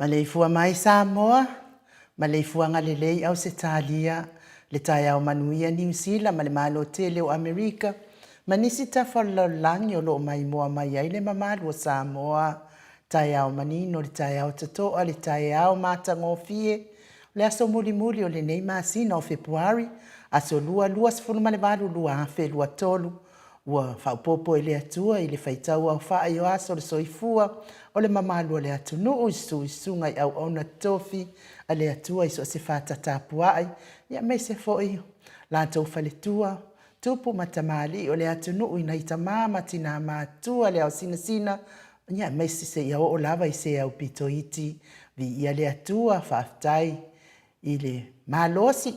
Maleifua mai Samoa, Maleifua ngalelei au se talia, le tai au manuia New Zealand, male malo tele o Amerika, manisi tafala langi o lo mai moa mai ai le mamalu o Samoa, tai au manino, le tai au tatoa, le tai au mata ngofie, le aso muli muli o le nei masina o Februari, aso lua sifunu male malu lua afe lua tolu, ua whaupopo ele atua i le whaitau au wha i o aso le soifua o le mamalu le atunu isunga i au ona tofi a le atua i so se whātatapuai ia mei se foi la tau whaletua tupu matamali o le atunu i nei tamama tina matua le au sina ia mei se ia o lava i se au pitoiti vi ia le atua whaftai i le malosi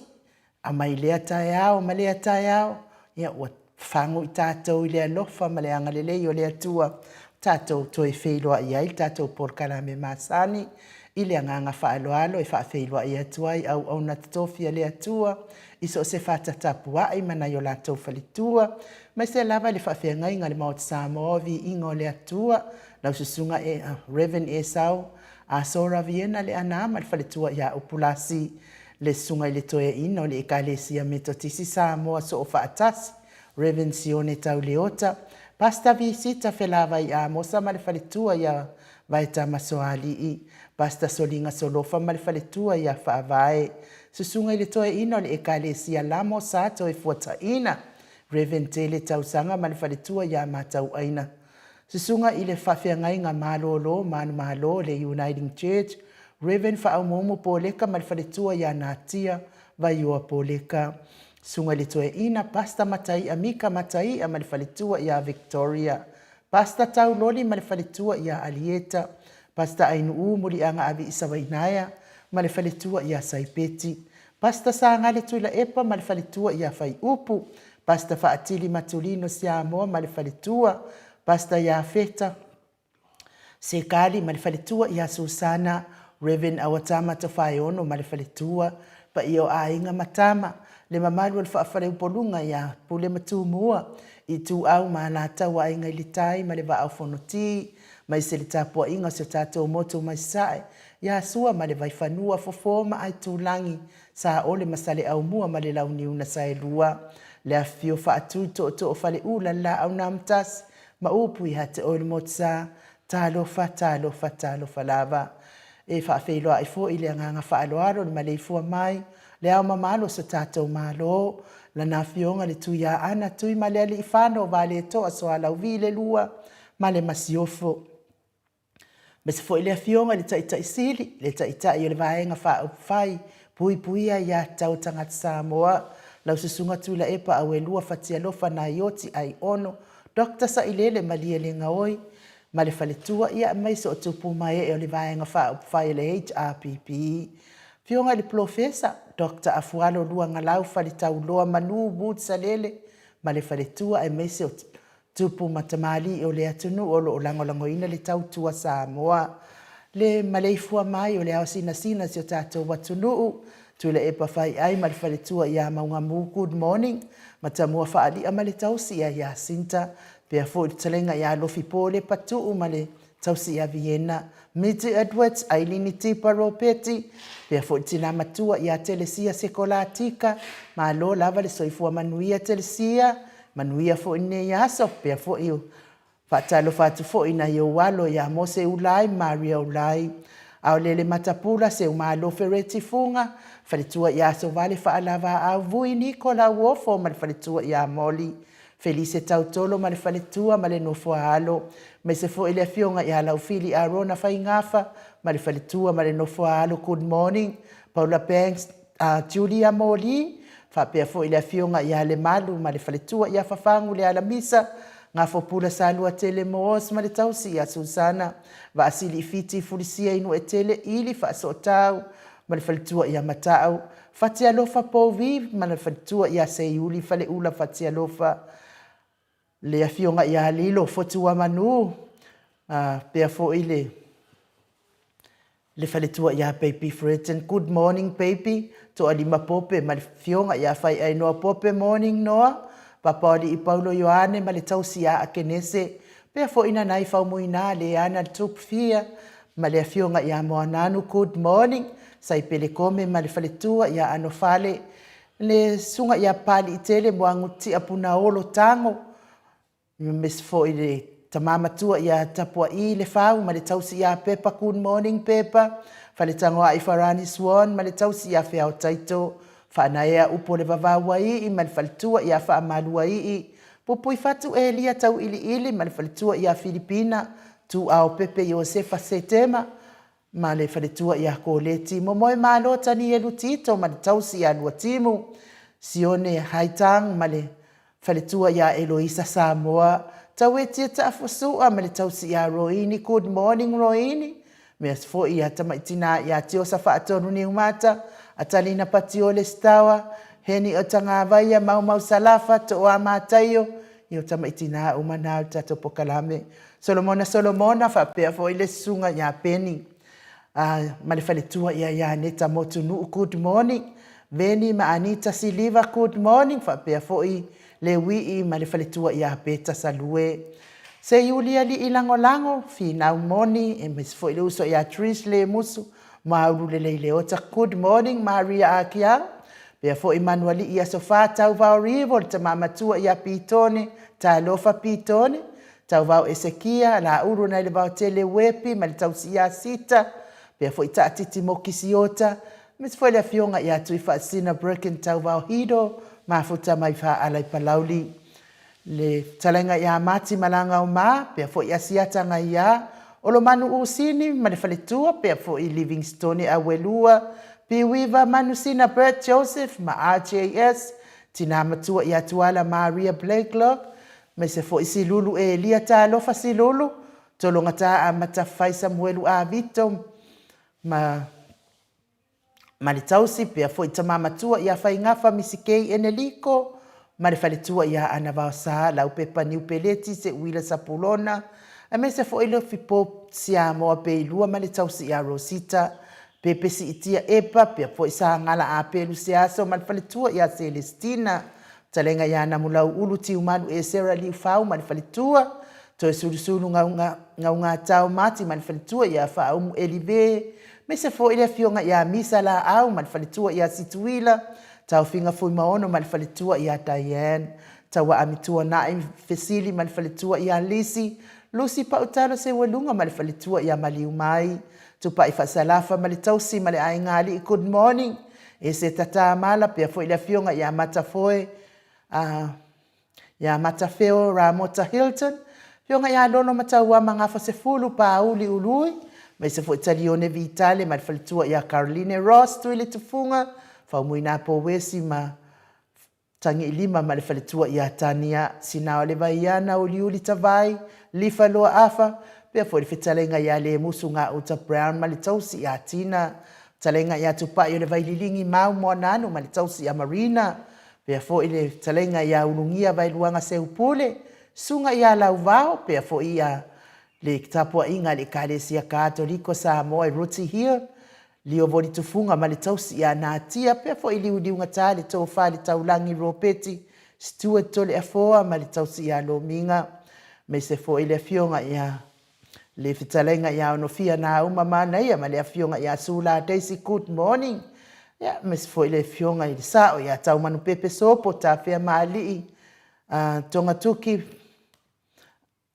a mai le atai au ma le atai au ia ua fangu i tātou i le alofa ma le angalelei o le atua. Tātou toi wheiloa i ai, tātou porkara me masani, i le anganga whaaloalo i whaafeiloa i atuai au au na tatofia le atua, i so se whatatapua ai mana i o lātou whalitua, mai se lava le whaafeangai ngā le Mount Samoa vi ingo le atua, lau susunga e Reverend Esau, a Sora Viena le anama le whalitua i a upulasi le sunga i le toe ino le ekalesia metotisi Samoa so o whaatasi, Reverend Sione Tau Leota, Pasta visita felava i a mosa ma le faletua ia vaita masoali i. Pasta solinga solofa ma le faletua ia whaavae. Susunga i le toe ino le ekalesia lamo sato e fuata ina. Reverend Tele Tausanga ma le faletua ia matau aina. Susunga i le whawhiangai ngā malolo manu malo le Uniting Church. Reverend whaaumomo poleka ma le faletua ia natia vai ua poleka. Sunga le toe ina pasta matai amika matai a malifalitua ia Victoria. Pasta tau loli malifalitua ia Alieta. Pasta ainu muli anga avi isawainaya malifalitua ia Saipeti. Pasta sangale tuila epa malifalitua ia Fai Upu. Pasta faatili matulino Samoa malifalitua. Pasta ia Feta. Sekali malifalitua ia Susana. Reverend Awatama Tafaiono malifalitua. Pa iyo ainga matama. Le mamalu al whaafare upolunga ia pule matumua i tu au maanata wa inga ilitai ma le wa au fonoti mai se le tapua inga se tatou moto mai sae ia sua ma le vai whanua fofoma ai tūlangi sa ole masale au mua ma le launi una sae lua le a fio whaatu to o whale ula la au namtas ma upu i hate ole motsa talofa lava e whaafeiloa i fo i le anganga whaaloaro le Maleifua mai le au mamalo sa tātou malo, la na fionga le tuia ana tui ma le ali i whano vale toa so alau vi le lua, ma le masiofo. Me se fo i le fionga le taita sili, le taita i le vaenga wha whai, pui ia tau tangata Samoa, lau susunga tula epa au e lua fatia lofa na ioti ai ono, Dr. Sa ilele malia le ngaoi, ma le faletua ia mai so tupu mai e o le vaenga wha le HRPP. Fionga le profesa, Dr. Afualo lua ngalau fali tau loa manu bud salele, ma le faletua e mese o tupu matamali o le atunu o lo lango ina le tau tua Samoa. Le Maleifua mai o le au sina si o tatou watunu, tu le epa fai ai ma le faletua ia maunga mu good morning, matamua faali ama le tausi ia sinta, pia fo i talenga ia lofi pole patu ma le tausi ia Vienna, Miti Edwards, Ailini Tipa Ropeti, pia fo tina matua ia telesia sekolatika, ma lo lava le soifua manuia telesia, manuia fo ine iaso, pia fo iu fatalo fatu fo ina iu walo ia Mose Ulai, Maria Ulai, au lele matapula se umalo fereti funga, falitua iaso vale faalava au vui Nikola Wofo, mal falitua ia Moli, Felice Tautolo ma le faletua ma le nofo alo, me se fo ele fionga ia lau fili a Rona Faingafa, ma le faletua ma le nofo alo, good morning, Paula Banks, Julia Moli, fa pia fo ele fionga ia le malu ma le faletua ia fafangu le ala misa, ngā fopula salua tele moos ma le tausi ia Susana, va asili fiti fulisia inu e tele ili fa asotau, ma le faletua ia matau, fatia lofa po viv, ma le faletua ia seiuli fale ula fatia lofa, le afionga ia lilo fotua manu pea fo ile le faletua ia baby Fredden, good morning baby to alima pope ma le fionga ia fai ai noa pope morning noa papali i Paulo Ioane ma le tausi a akenese pea fo ina nai fau muina le ana tup fia ma le afionga ia moananu, good morning, sai pele kome ma le faletua ia anofale, le sunga ia pali itele moanguti apuna olo tango, mes fo i le tamamatua ia tapua i le fau, ma le tausi ia pepa, good morning pepa, fale tangoa i farani swan, ma le tausi ia fea o taito, whanaea upo le wawawa i, ma le faletua ia wha amalua i, pupui fatu e lia tau ili, ma le faletua ia Filipina, tu ao pepe Josefa Setema, ma le faletua ia koleti, momoe malo tani e lutito, ma le tausi ia lua timu, sione haitang, ma le faletua ia Eloisa Samoa, tau e tia taafosua, ma le tausi ia Roini, good morning Roini, mea sfo ia tamaitina ia tio sa whaatonu ni umata, atalina patio le stawa, heni o tanga vaia mau salafa to o amatayo, io tamaitina umanau tato pokalame. Solomona whapea fo ile sunga ia peni. Ma le faletua ia neta motunu, good morning. Veni ma Anita Siliva, good morning. Whapea fo i le wii ma le faletua ia peta salue. Se Julia li ilango fina moni, e mes fo ile uso ia Trish le musu, mauru le leota, good morning Maria Akia. Pea fo Emanueli ia sofa tau vau rivo, ta mamatua ia pitone, ta lofa pitone, tau vau Esekia, la uru na ile vau tele wepi, ma le tau ia sita, pea fo ita atiti mokisiota, mes fo ile fionga ia tui sina brekin tau vau hido, ma futa mai fa alai palauli. Le talenga ia mati malanga o ma, pea fo ia siatanga ia, olo manu usini, ma le faletua, pea fo i Livingstone a welua, Piwiva manusina Bert Joseph, ma RJS, tina matua ia tuala Maria Blakelock, me se fo isi lulu e lia ta lofa si lulu, tolonga ta a matawhai Samuelu a Vito, ma le tausi, pea fo i tama matua ia whai ngafa misikei eneliko, ma le faletua ia ana vau sa, lau pepa niu peleti se uila sapulona, a me se fo ilo fipo sia moa pe ilua, ma le tausi ia Rosita, pepe si itia epa, pea po isa ngala a pelu siaso, ma le faletua ia Celestina, talenga ia na mulau ulu ti umalu e Sarah Liu Fau, ma le faletua, to e sulusulu ngau tau mati, ma le faletua ia Faumu Elive, me se fo ile fionga ia Misa la au, ma le faletua ia Situila, tau finga fui maono, ma le faletua ia Diane, tau wa amitua nae Fesili, ma le faletua ia Lisi, Lucy Pautalo se walunga, ma le faletua ia Maliu Mai, tupa i fasalafa ma le tausi ma le aingali, good morning, e se tata mala, pea fo ila fionga ia matafoe, ia matafeo Ramota Hilton, fionga ia lono mataua mangafa se fulu pa uli ului, ma se fo italione vitale, ma le falitua ia Caroline Ross, tu ili tufunga, fa muina po wesi ma tangi ilima ma le falitua ia Tania, sinao le vaiana uli tavai, lifa loa afa, pea fo le fetalenga ia le musu nga uta Brown, ma le tausi ia Tina, talenga ia tupa i le vaililingi mau moananu, ma le tausi ia Marina, pea fo le talenga ia ulungia vailuanga se upule, sunga ia lauvao, pea fo ia le kitapua inga le kalesia Katoliko Samoa i Ruti Hill, lio voli tufunga ma le tausi ia Natia, pea fo ili udiunga ta le taufa le taulangi ropeti, Stuart tole afoa, ma le tausi ia Lominga, me se fo ile fionga ia le fitalenga ia onofia na uma mana ia ma le afionga ia Sula Daisy, good morning. Ya mes foi le fionga i sao ia tau manu pepe sopo ta fea mali tonga tuki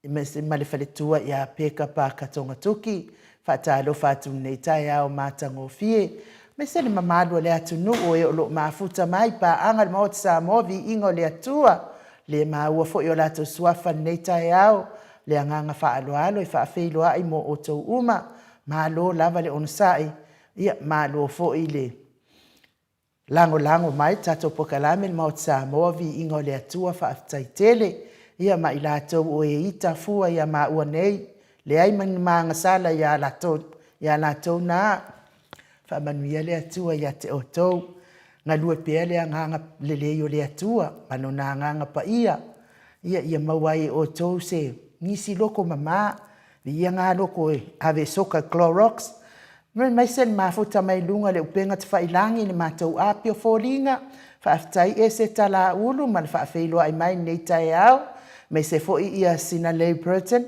mes ma le faletua ia peka pa ka tonga tuki fata lo fatu nei tai au matango fie mes le mamalo le atu no o e lo mafuta mai pa anga mo tsa movi ingo le atua le maua fo yo lato swafa nei tai au le anganga fa alo i fa feilo ai mo o tau uma ma lo lava le onsai ia ma lo fo ile lango mai tato pokalame mo tsa movi ingo le atua fa taitele ia ma ila tau o e ita fua ia ma ua nei le ai manga sala ia lato na fa manuia le atua ia te otou nga lue pe le anganga le yo le atua manona anganga pa ia mawai o tou se nisi loko mama ia ngā loko ave soka Clorox mai sen mafuta mai lunga le upenga te whailangi le mātou api o fōringa whaaftai e se tala ulu man whaafeilo ai mai nei tai au mai se fo ia sina Lay Burton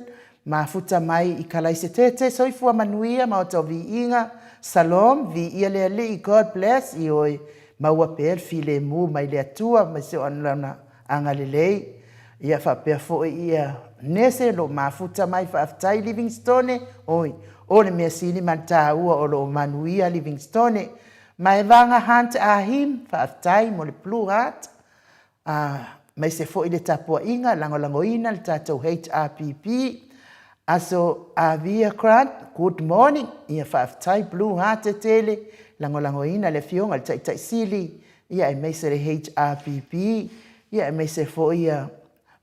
mafuta mai I kalaise tete soifua manuia ma o tau vi inga. Salom, vi ia lea li, God bless, I oi maua per file mu mai lea tua, mai se o anlana anga lelei. Ia whapea foe ia nese lo mafuta mai whaaftai Livingstone, oi, o le mea sini man tāua o lo manuia Livingstone. Mai vanga hunt ahim, whaaftai mo le Blue Heart, mai se foe le tapua inga, langolangoina, le tātou HRPP, aso avia grant, good morning, ia whaaftai Blue Heart e tele, langolangoina le fionga, le tai sili, ia e meise le HRPP, ia e meise fo ia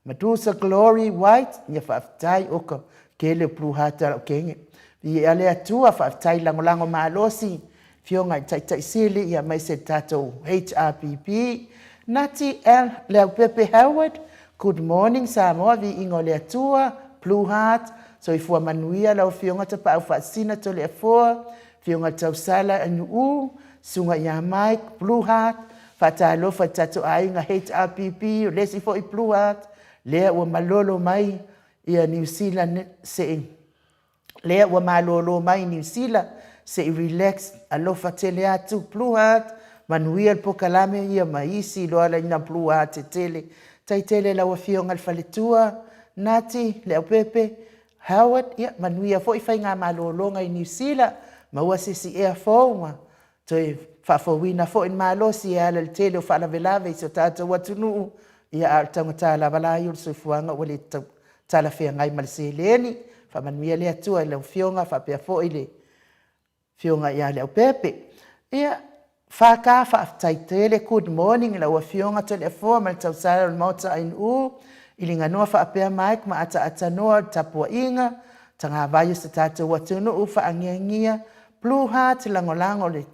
Medusa Glory White, ia whaaftai oka, ke le Blue Heart ala kenge. Ia le atua whaaftai langolango maalosi, fionga tai sili, ia meise tatou HRPP, Nati L. Leo Pepe Howard, good morning Samoa, vi ingo le atua, Blue Heart, so I fua manuia lau fionga ta pau whaasina to le afoa, fionga tau sala anu sunga ia Mike, Blue Heart, whaatalofa tato ainga HRPP, o lesi fo I Blue Heart, lea ua malolo mai ia New Zealand se lea ua malolo mai New Zealand se relax alofa tele atu Blue Heart, manuia po kalame ia maisi loa la ina Blue Heart tele, tai tele la ua fionga alfaletua, Nati, leo Pepe, Howard, ia, manuia fo I whai ngā malolonga I New Zealand, maua sisi ea fōunga. Toi whawhawina fo in malosi e ala le tele o whalavelave I so tātou watunu, ia al tangata la walai ul suifuanga o le tala whea ngai maliseleni, whamanuia le atua I leo fionga, whapea fo I le fionga ia leo Pepe. Ia, whaka whaaftai tele, good morning, la ua fionga to le afoa, mal tau sara o mauta ainu, I linga noa whaapea Mike ma ata noa tapua inga, tanga vayu sa tātou watunu ufa angiangia, Blue Heart langolango le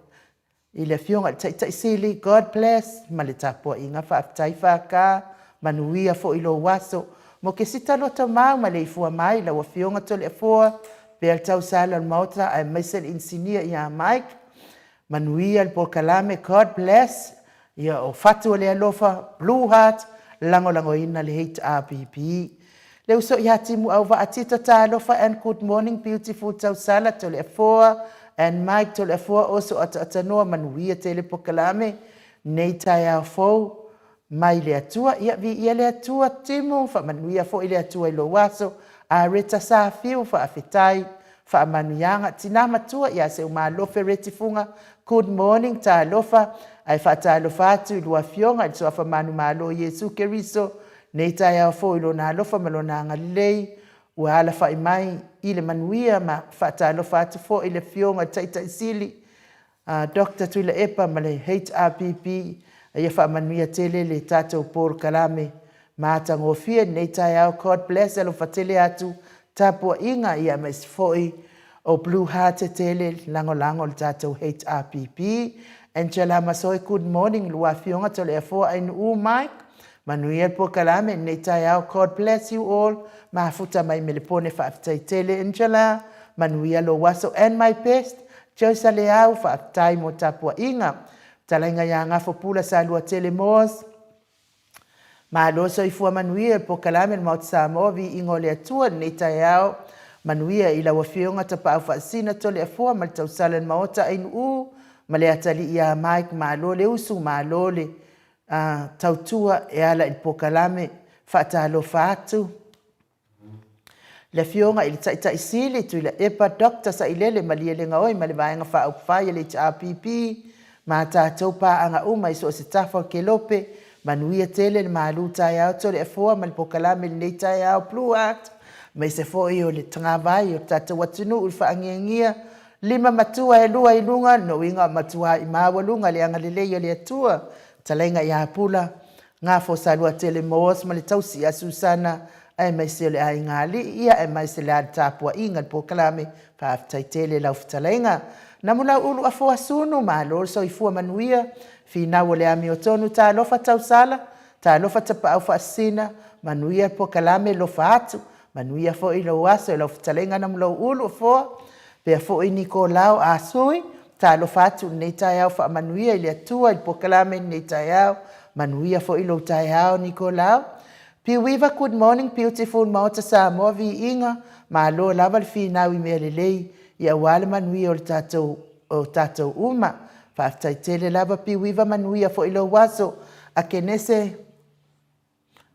I le fionga tai sili, God bless, ma le tapua inga whaaftai whaka, manuia fo I lo waso, mo ke sita lota mau ma le ifua mai, la ua fionga to le afoa, pea tau sala o mauta ai maisel insinia ia Mike, manuia le kalame, God bless, ia o fatu le alofa, Blue Heart, lango ina le HRPP. Le uso I hatimu au wa atita ta alofa and good morning beautiful tau sala to le afoa and Mike to le afoa oso ata noa manuia te le pokalame nei tai au fau mai le atua ia vi ia le atua timu fa manuia fo I le atua I lo waso a reta sa fiu fa afetai fa manuianga tina matua ia se umalofe retifunga good morning ta alofa ai fata alofa atu I lua fionga I soa fa manu malo Yesu Keriso nei tai au fo I lo na alofa malona ngalilei ua ala fa mai I le manuia ma fata alofa atu fo I le fionga tai sili Dr. Tuila Epa ma le HRPP ia fa manuia tele le tatou por kalame ma tangofia nei tai au God bless alofa tele atu tapua inga ia mes foi o Blue Heart tele langolango le tatou HRPP. Angela Masoi, good morning, lua fionga to le afoa ainu Mike, manuia po kalame nei tai au, God bless you all, mafuta mai melepone whaaftai tele Angela, manuia lo waso and my best, Josa le au whaaftai mo tapua inga, talainga ia ngafo pula sa lua tele moos, ma loso I fua manuia po kalame le maut Samoa vi ingo le atua nei tai au, manuia I la wafionga ta pa au whaasina to le afoa mal tau salan maota ainu ma le atali ia Mike ma le usu ma le tautua e ala I pokalame whaatalo whaatu. Le fionga I le tai sili tu ila epa doctor sa ilele ma lielenga oi ma le vaenga whaau whaia le HRPP ma tātou pa anga uma I so se tafa ke lope manuia tele le maalu tai au to le afoa ma le pokalame le tai au Blue Heart ma se foi o le tangavai o tātou watunu ulfa angiangia lima matua e lua I lunga, no inga matua I mawa lunga le anga lelei o le atua. Talainga ia pula, ngā fo sa lua tele moos, ma le tausi a Susana, ai mai se le ai ngali, ia ai mai se le a tāpua inga po kalame, whaaftai tele lau talainga. Namula ulu a fo asunu, ma lor so I fua manuia, fi nawo le ami o tonu, ta lofa tau sala, ta lofa tapa au faasina, manuia po kalame lofa atu, manuia fo I lo waso, lau talainga namula ulu a fo, pea fo I niko lao a sui, ta lo fatu nei tai au wha manuia I le atua I pokalame nei tai au, manuia fo I lo tai au niko lao. Piuiva, good morning, beautiful maota Samoa vi inga, malo lava le finau I mea lelei ia wale manuia o tatou uma faafetaitele lava piuiva manuia foʻi lou aso a kenese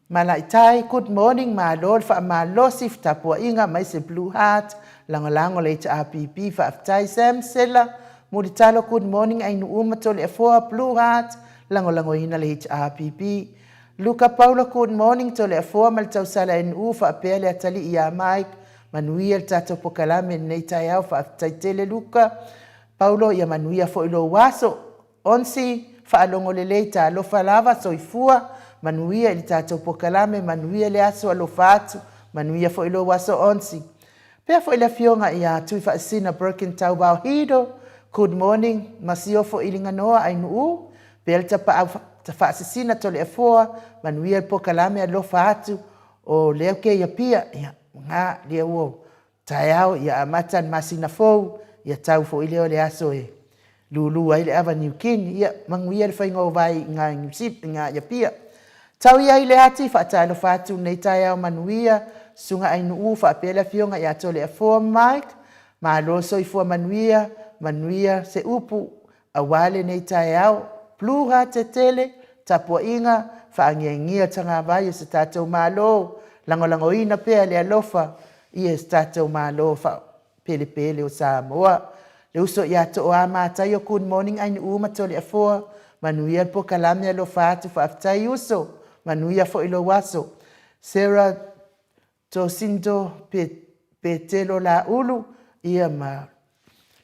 malaitai good morning malo le faamalosi fetapuaʻiga mai se blue heart lagolago le HRPP faafetai Sam Sela mulitalo good morning ainu uma tole afoa blue heart lagolagoina le HRPP Luka Paula good morning tole afoa ma le tausala NU faapea le atalii iā Mike manuia le tatou pokalame lenei taeao faafetaitele Luka Paulo ia manuia foʻi lou aso onsi faalogo lelei talofa lava soifua manuia I le tatou pokalame manuia le aso alofa atu manuia foʻi lou aso onsi pea foʻi le afioga ia tui faasina Birkin Taubao Hido good morning masio foʻi liganoa ainuu pea le faasisina tole afoa manuia le pokalame alofa atu o lea keia pia ia ga lia ua taeao ia amata le masina fou ia tau foʻi lea o le aso e lulu ai le Avenue King ia manguia le faigo vai nga nga ia pia tau ia I le ati faatalofa atu nei taeao manuia suga ainuu faapea le afioga iā tole afoa Mike malo soifua manuia se upu auā lenei taeao Blue Heart tetele tapuaʻiga faagiagia tagavai o se tatou malo lagolagoina pea le alofa ia se tatou malo pelepele o Samoa le uso iā toʻoā matai o good morning ainuu ma tole afoa manuia le pokalame alofa atu faafetai uso manuia foʻi lou aso Sarah Tosindo petelo laulu ia ma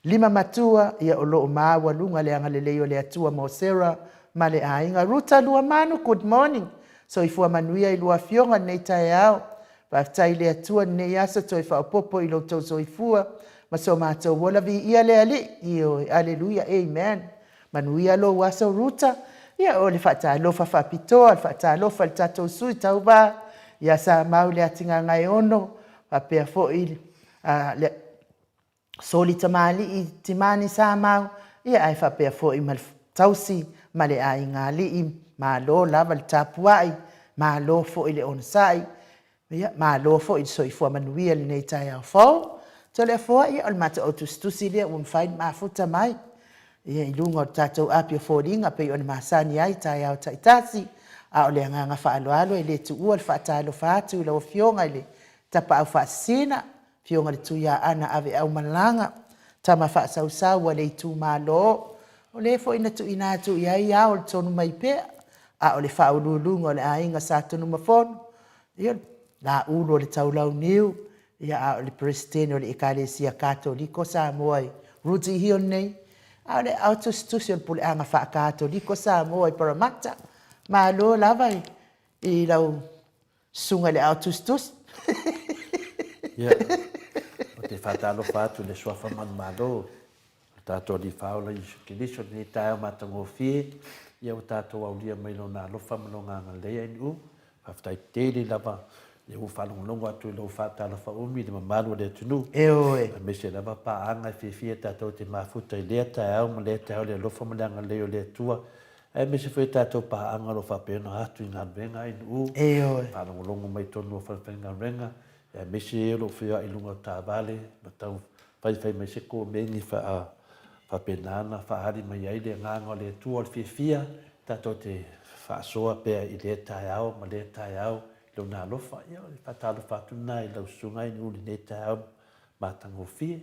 lima matua ia o loo māualuga le agalelei o le atua mo Sarah ma le aiga Ruta Luamanu good morning soifua manuia I lua afioga nei taeao faafetai le atua nei aso toe faaupopo I loutou soifua ma so matou ola viia le alii io aleluia amen manuia lou aso Ruta ia o le faatalofa faapitoa le faatalofa le tatou sui tauvā ia sa mau le atigaga e ono faapea foʻi le soli tamālii timani sa mau ia ae faapea foʻi ma le tausi ma le aiga alii malo lava le tapuaʻi malo foʻi le ona saʻi ia malo foʻi le soifua manuia lenei taeao fou tole afoa ia o le mataʻou tusitusi lea ua mafai le mafuta mai ia I luga o le tatou api o foliga pei ona masani ai taeao taʻitasi a o le agaga faaloalo e lē tuua le faatalofa atu I lau afioga I le tapaʻau faasisina fioga le tuia ana aveʻau malalaga tama faasausau ua le itumālō o lē foʻi na tuuina atu I ai a o le tonu mai pea a o le faaululuga o le aiga sa tonu ma fono ia laulu o le taulauniu ia a o le presideni o le ekalesia katoliko Samoa I Ruti Hion nei a o le autostusi o le puleaga faakatoliko Samoa I Paramata malo lava I lau suga le autostusi ia o te faatalofa atu le suafa manumālō tatou alifaola Iesu Keliso lenei taeao matagofie ia ua tatou aulia mai lona alofa ma lo gagalei ainuu faafetaitele lava ia ua faalogologo atu I lou faatalofa umi le mamalu o le atunuu e me se lava paaga e fiafia tatou te mafuta I lea taeao ma lea taeao le alofa ma le agalei o le atua e me se foi tatou paaga lo faapeona atu I galuega ainuu faalogologo mai tonu o falafaigaluega e me se lo fia I luga o tavale ma tau faifai mai se ko megi faapenana faali mai ai le agaga o le atua o le fiafia tatou te faasoa pea I lea taeao ma lea taeao lona alofa ia o le faatalofa atuna I lausuga I niu lenei taeao matagofie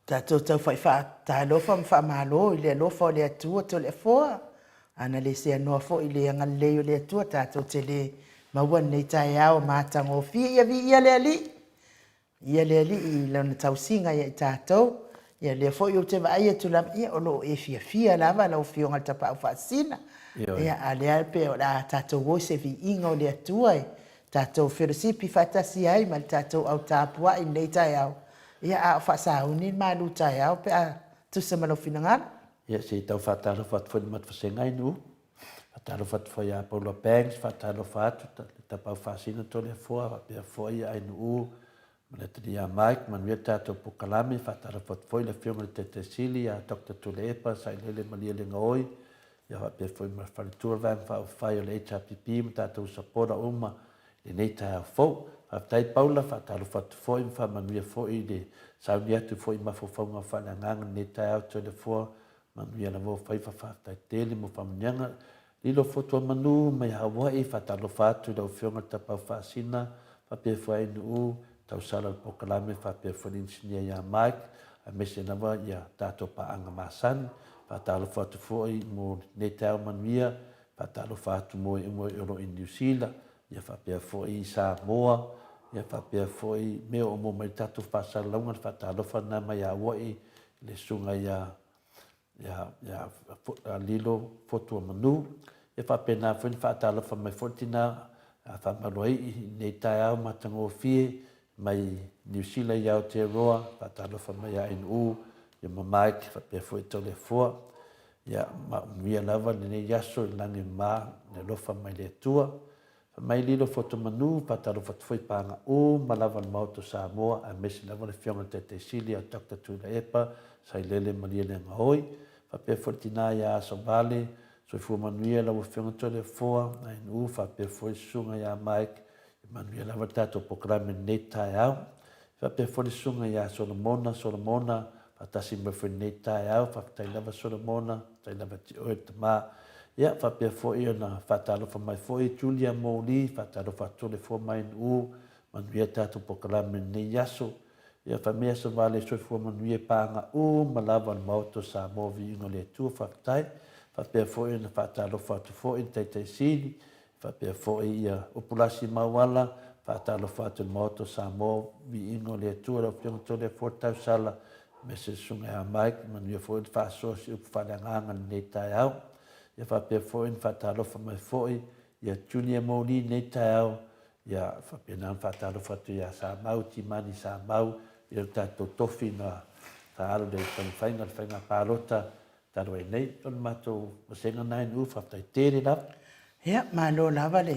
tatou tau faatalofa ma faamālō I le alofa o le atua tole afoa ana le se anoa foʻi le agalelei o le atua tatou te lē maua lenei taeao matagofie ia viia le alii ia le alii I lona tausiga ia I tatou ia lea foʻi o te vaaia tulama ia o loo e fiafia lava lau fioga le tapaʻau faasina ia a lea pea o la tatou oi se viiga o le atua e tatou felosipi faatasi ai ma le tatou autapuaʻi lenei taeao ia a o faasauni le malu taeao pe a tusa ma laufinagalo ia se tau faatalofa atu foi le matafasega ainuu faatalofa atu foi a Paula Banks faatalofa atu le tapau faasina tole afoa faapea foi a ainuu ma le atalia Mike manuia tatou pokalame faatalofa atu foi le afioga le tetesili a Dr. Tulepa saʻilele ma lia legaoi ia faapea foi ma faletua van faaufai o le HRPP ma tatou sapola uma le nei tā fau, whaftai paula whatalo whatu fōi whamanuia fōi le sauni atu fōi mawhawhaunga whananganga nei tā au tōle fōa, manuia na wō whaifa whaftai tele mo whamunianga, lilo fotua manu mai Hawaii whatalo whatu lau whionga tapau whaasina, whapea whai nu tau sala pokalame whapea whaninsinia ia Mike, a mese nawa ia tātou paanga masani, whatalo whatu fōi mo nei tā manuia, whatalo whatu mo e oro i New Zealand, ia whapea fōi i Samoa, ia whapea fōi meo o mo mai tātou whasalaunga, whatalo whana mai Hawaii, le sunga ia lilo fotua manu, ia whapea nā whani whatalo wha mai whotina, whamaroi nei tai au matango fie, mai New Zealand ia Aotearoa, whatalo wha mai a NU, ia mamaiki, whapea fōi tole fōa, ia mia lava nei yaso i langi mā, ne lofa mai le tua, mai lilo foto manu, whatalo whatwhoi pānga o, malawa na mauto Samoa, a mesi lava le whionga te sili, a Dr. Tula Epa, sai lele malia le ngahoi, whapea whatina ia aso vale, so i manuia lawa whionga tole fōa, a NU, whapea whoi sunga ia Mike, manuia lava tato pokrame nei tai au, whapea whoi sunga ia Solomona, whatasi mai whoi nei tai au, whapea lava Solomona, tai lava ti oe te maa, ia whapea whoi ona whatalo wha mai whoi Julia Moli, whatalo whatole wha mai manuia tato pokrame nei yaso, ia whamea sa vale soi wha manuia pānga malawa na mauto sa movi ingo le tua whaptai, whapea whoi ona whatalo whatu whoi tai sili, whapea whoi ia upulasi mawala, whatalo whatu mauto sa movi ingo le tua, rau whionga tole whortau sala, mese sunga ha Mike, manuia whoi whasosi upu whananganga nei tai au, ia whapea whoi whatalo wha mai whoi, ia Julia Moli nei tai au, ia whapea nā whatalo whatu ia Samau, Timani Samau, ia tātou tofi na tāaro le whainga pārota, tāro e nei, tonu mātou masenga nai nu, whaptai tere la. Ia, mālo lava le,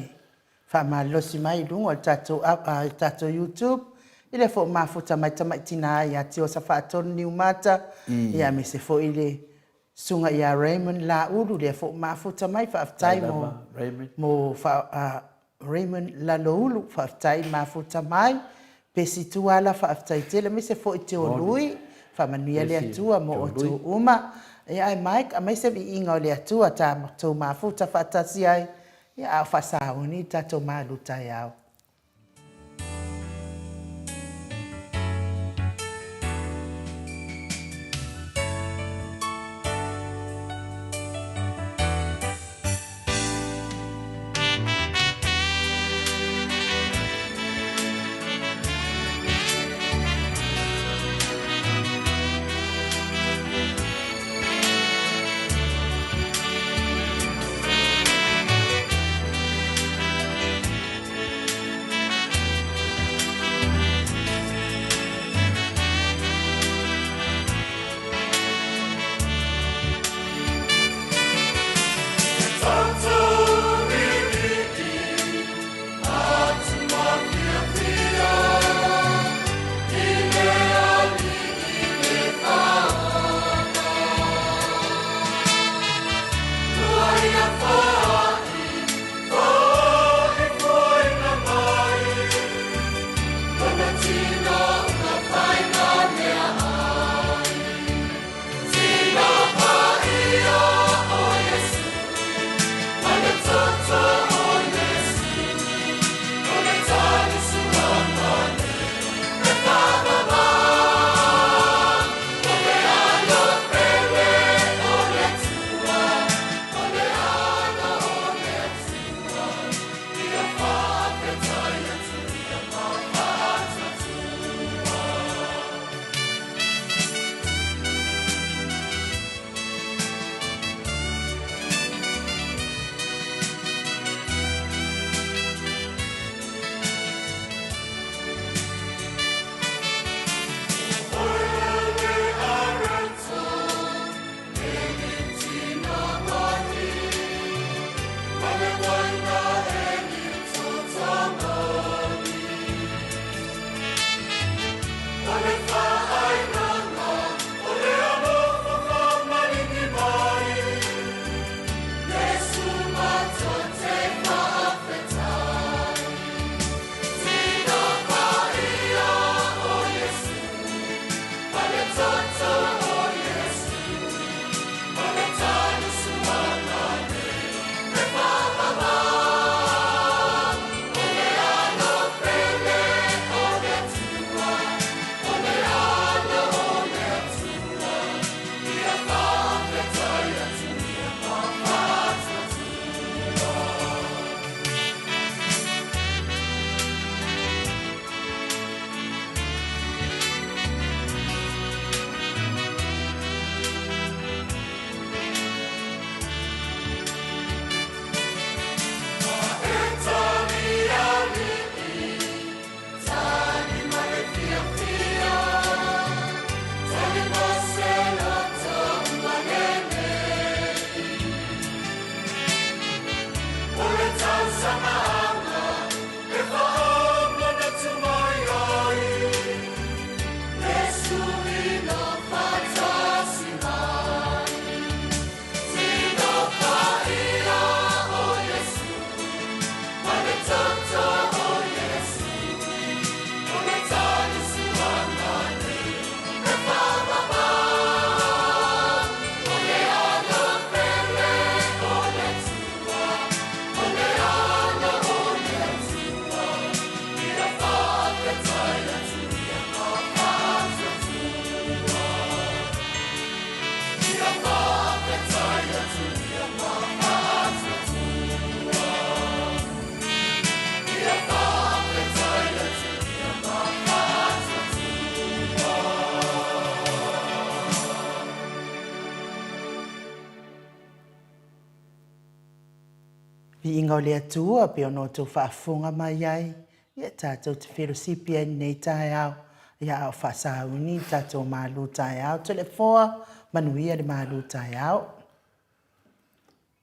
whamalosi mai lungo tātou YouTube, ile fo mafuta mai tamaitina ia tio sa whaatonu niu mata, ia me se fo ile sunga ia Raymond la ulu le fo mafuta mai whaaftai mo Raymond la lo ulu whaaftai mafuta mai, pesi tuala whaaftai tele me se fo i te o lui, whamanuia le atua mo o tu uma, ia ai Mike, a mai se vi inga o le atua ta tau mafuta whaatasi ai, ia au whasauni ta tau malutai au. Vi inga o le atua pe ono tau whaafunga mai ai. Ia tātou te wherosipi ai nei tae au. Ia au whaasauni tātou mālu tae au. Tole foa manuia le mālu tae au.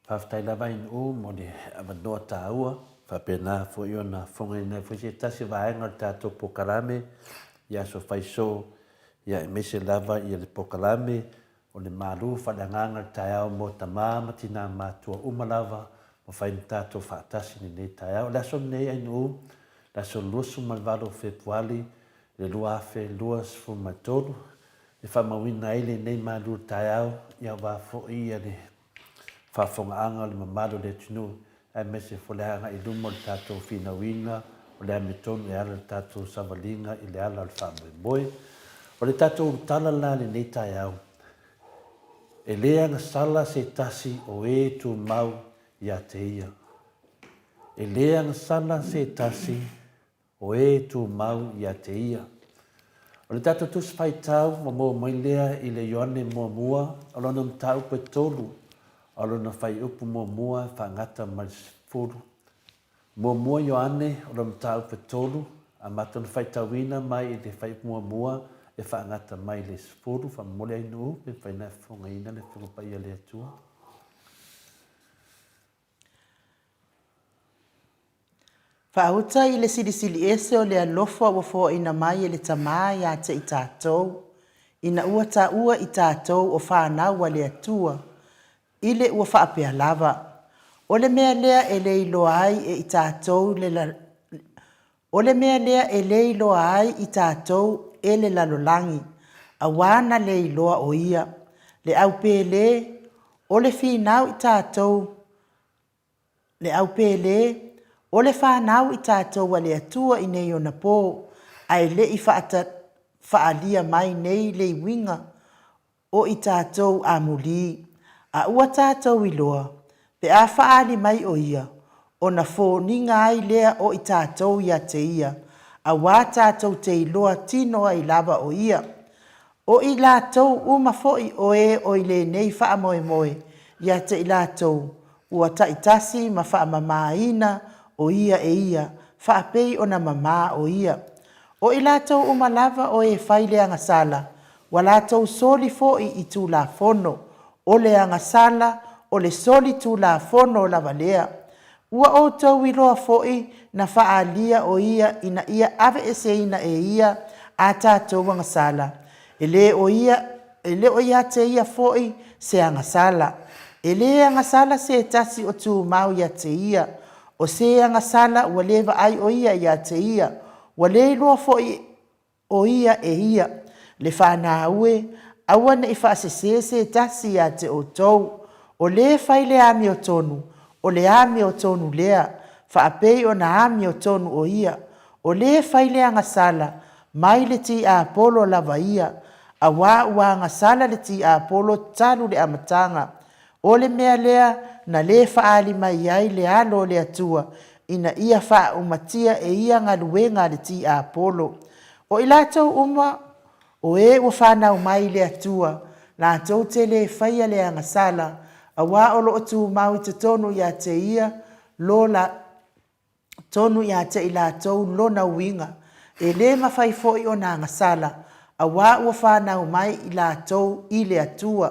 Whaftai lava in o mo le avanoa tā ua. Whapena fo i ona whonga ina fwisi tasi vaenga le tātou pokarame. Ia so whaiso. Ia e mese lava i le pokarame. O le mālu whadanganga le tae au mo ta māma tina mātua umalava. Mo whain tātou whaatasi ni nei tae au. Laso nei ai no. Laso luasu malvalo Februari. Le lua afe lua sifu matolu. Le whamawina ele nei mālu tae au. Ia wafo i le whafongaanga le mamalo le tunu. Ai mese folehanga i lumo le tātou whina. O le ametonu e ala le tātou savalinga i le ala le whamoe. O le tātou tala la le nei tae au. E leanga sala se tasi o e tu mau ia te ia. E leanga sala se tasi o e tu mau ia te ia. O le tātou tus whai tau mo moilea i le Ioane mua alona mtau pe tolu. Alona whai upu mua whangata marisifuru. Mua Ioane alona mtau pe tolu. A matona whai tauina mai i le whai upu mua e whaangata mai le sifuru, whamole ai nuu, pe whaina whonga ina le whangupa ia le atua. Whauta i le silisili ese o le alofa wa fo ina mai e le tamaa ia te i tātou. Ina ua ta ua i tātou o whanau wa le atua. Ile ua whaapea lava. O le mea lea e le iloa ai e i tātou le la... O le mea lea e le iloa ai i tātou e le lalolangi, a wana le iloa o ia, le au pele, o le whinau i tātou, le au pele, o le whanau i tātou wa le atua i nei o na pō, ai le i whaalia mai nei le winga, o i tātou a muli, a ua tātou iloa, pe a whaali mai o ia, o na fō ninga ai lea o i tātou ia te ia, a wā tātou te iloa tino ai lava o ia. O i lātou uma foi o e o i le nei wha moe moe, ia te i lātou, ua taitasi ma wha mamaina o ia e ia, wha pei o na mama o ia. O i lātou uma lava o e whaileanga sala, wa lātou soli foi i tū la fono, o leanga sala, o le soli tū la fono lava lea. Ua o tau iloa foi na whaalia o ia ina ia ave ese ina e ia a tātou wanga sala. E le o ia te ia foi se anga sala. E le anga sala se tasi o tū mau ia te ia. O se anga sala ua lewa ai o ia te ia. Ua le iloa foi o ia e ia. Le whana ue, aua na i whaasese se tasi ia te o tau. O le whaile ami o tonu. O le ami o tonu lea, whaapei o na ami o tonu o ia, o le whaileanga sala, mai le ti a polo lava ia, a wā anga sala le ti a polo talu le amatanga, o le mea lea na le whaali mai ai le alo le atua, ina ia wha umatia e ia ngā luenga le ti a polo. O i lātou uma, o e ua whanau mai le atua, lātou te le whaia le anga sala, a wā o lo atu mau te tonu ia te ia, lo la tonu ia te i lātou lo na winga, e le mawhai foi o nā ngasala, a wā ua whanau mai i lātou i le atua.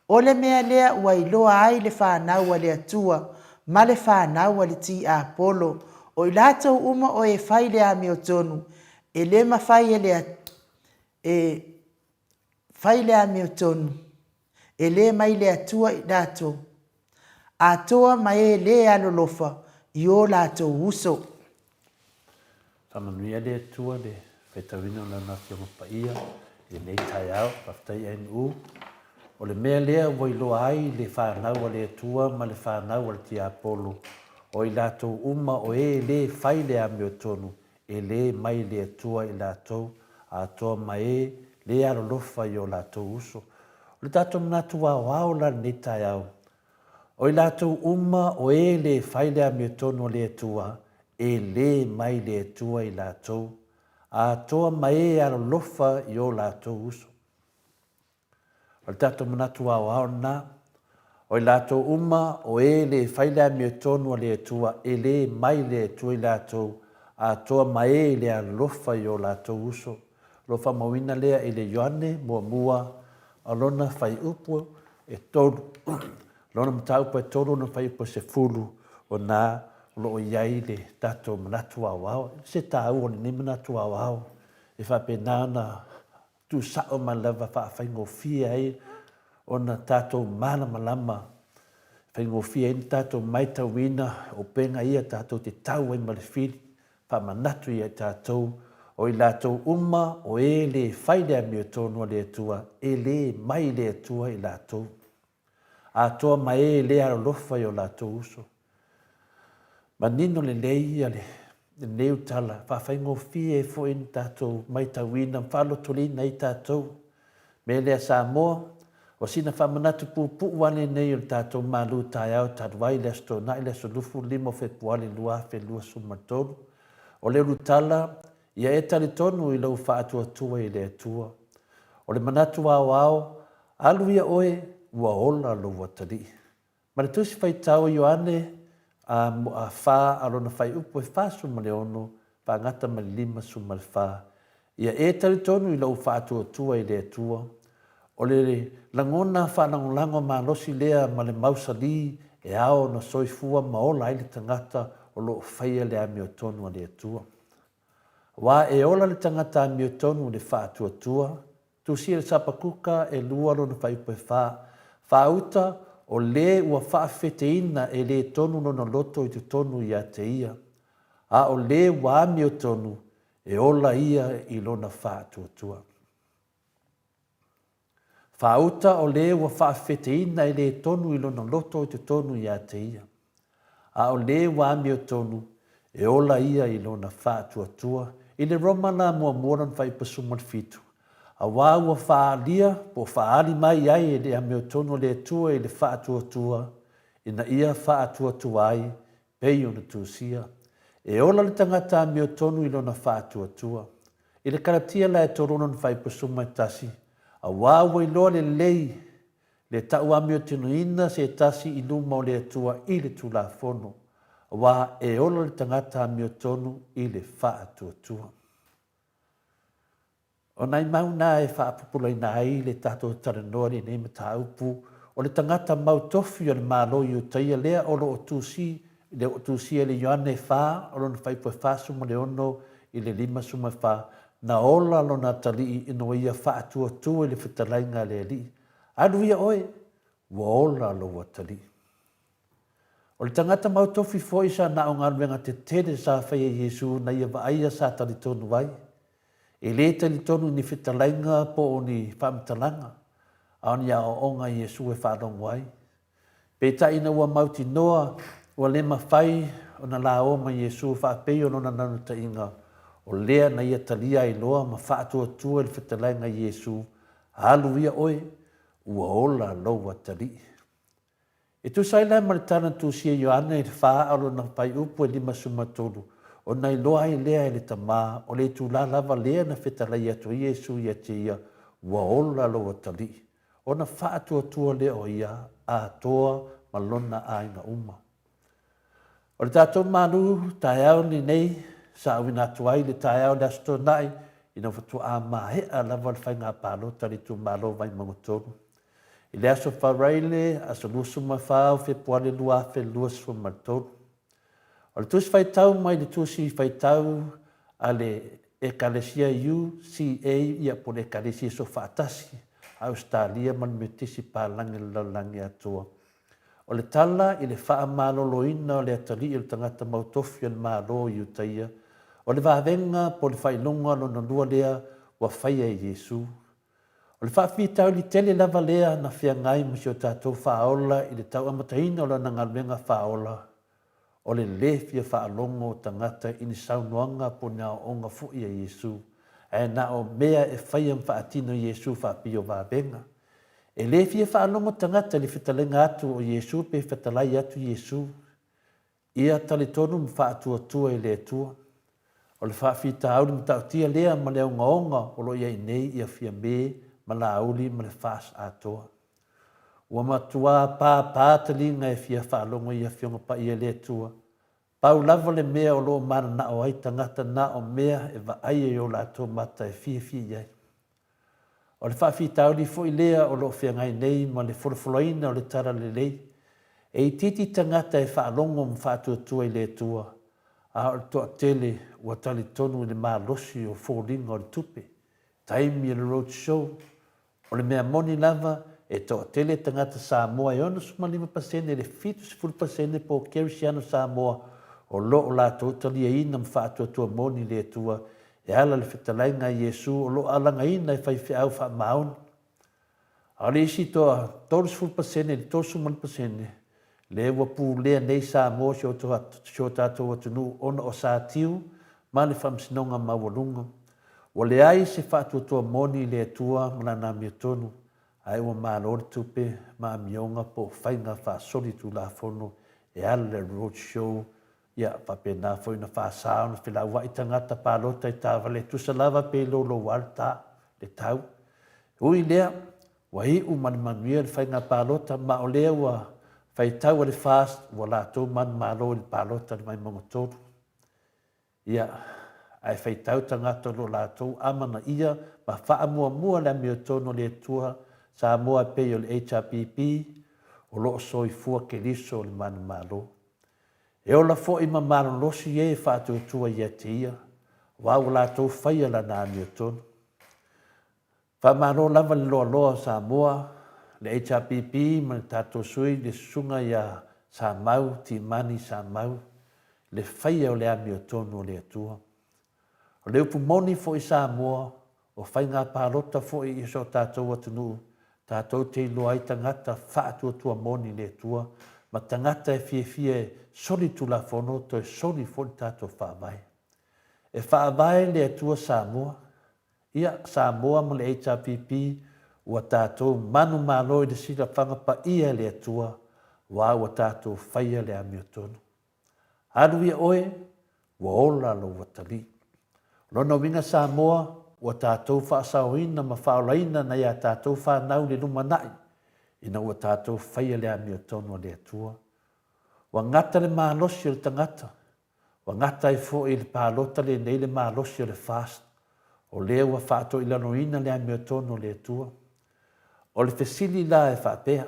O le mea lea ua i loa ai le whanau a le atua, ma le whanau a le ti a polo, o i lātou uma o e whai le ami o tonu, e le mawhai whai le ami o tonu. E le mai le atua i dato. A toa mai e le alolofa i o lato uso. Whamanuia le atua le whetawina o na nasi o paia, e nei tai au, paftai ai u. O le mea lea wai loa ai le whanau a le atua ma le whanau a le ti apolo. O i lato uma o e le whai le ame o tonu, e le mai le atua i lato, a toa mai le alolofa i o lato uso. Le tātou manatu wāwao la nei tai au. O i lātou uma o e le whaile a me tono le atua, e le mai le atua i lātou, a toa mai e aro lofa i o lātou uso. O le tātou manatu wāwao na, O i lātou uma o le whailea mi tonu le tua e le mai le tua i lātou a toa mai le alofa i o lātou uso. Lofa mawina lea i le Ioane mua a lona whai upu e tolu. Lona mataupu e tolu na whai upu se fulu o nā lo iai le tātou manatu au au. Se tāu o ni manatu au au. E whapena na tu sao malawa whaafai fia ai o na tātou mana malama. Whaingofia i tātou maita wina o penga ia tātou te tau ai malewhiri. Whamanatu ia tātou o i lātou uma o le whailea mi o tōnua le atua, le mai le atua i lātou. A toa mai le arolofa i o lātou uso. Manino le leia le neu tala, whawhaingofia e fo in tātou maita wina, whalotolina i tātou. Me lea Samoa, o sina whamanatu pupu wane nei o tātou malu tai au tātuai le asto nai le aso lufu limo februari lua sumatonu. O le urutala, ia e tali tonu i lau whaatua tua i le atua. O le manatu au, alu ia oe, ua ola lo watari. Ma le tusi whai tau Ioane, a wha alona whai upo e wha suma le ono, wha ngata ma lima suma le wha. Ia e tali tonu i lau whaatua tua i le atua. O le langona whanangolango ma losi lea ma le mausali e ao na soifua ma ola i le tangata o lo whaia le ami o tonu a le atua. Wa e ola le tangata ami o tonu le whaatua tua, tu si le sapakuka e lua lo na whaipo e wha. Whauta o le ua whaafeteina e le tonu no na loto i tu tonu i a te ia. A o le wa ami o tonu e ola ia i lo na whaatua tua. Whauta o le ua whaafeteina e le tonu i lo na loto i tu tonu i a te ia. A o le wa ami o tonu e ola ia i lo na whaatua tua. I le romana mua moran whaipasuma fitu. A wā ua whaalia po whaali mai ai e le ame o tono le tua i le whaatua tua. Ina ia whaatua tua ai, pei o na tūsia. E ola le tangata ame o tonu i lo na whaatua tua. I le karatia la e torona na whaipasuma tasi. A wā ua i loa le lei, le tau ame o tino ina se tasi i luma o le tua i le tula fono. Wa e ola le tangata mi o tonu i le whaatua tua. O nai mauna e whaapupula ina ai le tato taranoa ni nei mata upu, o le tangata mau tofi o le malo i o taia lea o lo o tūsi, le o tūsi e le Ioane wha, o lo na whaipo e wha suma le ono i le lima suma wha, na ola lo na tali i no ia whaatua tua i le whitalainga le li. Adu ia oe, wa ola lo wa tali. O le tangata mautofi foi sa na o ngaruenga te tere sa whaia Jesu na ia waaia sa tali tonu wai. E le tali tonu ni whitalainga po o ni whamtalanga. A ni a o onga Jesu e whaadong wai. Pe ta ina ua mauti noa ua lema whai o na la oma Jesu whaapei o nona nanu ta inga. O lea na ia talia i loa ma whaatua tua i whitalainga Jesu. Halu ia oe, ua ola loa tali. E tu saila maritana tu sia Ioane e wha alo na pai upu e lima sumatolu. O nei loa i lea e le tamā, o le tu la lava lea na whetalai atu Iesu i ate ia, ua ola loa tali. O na wha atua tua lea o ia, a toa malona a inga uma. O le tātou manu, tae au ni nei, sa awina atuai le tae au le asto nai, ina whatu a mahe a lava le whainga palo, tali tu malo vai mangotonu. I le aso whareile, aso lusu mai whao, whepuale lua whe luasu mai tonu. O le tusi whaitau mai le tusi whaitau a le ekalesia UCA ia po le ekalesia so whaatasi, Australia man me tisi pālangi laulangi atua. O le tala i le wha maloloina o le atali i le tangata mautofi an malo i utaia. O le vavenga po le whailonga lo na lua lea wa whaia i Jesu. O le whaafitau li tele lava lea na whia ngai masi o tātou whaola i le tau amatahina o la na ngalwenga whaola. O le lefia whaalongo o tangata i ni saunoanga po nga onga fuia Jesu. E na o mea e whaiam whaatino Jesu whaapio vavenga. E lefia whaalongo tangata li whitalenga atu o Jesu pe whitalai atu Jesu. Ia tali tonu mwhaatua tua i le tua. O le whaafita auri mtautia lea ma leo ngaonga o lo ia i nei ia fia me ma la auli ma le whaas atoa. ua matua pāpātalinga e fia whaalongo ia fionga pa ia le tua. Pau lava le mea o loo mana na o ai tangata na o mea e wa aia o la tō mata e fia iai. O le whaafi tauri fo i lea o loo fia ngai nei ma le fulfulaina o le tara le lei. E i titi tangata e whaalongo ma whaatua tua i le tua. A o le toa tele ua tali tonu le maa losi o fōringa o le tupe. Taimi o le road show. O le mea moni lava e toa tele tangata Samoa e ono suma 5% e le fitu 10% po kerisiano Samoa. O loo la tōtalia ina ma whaatua tua moni le tua. E ala le whetalainga Iesu o loo alanga ina e whaiwhi au wha maun. A le isi toa 30% e le 30%. Le ua pū lea nei Samoa sio tātou atunu ona o sātiu ma le whamsinonga mawalunga. O le ai se whaatua tua moni le tua mana nā mia tonu. Ai ua mālore tupe ma mionga po whainga whaasori tu la fono e ala le road show. Ia whapena foi na whaasao na whila wai tangata pālota i tāwale tusalava pe lolo walta le tau. Ui lea, wa hi u manimanuia le whainga pālota ma o lea ua whai tau le fast ua lātou man mālo le pālota le mai mongotoru. Ia, ai whai tau tangata lo lātou amana ia ma wha mua le amiotono le tua sa mua pe o le HRPP o lo soi fua ke liso le man mālo. E o la fo i mamaro losi e whātua tua ia te ia. Wau lātou whaia la nā mio tonu. Whamaro lava le loa loa Samoa, le HRPP, ma le tātou sui, le sunga ia Samau, ti mani Samau, le whaia o le amio tonu o le atua. O le upu moni fo i Samoa, o whai ngā pārota fo i iso tātou atunu, tātou te loa i tangata whātua tua moni le atua, ma tangata e fie soli tu la fono to e soli fo tato whaavai. E whaavai le atua Samoa. Ia Samoa mo le HRPP ua tātou manu malo i le sila whangapa ia le atua wa ua tātou whaia le amiotonu. Alu ia oe, ua ola lo watali. Lono winga Samoa ua tātou whaasauina ma whaolaina na ia tātou whanau le lumanai. Ina ua tātou whaia le amiotonu le atua. Wa ngata le mālosi o le tangata. Wa ngata i fo i le pālota le nei le mālosi o le fast. O lea ua whaato i lanoina le amiotonu le atua. O le fesili la e whaapea.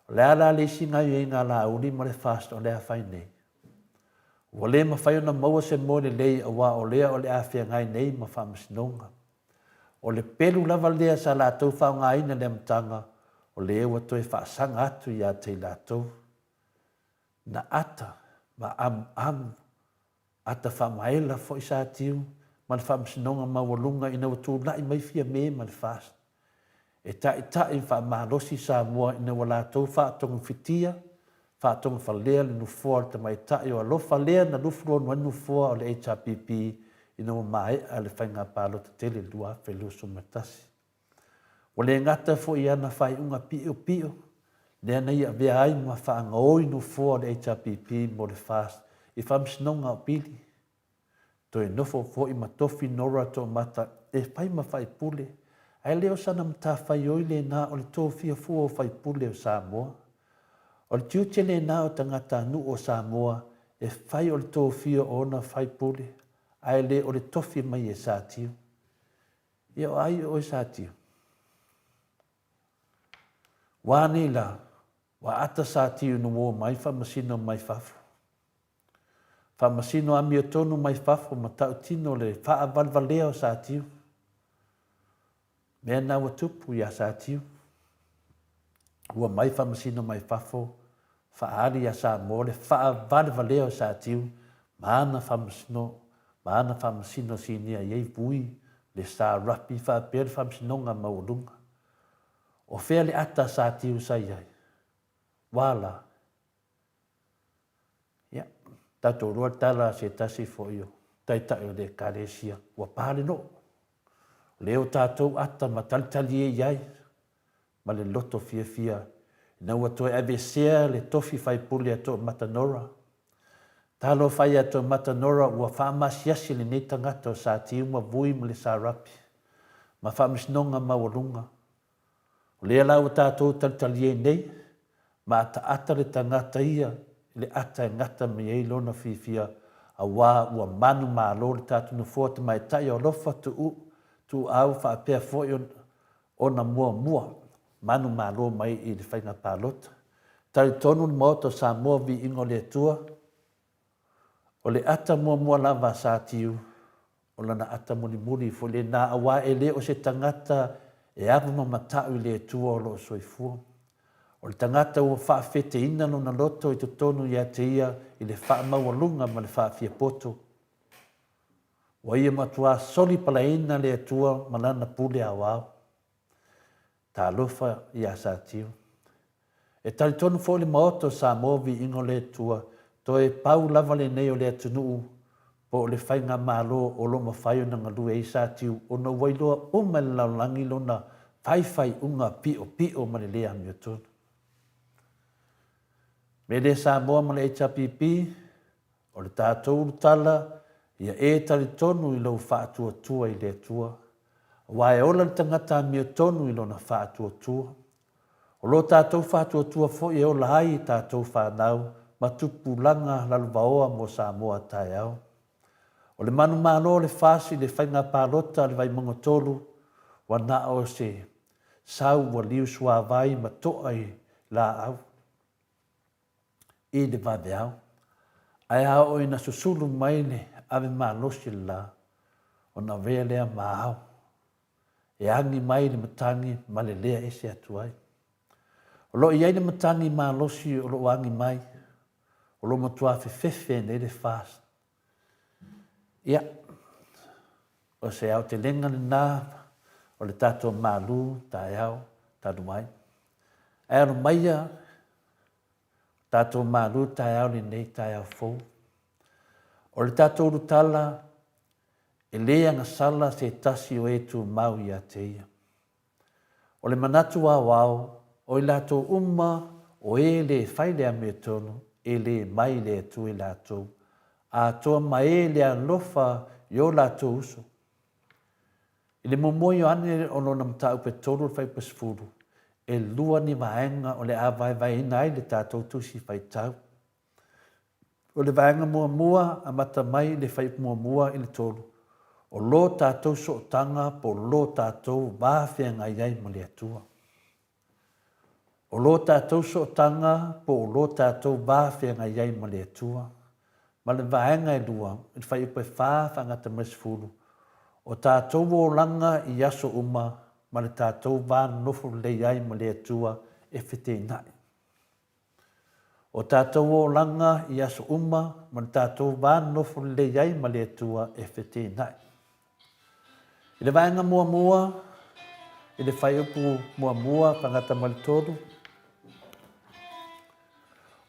O le ala le isi ngai e ngā la uli ma le fast o lea whai nei. O lea ma whai ona maua se mo le lei awa o lea o le awhia ngai nei ma whamasinonga. O le pelu lava lea sa la tau whao ngā ina le amtanga. O lea ua toi whaasanga atu i a te la tau. Na ata, ma ata whamaela fo i sātiu, ma le whamasinonga mawalunga ina watu lai mai fia me ma le fast. E tai whamalosi Samoa ina wala tau whaatonga fitia, whaatonga whalea le nufoa le tamai tai o alofa lea na lufuro nua nufoa o le HRPP ina wa mai a le whainga pālota tele lua whelua sumatasi. O le ngata fo i ana whai unga pio. Lea nei a vea ai ma whaanga oinu fua le HRPP mo le fast i whamsinonga o pili. To e nofo fo i matofi nora to mata e whai ma whai pule. Ai leo sana mta whai oile na o le tō fia fua o whai pule o Samoa. O le tiute le na o tangata nu o Samoa e whai o le tō fia o na whai pule. Ai le o le tofi mai e sātiu. Ia o ai o e sātiu. Wāne la. Wa ata sātiu no mo mai whamasino mai whafo. Whamasino amiotonu mai whafo ma tau tino le whaavalvalea o sātiu. Mea nā wa tupu ia sātiu. Ua mai whamasino mai whafo. Whaari a Samoa le whaavalvalea o sātiu. Maana whamasino sinia iei vui le sā rapi whaapere whamasinonga maulunga. O whea le ata sātiu sa iai. Wala. Ya, tato roa tala se tasi fo io. Tai o le karesia. Wa pāle no. Leo tātou ata ma talitali e iai. Ma le loto fia. Na ua toe avesea le tofi fai pule ato matanora. Talo fai ato matanora ua whaamasiasi le nei tangata o sātiu ma vui ma le sārapi. Ma whaamisnonga mawalunga. O lea lau tātou talitali nei, ma ata le tangata ia, le ata e ngata me ei lona fifia, a wā ua manu mālo le tātou nufua te mai tai o lofa tu au wha apea foi o na mua, manu mālo mai i le whainga pālota. Tari tonu le maoto Samoa vi ingo le tua, o le ata mua lava sa tiu, o lana ata muli fo le na awa e le o se tangata e awa mamatau i le tua o lo soifua. O le tangata ua wha fete ina no na loto i to tonu ia te ia i le wha maualunga ma le wha fia poto. Wa ia matua soli pala ina le tua manana pule awao. Ta lofa ia sa tiu. E tali tonu fo le maoto sa movi ingo le tua, to e pau lava le nei o le atunuu, po le whainga malo o lo mawhaio na ngalue i sa tiu, o na wailoa o me laulangi lo na whai unga pio ma le lea mi o tonu. Me le Samoa ma le HPP, o le tātou urutala, ia e tali tonu i lau whaatua i le tua, wa e ola le tangata mi o tonu i lo na whaatua. O lo tātou whaatua fo e ola hai tātou whanau, ma tupu langa lalvaoa mo Samoa tai au. O le manu malo le fasi le whainga pālota le vai mongotolu, wa na o se sau wa liu sua vai ma toa i la au. I le vave au. Ai hao ina susulu mai le ave malosi la, o na vea lea ma au. E angi mai le matangi ma le lea ese atu ai. O lo iai le matangi malosi o lo angi mai, o lo matua fefe ne le fast. Ia, o se au te lenga le nā, o le tātua malu, tai au, tanu mai. Ai anu maia, tātou malu tai au ni nei tai au fou. O le tātou rutala, e lea ngasala se tasi o e tu mau i a te ia. O le manatu wau, o i lātou o e le whaile a me tonu, e le mai le tu i lātou. A toa mai le alofa i o lātou uso. I le momoi o ane o lona mtau pe tolu fai pasfuru. E lua ni vaenga o le a vai nai le tātou tusi fai tau. O le vaenga mua a mata mai le fai mua i le tolu. O lo tātou so tanga po lo tātou vāwhia ngai iai mo le atua. O lo tātou so tanga po lo tātou vāwhia ngai iai mo le atua. Ma le vaenga e lua, i fai upe whāwhangata masfuru. O tātou o langa i aso ma le tātou vā nofu le iai mo le atua e white nai. O tātou o langa i aso ma le tātou vā nofu le iai mo le atua e white nai. I le vaenga mua, i le whai upu mua, whangata malitoru.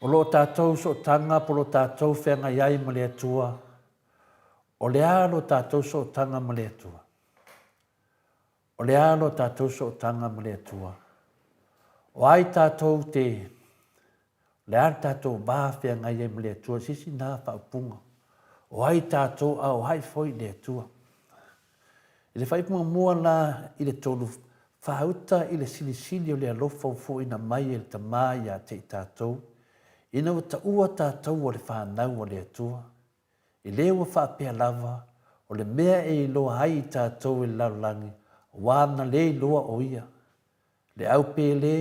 O lo tātou so tanga po lo tātou whenga iai ma le atua. O le alo tātou so tanga ma le atua. O le alo tātou so tanga ma le atua. O ai tātou te, le alo tātou bā whenga iai ma le atua, sisi nā whaupunga. O ai tātou au hai foi le atua. I le whaipunga mua la i le tolu whauta i le silisili o le alofa o fo ina mai e le tamai a te tātou. Ina o ta ua tātou o le whanau o le atua. I le ua whapea lava, o le mea e loa hai tātou e laulangi, wana le loa o ia. Le au pele,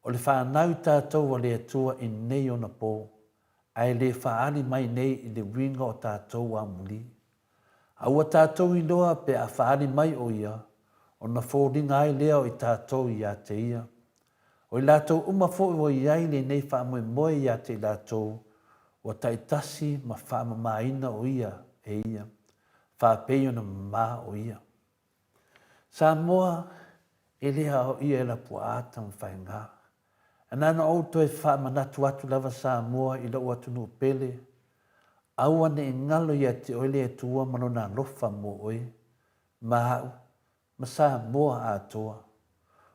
o le whanau tātou o le atua i nei o na pō. Ai le whaani mai nei i le winga o tātou a muli. Aua tātou i loa pe a whaani mai o ia, o na fōringa ai lea o i tātou i a te ia. O i lātou fo o iai le nei whaamoe i a te lātou, o taitasi ma whaamamaina o ia e ia, whaapeio na mā o ia. Samoa e lea o ia e la puata mwhainga. Anana o to e whaamanatu atu lava Samoa i lau atu no pele, aua ne ngalo i a te oile e tua manona lofa mo oi, mahau, ma Samoa a toa.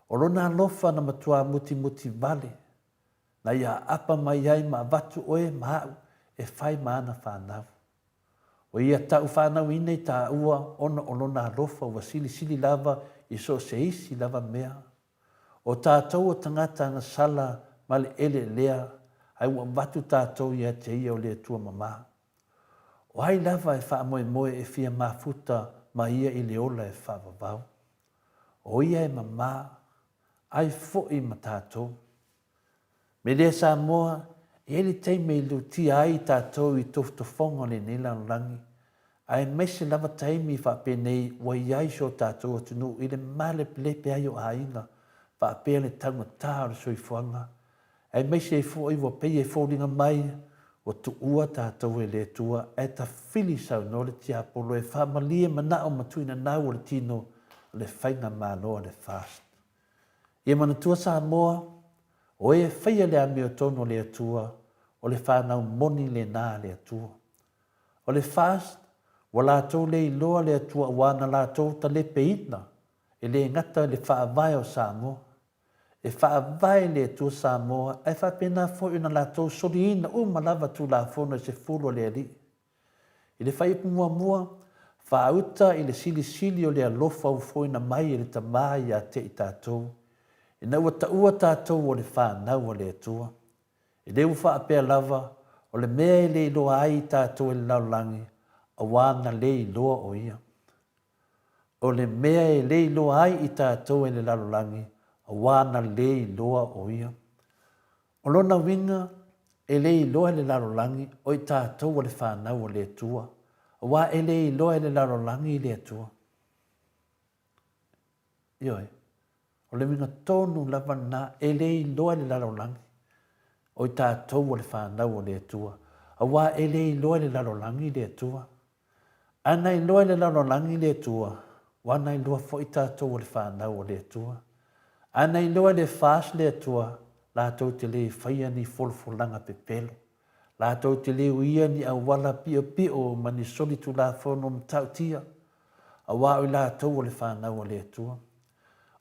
O lona lofa na matua muti vale. Na ia apa mai ai ma vatu oe mahau e whai maana whanau. O ia tau whanau inei tā ua ona o lona lofa ua sili lava i so se isi lava mea. O tātou o tangata ngā sala ma le ele lea, ai ua watu tātou ia te ia o le tua mama. O ai lava e wha moe moe e fia mafuta ma ia i le ola e wha vavau. O ia e mama, ai fo'i ma tātou. Me lea Samoa, e li teime i luti ai tātou i toftofonga le nila langi. Ai mese lava taimi i whape nei wa iai so tātou o tunu i le male plepe ai o ainga. Whape le taunga tā o soi fuanga. Ai mese e fo i wa pei e fōringa mai o tu ua tātou e le tua. E ta fili sau no le tia polo e whamalia mana o matuina nau o le tino le whainga mānoa le fast. Ia mana tua Samoa, o e whaia le ame o tono le atua, o le whanau moni le nā le atua. O le fast, wa lātou le iloa le atua wana lātou ta le peitna, e le ngata le whaavai o Samoa. E whaavai le atua Samoa, e whapena fo ina lātou sori ina malava tu la fona se fulo le ali. I le whaipu mua mua, whaauta i le sili sili o le alofa u fo ina mai e le tamai a te i tātou. E na ua tātou o le whanau o le atua. E leu whaapea lava, o le mea e le iloa ai tātou e le laulangi, a wana le iloa o ia. O le mea e le iloa ai i tātou e le laulangi, a wana le iloa o ia. O lona winga e le iloa e le laulangi, o i tātou o le whanau o le atua. A wā e le iloa e le laulangi i le atua. Ioi. O le minga tonu lava na e le iloa le lalolangi. O i tātou o le whanau o le atua. A wā e le iloa le lalolangi le atua. Ana iloa le lalolangi le atua. Wana iloa fo i tātou o le whanau o le atua. Ana iloa le fast le atua. Lātou te le whaia ni folfolanga pepelo. Lātou te le uia ni awala pio pio mani solitu la fono mtautia. A wā o lātou o le whanau o le atua.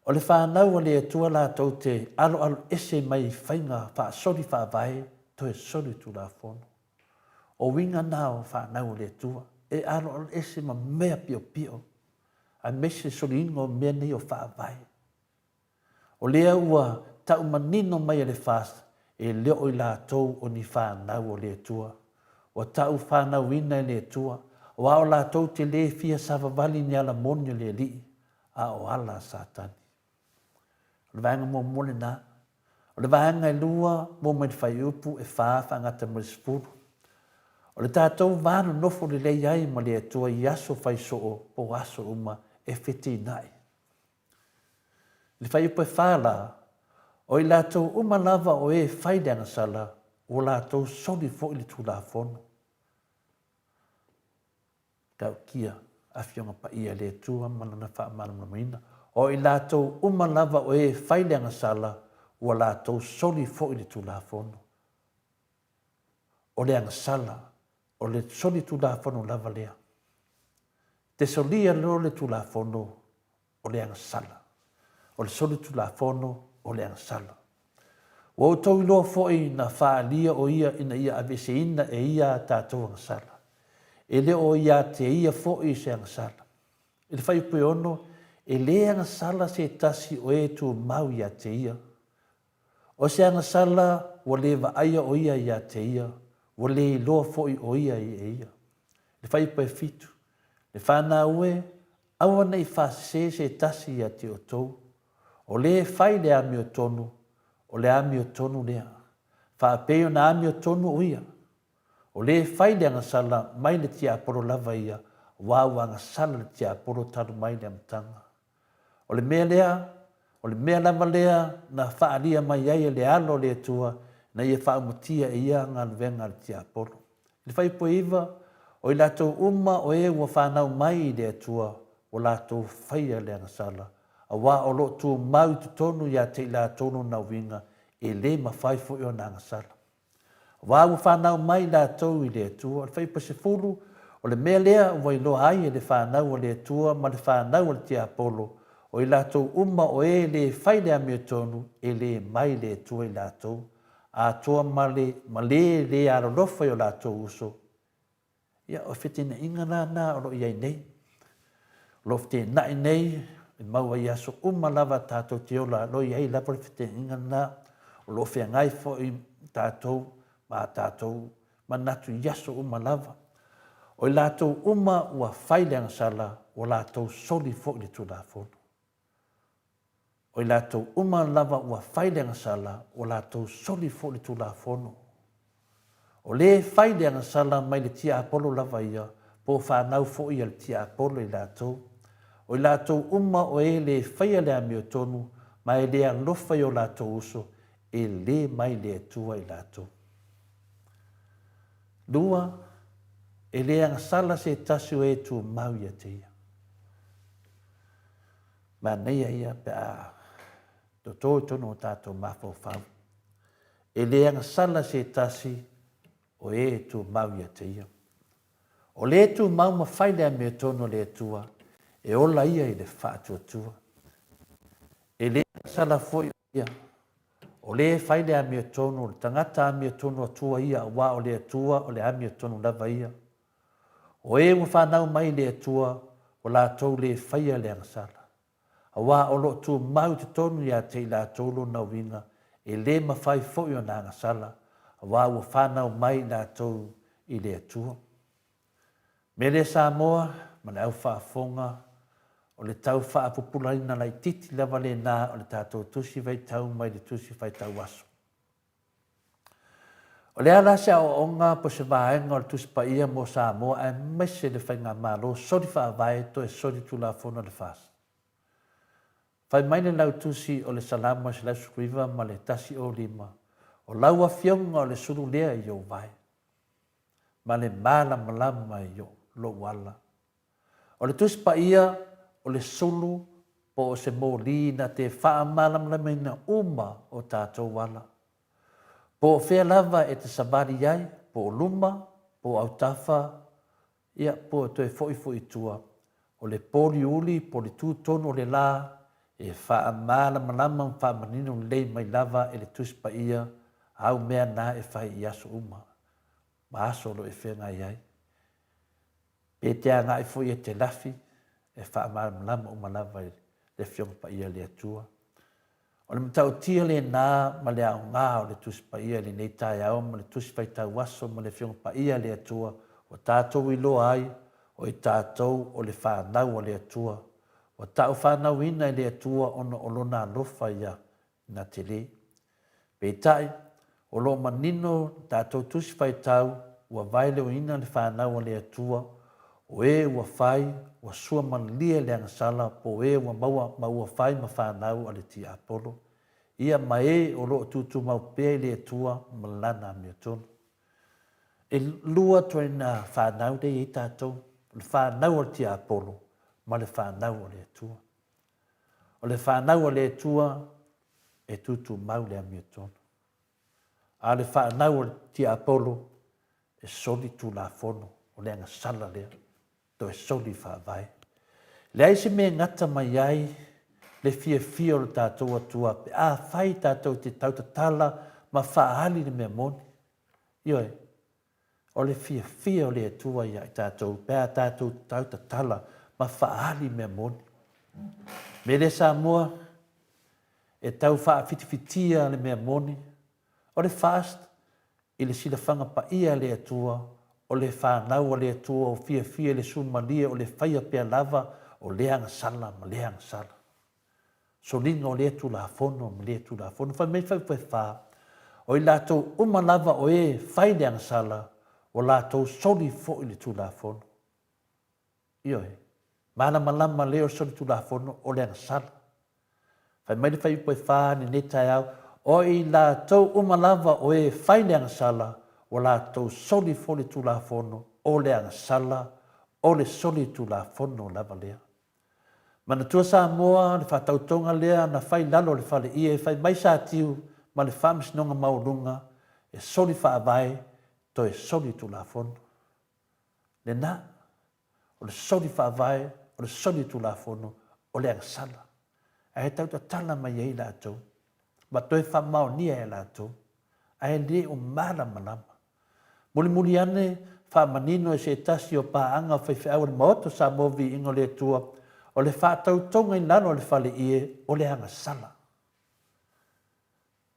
O le whanau o le atua lātou te alo ese mai whainga wha sori wha vai to e sori tu la fono. O winga nao whanau o le atua e alo ese ma mea pio pio. A mese sori ingo mea nei o wha vai. O lea ua tau manino mai le fast e leo i lātou o ni whanau o le atua. O tau whanau ina le atua. O ao lātou te le fia savavali ni ala monio le li a o ala satani. O le vaenga mo mole nā. O le vaenga e lua mo mai whai upu e whaafa ngata mo le spuru. O le tātou vāna nofo le lei ai ma le atua i aso whai soo po aso uma e whiti nai. Le whai upu e whala o i lātou uma lava o e whai leanga sala o lātou soli fo i le tū la fono. Kau kia a fionga pa ia le atua manana wha manana maina. O i lātou uma lava o e whaileanga sala ua lātou soli fo i le tūlafono. O le anga sala, o le soli tūlafono lava lea. Te solia leo le tūlafono o le anga sala. O le soli tūlafono o le anga sala. O tau loa fo i na whaalia o ia ina ia avese ina e ia tātou anga sala. E leo o ia te ia fo i se anga sala. E le whaipu ono, e le anga sala se tasi o e tu mau ia te ia. O se anga sala o le va aia o ia ia te ia. O le loa foi o ia i e ia. Le whai pa e fitu. Le whana ue, awa nei whase se tasi ia te o tou. O le whai le ami o tonu, o le ami o tonu lea. Whaapeo na ami o tonu o ia. O le whai le anga sala mai le tia aporo lava ia. Wau anga sala le tia aporo taru mai le amtanga. O le mea lea, o le mea lava lea, na whaalia mai ai le alo le tua, na ia whaumutia e ia ngā luenga le tia aporo. Le whai po iwa, o i lātou uma o e ua whanau mai le tua, o lātou whaia le anga sala. A wā o lo tu mau tu tonu ia te i lātou na winga, e le ma whai fo i o nanga sala. Wā ua whanau mai lātou i le tua, le whai po se furu, o le mea lea ua i loa ai e le whanau o le tua, ma le whanau o le tia aporo, o i lātou uma o e le whaile a mea tonu, e le mai le tua i lātou, a toa ma le arolofa i o lātou uso. Ia o whitina inga nā o lo iai nei. Lo whitina nai nei, e mau ai aso lava tātou te ola loi ai lava le feteinga na o lo feagai foʻi tātou ma tātou manatu i aso lava. O i lātou ua fai le agasala o lātou soli foʻi le tulafono. O i lātou lava ua fai le agasala o lātou soli foʻi le tulafono. O lē fai le agasala mai le tia apolo lava ia po whanau foʻi le tia apolo i lātou. O i lātou o e le faia le amio tonu ma e le alofa i o lātou uso e le mai le atua i lātou. Lua, e le agasala se tasi o e tu mau ia te ia. Ma neia ia pe a tō tono o tātou mafau. E le agasala se tasi o e tu mau ia te ia. O le tu mau ma fai le amio tono le atua e ola ia i le whaatuatua. E le agasala foi ia. O le fai le amio tono, o le tangata amio tono atua ia wa o le atua o le amio tono lava ia. O e ua whanau mai le atua o lātou le faia le agasala. A wā o lo tu mau te tonu ia te i lātou lo na winga e le mawhai foi o na agasala. A wā ua whanau mai lātou i le atua. Me le Samoa, ma le au whaafonga, o le tau whaapupulaina lai titi lava le nā o le tātou tusi vai tau mai le tusi vai tau aso. O le ala se o onga po se vaenga o le tusi pa ia mo Samoa e mese le whainga malo, sori whaavae to e sori tula fono le fasa. Whai mai le lau tusi o le salama se lau sukriva ma le tasi o lima, o lau a fionga o le suru lea i o vai, ma le mala malama i o lo wala. O le tusi pa ia o le sulu po o se mōli na te wha malam la meina o tātou wala. Po o whea lava e te sabari ai, po o luma, po o autafa, ia po o toe foi tua. O le poli uli, po le tūtono le la, e wha malam lama wha manino lei mai lava e le tuspa ia, au mea na e whai i aso Ma aso lo e whea ngai ai. Pe te anga e foi e te lafi, e wha malam lama lava e le whiong pa ia le atua. O le matau tia le nā ma le au ngā o le tusi pa ia le nei tai au ma le tusi fai tau waso ma le whiong pa ia le atua o tātou i loa ai o i tātou o le whanau o le atua o tau whanau ina i le atua ono o lona alofa ia na te le. Peitai o lo manino tātou tusi fai tau ua vaile o ina le whanau o le atua o e ua whai ua sua malia le angasala po e ua maua whai ma whanau ale ti apolo. Ia mai o lo tutu mau pēi le atua ma lana mea tonu. E lua toi na whanau de i tātou, le whanau ale ti apolo, ma le whanau ale atua. O le whanau ale atua e tutu mau le mea tonu. A le whanau ale ti apolo e soli tu la fono o le angasala lea. To e soli whaavai. Le aise me ngata mai ai, le fia o le tātou atua, pe a whai tātou te tautatala, ma whaahali le mea moni. Ioe, o le fia o le atua ia i tātou, pe a tātou tautatala, ma whaahali mea moni. Me le Samoa, e tau whaafitifitia le mea moni, o le fast, i le silafanga pa ia le atua, o le whanau o le atua o fia le sumalia o le whaia pia lava o le angasala ma le angasala. So linga o le atu la fono ma le atu la fono. Whai mei whai wha. O i lātou lava o e whai le angasala o lātou soli fo i le tu la fono. Ioe. Mana malama leo soli tu la fono o le angasala. Whai mei whai wha ni netai au. O i lātou lava o e whai le angasala o lātou soli fo le tu la fono o le angasala o le soli tu la fono lava lea. Mana tua Samoa, le whatautonga lea, na whai lalo le whale ia, e whai mai sa tiu, ma le whaamisinonga maurunga, e soli whaavai, to e soli tu la fono. Le na, o le soli whaavai, o le soli tu la fono, o le angasala. A he tauta tala mai ei lātou, ma toi whamao nia e lātou, a he le o mara malama. Muli ane, wha manino e se tasi o paanga whai whiau le maoto Samoa vi ingo le tua, o le whātautonga i lano le whale ie o le anga sala.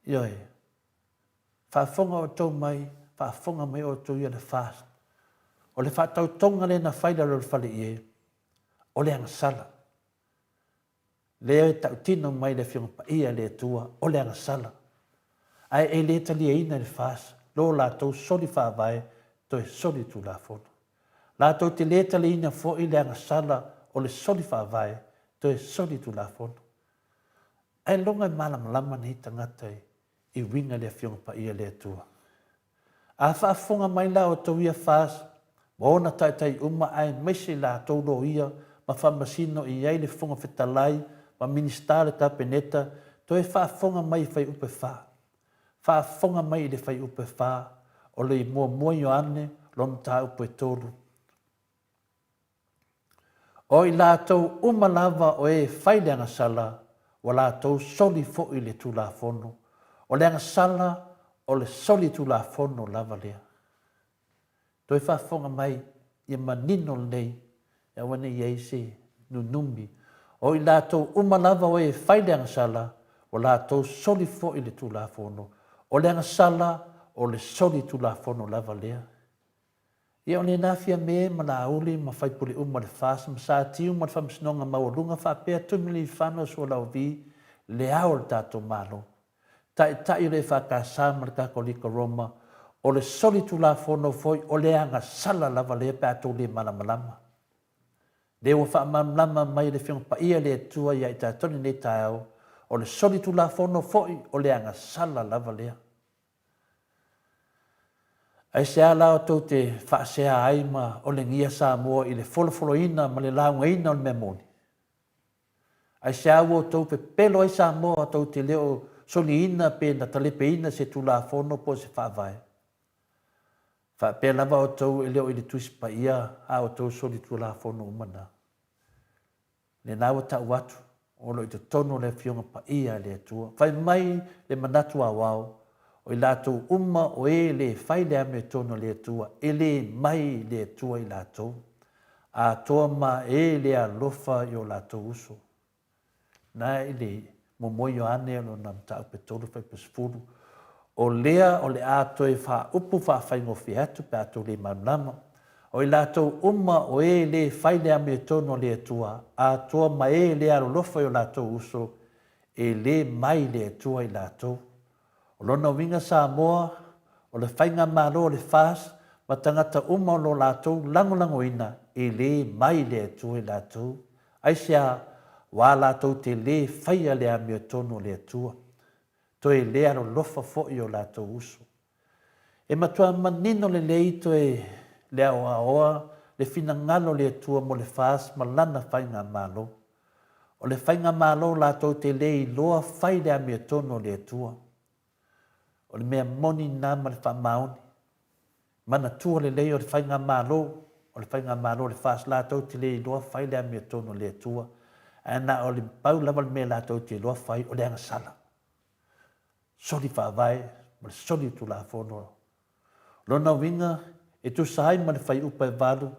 Ioi, whaafonga o tau mai, whaafonga mai o tau ia le fast. O le whātautonga le na whaila le whale ie o le anga sala. Lea e tau tino mai le whionga pa ia le tua o le anga sala. Ai e le talia ina le fast, lo la tau soli whaavai, to e soli tu la fono. La tau te le talia ina fo i le anga sala o le soli whaavai, to e soli tu la fono. Ai longa i malama ni tangata i winga le whionga pa ia le tua. A whaafonga mai la o tau ia fast, ma ona tai uma ai mese la tau lo ia, ma whamasino i ai le whonga whetalai, ma ministare ta peneta, to e whaafonga mai whai upe wha. Whaafonga mai le whai upe wha, o le mua i ane, lom ta upe tolu. O i lātou umalava o e whai leanga sala, o lātou soli fo i le tū la fono, o leanga sala o le soli tū la fono lava lea. To e whaafonga mai i manino nei, e wane i eise nunumbi, o i lātou umalava o e whai leanga sala, o lātou soli fo i le tū la fono, o leanga sala o le soli tū la fono lava lea. Ia o le nafia me ma la auli ma whai puli le fasa ma sa tiu ma le whamsinonga maurunga whapea tumili whanau so lau vi le ao le tātou malo. Tai le whakasa ma le kakolika Roma o le soli tu la fono foi o le anga sala lava le pe atu le malamalama. Le ua whaamamalama mai le whionga pa ia le tua ia i tātoni nei tāo o le soli tu la fono foi o le anga sala lava lea. Ai se ala o tau te whaasea aima o le ngia Samoa i le folofoloina ma le laungaina o le memoni. Ai se ala o tau pe pelo ai Samoa o tau te leo soliina pe na talepeina se tu la fono po se whaavai. Whaapea lava o tau e leo i le tuisi pa ia a o tau soli tu la fono umana. Le nawa ta watu o lo i te tono le fionga pa ia le atua. Whai mai le manatu a wao. O i lātou uma o e le whai lea me tono le atua, e le mai le atua i lātou. A toa ma e le alofa i o lātou uso. Nā e le momoi o ane alo na mtau pe tolu whai pesfuru. O lea o le ato e wha upu wha whai ngofi atu pe ato le manama. O i lātou uma o e le whai lea me tono le atua, a toa ma e le alofa i o lātou uso, e le mai le atua i lātou. O lona winga Samoa, o le whainga malo o le whas, ma tangata uma o lo lātou langolango ina, e le mai le atua i lātou. Aisea, wā lātou te le whaia le amia tono le atua. To e le aro lofa fo i o lātou uso. E matua manino le lei to e le aoa oa, le fina ngalo le atua mo le whas, ma lana whainga malo. O le whainga malo lātou te le i loa whai le amia tono le atua. O le mea moni nā ma le whamaoni. Mana tua le lei o le whainga malo, o le whainga malo le whas lātou te le i loa whai le amia tono le atua. Ana o le pau lava le mea lātou te loa whai o le anga sala. Soli whaavai, ma le soli tu la whono. Lona winga e tu sahai ma le whai upa e walu,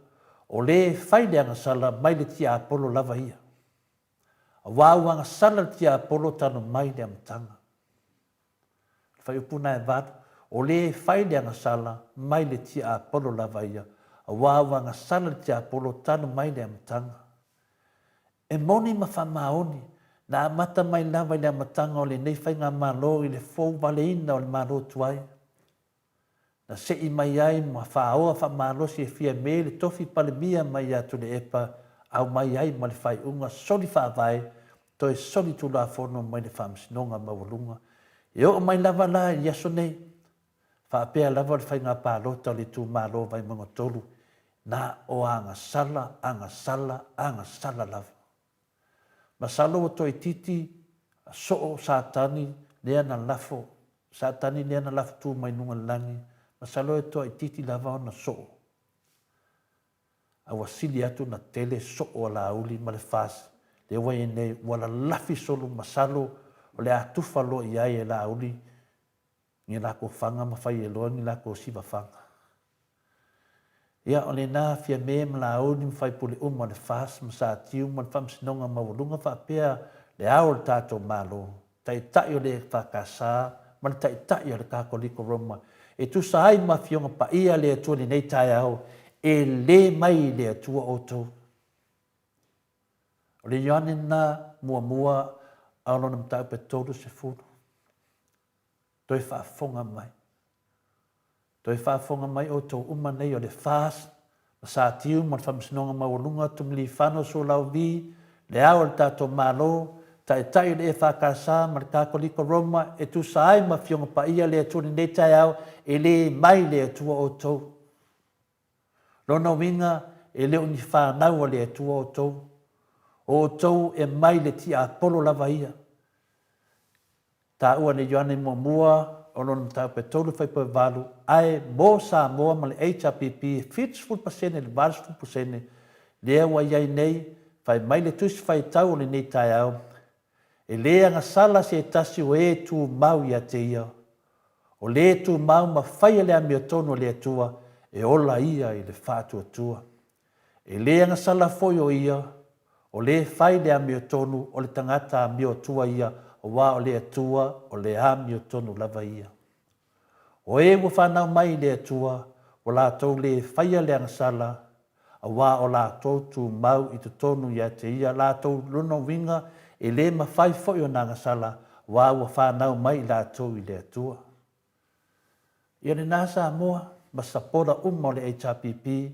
o le whai le anga sala mai le tia apolo lava ia. A wāu anga sala le tia apolo tano mai le amtanga. Whai upuna e wadu, o le whai le anga sala mai le tia apolo lava ia, a wāu anga sala le tia apolo tano mai le amtanga. E moni ma whamaoni, na amata mai lava i le amatanga o le nei whainga malo i le fōu wale ina o le malo tuai. Na se i mai ai ma whaoa whamalo si e fia me le tofi palemia mai atu le epa au mai ai ma le whai unga soli whaavai to e soli tu la whono mai le whamsinonga mawalunga. E o mai lava la i aso nei. Whaapea lava le whainga pālota le tu malo vai mga tolu. Na o anga sala lava. Masalo o toi titi, so satani lea na lafo, satani lea na lafo tu mai nunga langi, masalo e toi titi lava o na so. A wasili atu na tele so o la uli ma le fas, le wai nei wala lafi solo masalo o le atufa lo i ai e la uli, ni la ko fanga ma fai e loa ni la ko siva fanga. Ia o le nā fia me mlaau ni mwhai puli uma le fas masa tiu man whamsinonga mawalunga whapea le au le tātou malo. Tai tai o le whakasā, man tai tai o le kākoliko Roma. E tu sāi ma fionga pa ia le atua ni nei tai au, e le mai le atua o tau. O le Ioane nā mua au lona mtau pe tolu se furu. Toi whaafonga mai. Toi whaafonga mai o tau uma nei o le fās, ma sā tiu man whamsinonga mawalunga tumili whano so lau vi, le au le tātou malo, tai tai le e whakasā, ma le kākoliko Roma, e tu sāi ma fionga pa ia le atua ni nei tai au, e le mai le atua o tau. Lona winga, e leo ni whanau le atua o tau. O tau e mai le ti a polo lava ia. Tā ua ne Ioane mua, o lona tau pe tolu whai pa walu, ai mo Samoa ma le HRPP, 50% le 20%, lea wa iai nei, whai mai le tusi whai tau o le nei tai au, e lea nga sala se tasi o e tu mau ia te ia. O le tu mau ma whai le amia tono le atua, e ola ia i le whātua tua. E lea nga sala foi o ia, o le whai le amia tonu, o le tangata amia tua ia, o wā o le atua, o le amia tonu lava ia. O e wa whanau mai le atua, o la tau le whaia le angasala, a wā o la tau tu mau i te tonu ia te ia, la tau luna winga, e le ma whai foi o na angasala, wā wa whanau mai la tau i le atua. Ia le nasa moa, ma sapora o le HRPP,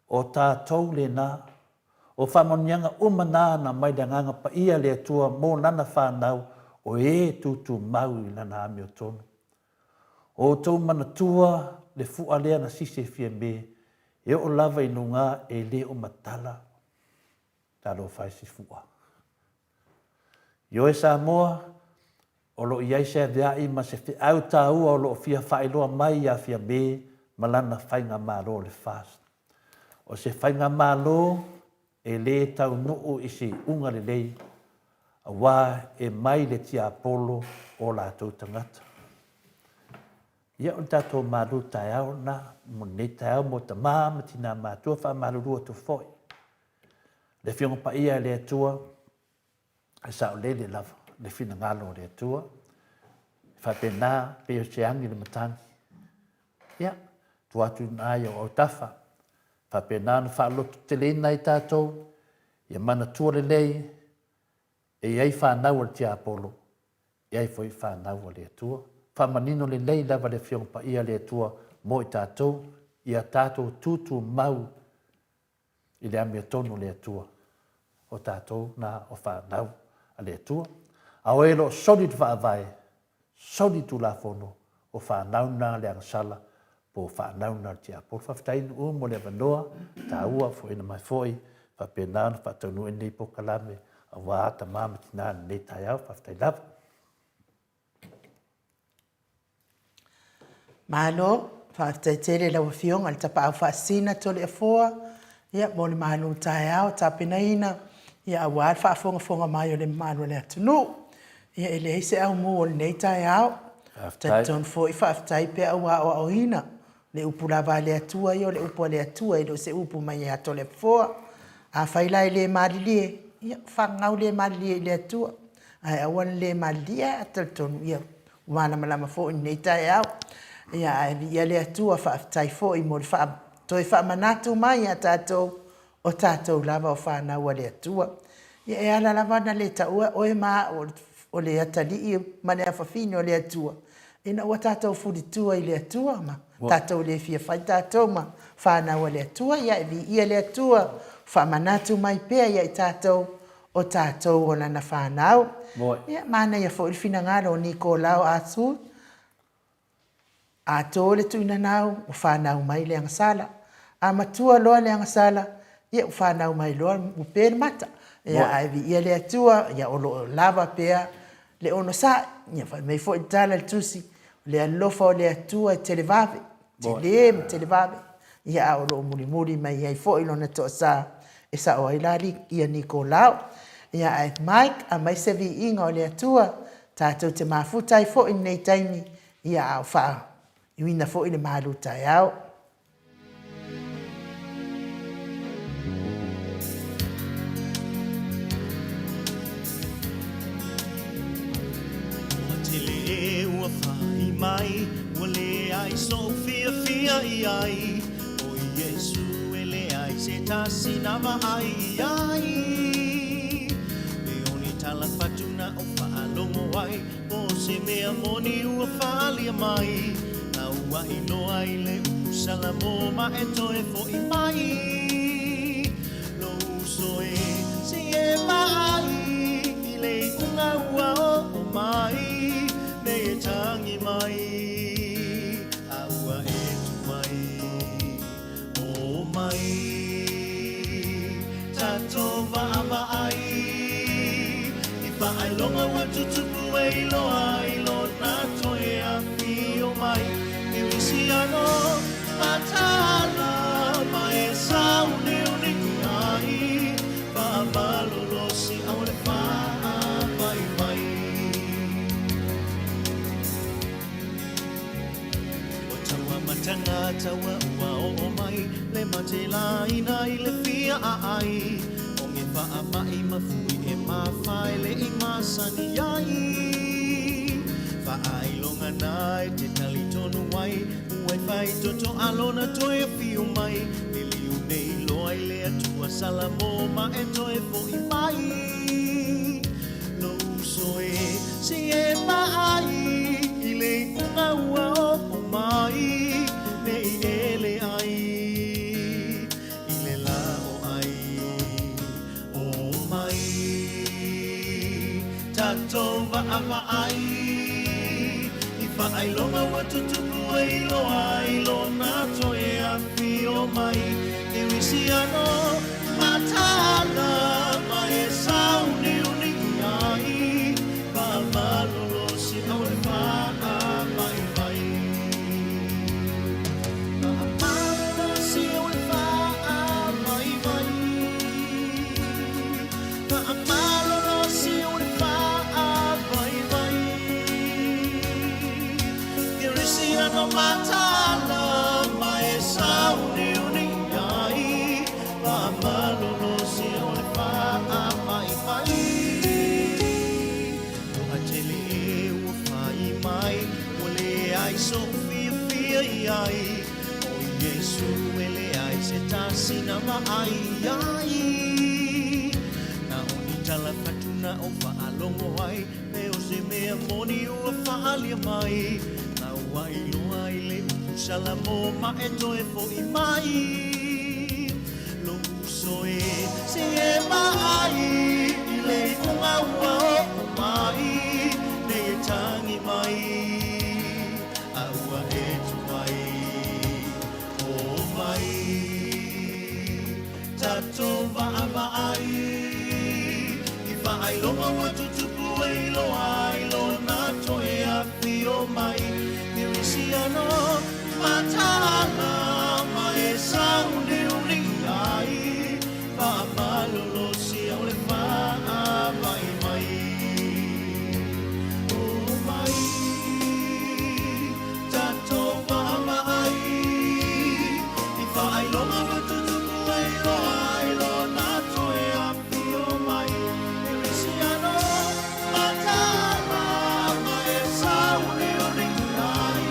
o tā tau le nā, o whamonianga nā na mai le nganga pa ia le atua mō nana whanau, o e tutu mau i lana ame o tonu. O tau mana tua le fua lea na sise fia me, e o lava i nunga e le o matala, talo whai si fua. Io e Samoa, o lo iai se aveai ma se au tā ua o lo fia whailoa mai a fia me, malana whainga mālo le fast. O se whainga mālo, e le tau nuu i se unga le lei, a wā e mai le tia apolo o la tau tangata. Ia o tātou mālu tai au na, mo nei tai au mo ta māma tina mātua wha mālu rua tu foi. Le fionga pa ia le atua, e sa o le lava, le fina ngalo le atua, wha pena, peo se angi le matangi. Ia, tu atu na ia o tafa, wha pena na wha lotu te leina i tātou, ia mana tua le lei, e iai whanau al tia apolo, iai foi whanau le atua, whamanino le lei lava le fionga pa ia le atua mo i tātou, ia tātou tutu mau i le amia tonu le atua, o tātou na o whanau a le atua. A oelo solid whaavai, solid tu la fono, o whanau na le angasala, po whanau na tia apolo. Whaftainu mo le vanoa, tā ua fo ina mai foi, whapenana whataunu e nei po kalame, a wā ta māmatina nei tai au, whaftai lava. Malo, whaftai tere lau fionga, le tapa au whaasina tole e fōa, ia mo le malo tai au, tapina ina, ia a wā whaafonga mai o le malo le atunu, ia ele eise au mo o le nei tai au, taton fo i whaftai pe au wā o au ina, le upu lava le atua i o le upu le atua i lo se upu mai e ato le fōa, a whailai le marilie, ia whangau le marilie le atua, ai awan le marilie ataltonu, ia wana malama fo i nei tai au, ia le atua whaafitai fo i mo le toi whaamanatu mai a tātou o tātou lava o whanau a le atua. Ia e ala lava na le taua o e maa o le atali i mane a whawhini o le atua. Ina ua tātou furitua i le atua ma, tātou le fia whai tātou ma whanau a le atua, ia le atua whaamanatu mai pēr ia i tātou o tātou o lana whanau. Ia mana ia fo i whina ngaro o Niko Lau atu, a tō le tuina nau, o whanau mai le angasala. A matua loa le angasala, ia o whanau mai loa, o pēr mata. Ia aivi ia le atua, ia o lo lava pēr, le ono sa, ia whai mei fo i tala le tusi, le alofa o le atua i televave, televave. Ia o lo muri mai ia i fo i lona toa sa, e sa o ailari ia Niko Lau. Ia ai Mike, a mai sevi inga o le atua, tātou te mafutai fo i nei taimi, ia au wha. Iwina fo i le mahalu tai au. ua whai mai, ua le ai so fia fia i ai. O Yesu e le ai se tasi nama ai ai. Me oni tala fatuna o whaalongo ai, o se mea moni ua whaalia mai. Na ua ino ai le usala mo ma e toe fo i mai. Lo uso e se e mai, i le unga ua o mai. Me e tangi mai, a ua e tu mai. O mai, tato wa ai. I whaai longa wa tutupu e iloa ilo na toe a fio mai. I wisi ano matala ma e sau neo ni ai. Whaamalo si au le whaa mai mai. O taua matanga taua ua o mai. Le mate laina i le fia a ai. O nge whaa mai mafui e mawhai le i masani ai. Whaai longa nai te tali tonu wai. Uai whai toto alona toe a fiu mai. Le liu nei loa i le atua salamo ma e toe fo i mai. Lo uso e si e mai. I le unga ua o mai. Ne i ele ai. I le la o ai. O mai. Tato wa ai. Whaai longa wa tutupu e iloa ilo na toe a fio mai. E wisi ano matala ma e sau ni uni ai. Whaamalo si au le whaa mai mai. Whaamalo si au le whaa mai mai. Whaamalo si au le whaa mai mai. No matala ma e sau ni uni ai. Whaamalo no si o le whaa mai mai. No atele e ua whai mai. O le ai so fia fia i ai. O Yesu e le ai se tasi nama ai ai. Na oni tala fatuna o whaalongo ai. Me o se mea moni ua whaalia mai. Wai loa i le usala mo ma e toe fo i mai. Lo uso e se e mai. I le unga ua o mai. Ne e tangi mai. A ua e tu mai. O mai. Tato wa ai. I whaai longa wa tutupu e iloa ilo na toe a fio mai. Ano matala ma e sau ni uni ai. Whaamalo si au le whaa mai mai. O mai. Tato wa ai. I whaai longa wa tutupu e iloa ilo na toe a fio mai. I wisi ano matala ma e sau ni uni ai.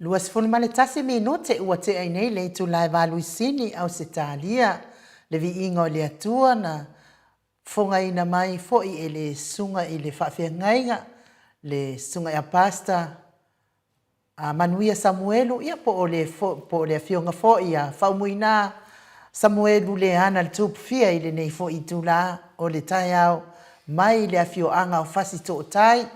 Luas fun male tasi minute ua te ai nei le tu lai valu sini au se talia le viinga o le atua na fonga ina mai fo'i e le sunga i le whawhiangainga, le sunga ia pasta a Manuia Samuelu, ia po o le fionga fo'i a whaumuina Samuelu le ana le tupufia i le nei fo'i tula o le tai au mai le afio anga o fasi to tai,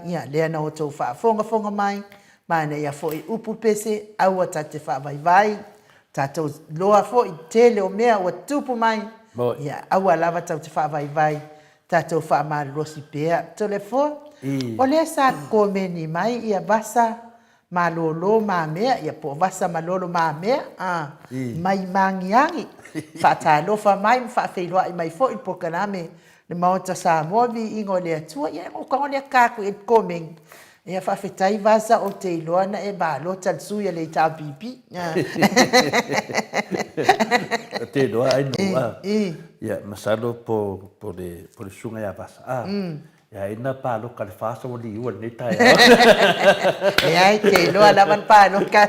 ia le ana o tau fonga mai, mana ia fo'i upu pese, au a tate whaavaivai, tatou loa fo'i tele o mea o tupu mai, ia au a lava tau te whaavaivai, tatou whaamalosi pea, telefon, o le sa komeni mai, ia vasa malolo mamea, ia po vasa malolo mamea, mai mangiangi, whaatalofa mai, whaafeiloa i mai fo'i po kaname, le maota Samoa vi ingo le atua, ia o kango le kaku e komeng, ia whaafetai vasa o te iloana e balo talsuia le tau pipi. Te iloa ai noa, ia masalo po le sunga ia vasa. Ia ina palo ka le fasa o li ua nei tai au. Ia te iloa laman palo ka,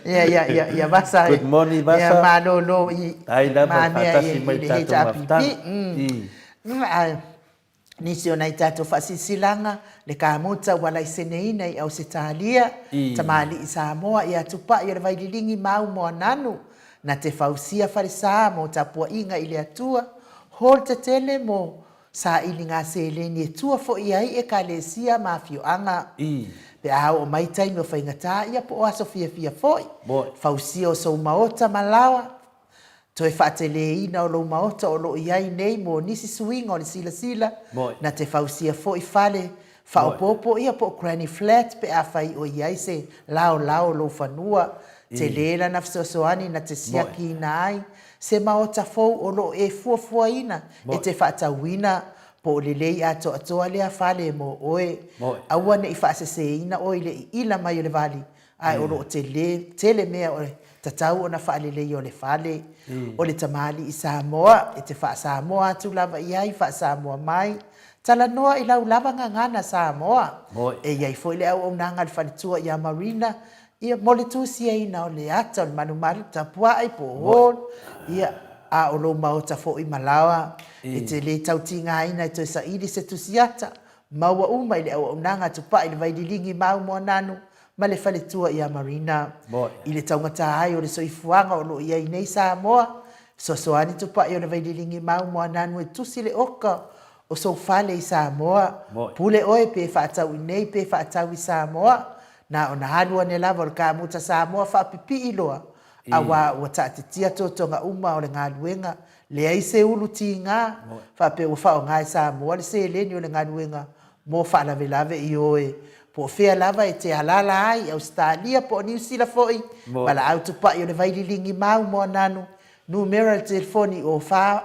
ia vasa. Good morning vasa. Ia malolo i mamea i le tau pipi. Nisi o nai tatou whasisilanga, le kāmuta wala i seneina i au se tālia, tamali i Samoa, i atupa i o le vaililingi mau moa nanu, na te whausia wharisā mo tapua inga i le atua, hol te tele mo sa ili ngā seleni e tua fo i ai e ka le sia mafio anga. Pe au o mai taimi o whaingatā, ia po o aso fia foi, whausia o sau maota malawa, toi whaatele ina o lo maota o lo iai nei mo nisi suinga o le sila na te whausia fo i whale whaopopo ia po granny flat pe a whai o iai se lao lo whanua te lela na fsosoani na te siaki ina ai se maota fo o lo e fuafua ina e te whaatawina po o le lei ato atoa lea whale mo oe aua ne i whaasese ina o le ila mai o le vali ai o lo tele mea o le tatau o na whaalelei o le whale o le tamali i Samoa, e te wha Samoa atu lava i ai, wha Samoa mai, tala noa i lau lava ngangana Samoa, e iai foi le au nanga le whalitua i a Marina, ia mo le tūsia ina o le ata o le manumaru tapua ai po hon, ia a o lo maota fo i Malawa, e te le tautinga ina i toi sa ili se tusiata, maua uma i le au nanga tupa i le vaililingi mau mo nanu, ma le whaletua i a Marina. I le taungata ai o le soifuanga o lo ia i nei Samoa. Sosoani tupa i o le vaililingi mau moa nanu e tusi le oka o so whale i Samoa. Pule oe pe whaatau i nei pe whaatau i Samoa. Na o na hanua ne lava o le kāmuta Samoa whaapipi i loa. Awa ua taatitia totonga uma o le ngā luenga. Le ai se ulu ti ngā. Whaape ua whao ngā i Samoa le se leni o le ngā luenga. Mo whaalave lave i oe. Po fea lava e te alala ai Australia po New Zealand foi mala au tupa i o le vaililingi mau mo nanu numero le telefoni o fa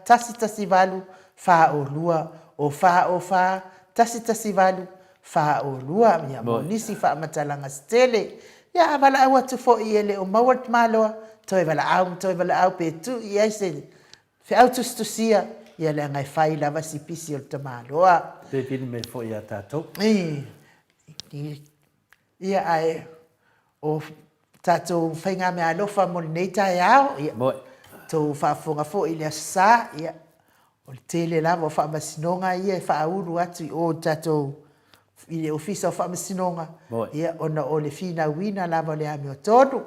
tasi valu fa o lua o fa tasi valu fa o lua ya mo nisi fa matalanga stele ya mala au tu foi ele o mawat malo toi vala au pe tu ia se fe au tu sia ia le ngai fai lava si pisi o tamaloa. Te pini me fo ia tatou. Ia ai o tatou whainga me alofa mo nei tai au. Tau whaafonga fo i le asa. Ia o le tele lava o whaamasinonga ia e whaauru atu i o tatou i le ofisa o whaamasinonga. Ia ona o le fina wina lava o le ame o tonu.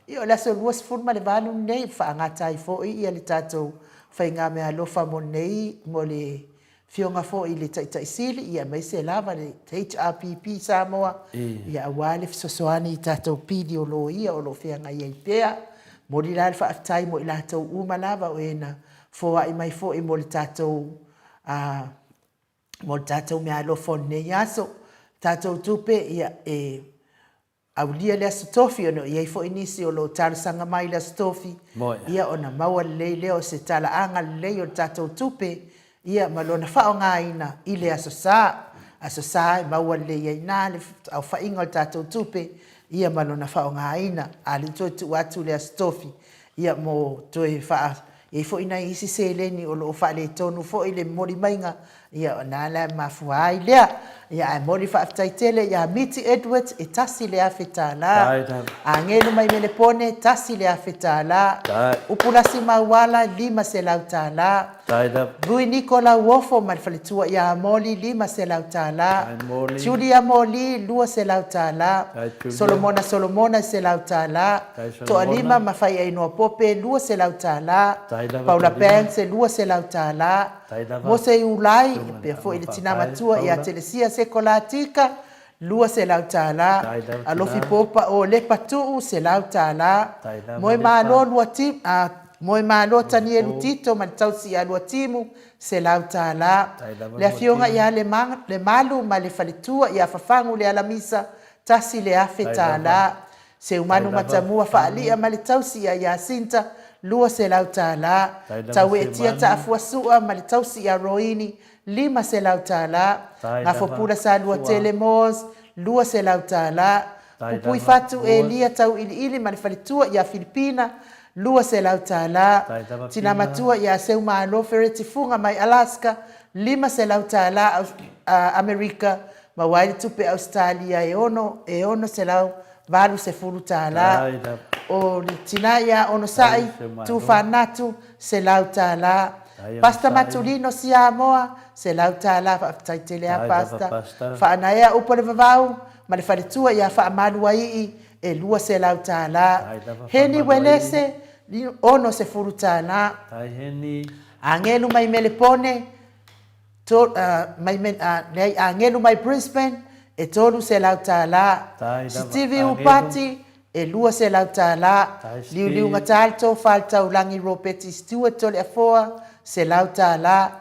Ia o laso luas funma le vanu nei whaangatai fo i ia le tatou whainga me alofa mo nei mo le fionga fo i le taitaisili ia mai se lava le HRPP Samoa ia awale fisosoani i tatou pidi o lo ia o lo whianga ia i pea mo li la whaatai mo i latou uma lava o ena fo ai mai fo i mo le tatou me alofa nei aso tatou tupe ia aulia le astofi ono ia fo inisi o lo tarsanga mai le astofi ia ona maua le o se tala anga le o tatou tupe ia malona whaonga ina i le asosa maua le ia ina le au whainga o tatou tupe ia malona whaonga ina a le toi tu atu le astofi ia mo toi wha ia fo ina isi se leni o lo wha le tonu fo i le mori mainga ia ona la mafuai lea ia ai moli faafetaitele ia Miti Edwards e tasi le afetala angelu mai mele pone tasi le afetala upulasi mauala 5 se lautala Rui Nicola Wofo mal faletua ia moli 5 se lautala Julia Moli 2 se lautala Solomona se lautala to alima mafai ai no pope 2 se lautala Paula Pence 2 se lautala Mose ulai pe fo ile tina matua ia telesia sekolatika 2 se lautala alofi popa o le patu se lautala moi malo luatim moi malo tani e lutito man tausi a luatimu se lautala le afionga ia le malu ma le falitua ia fafangu le alamisa tasi le afetala se umanu matamua faalia ma le tausi ia sinta lua se lautala tawe tia taafuasua ma le tausi ia roini 5 se lautala ngafopula sa lua telemos 2 se lautala upui fatu elia tau ili ma le falitua ia Filipina 2 se lautala tina matua ia seuma alo feretifunga mai Alaska 5 se lautala Amerika ma waile tupe Australia e ono se lau valu se fulutala o tina ia ono sai tu fanatu se lautala pasta matulino Samoa se lautala faafetaitelea pasta faanaea upo le vavau ma le faletua ia faamalu ai e 2 se lautala heni welese ono se fulutala angelu mai melepone to mai angelu mai Brisbane e tolu se lautala Stevie Upati e 2 se lautala liu ngatalto falta ulangi Robert Stewart tole afoa se lautala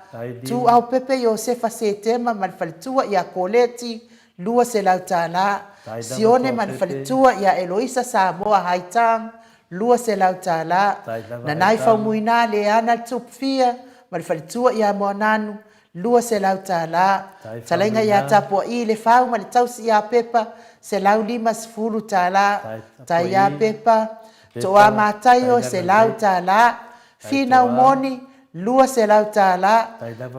tu au pepe Josefa Setema malfaltua ia Koleti 2 se lautala Sione malfaltua ia Eloisa Samoa Haitang 2 se lautala na naifa muina le ana tupfia malfaltua ia Monanu 2 se lautala talenga ia tapo i le fau ma le tausi ia pepa se lau 5 sefulu tala ta ia pepa toa matayo se lautala fina umoni 2 se lautala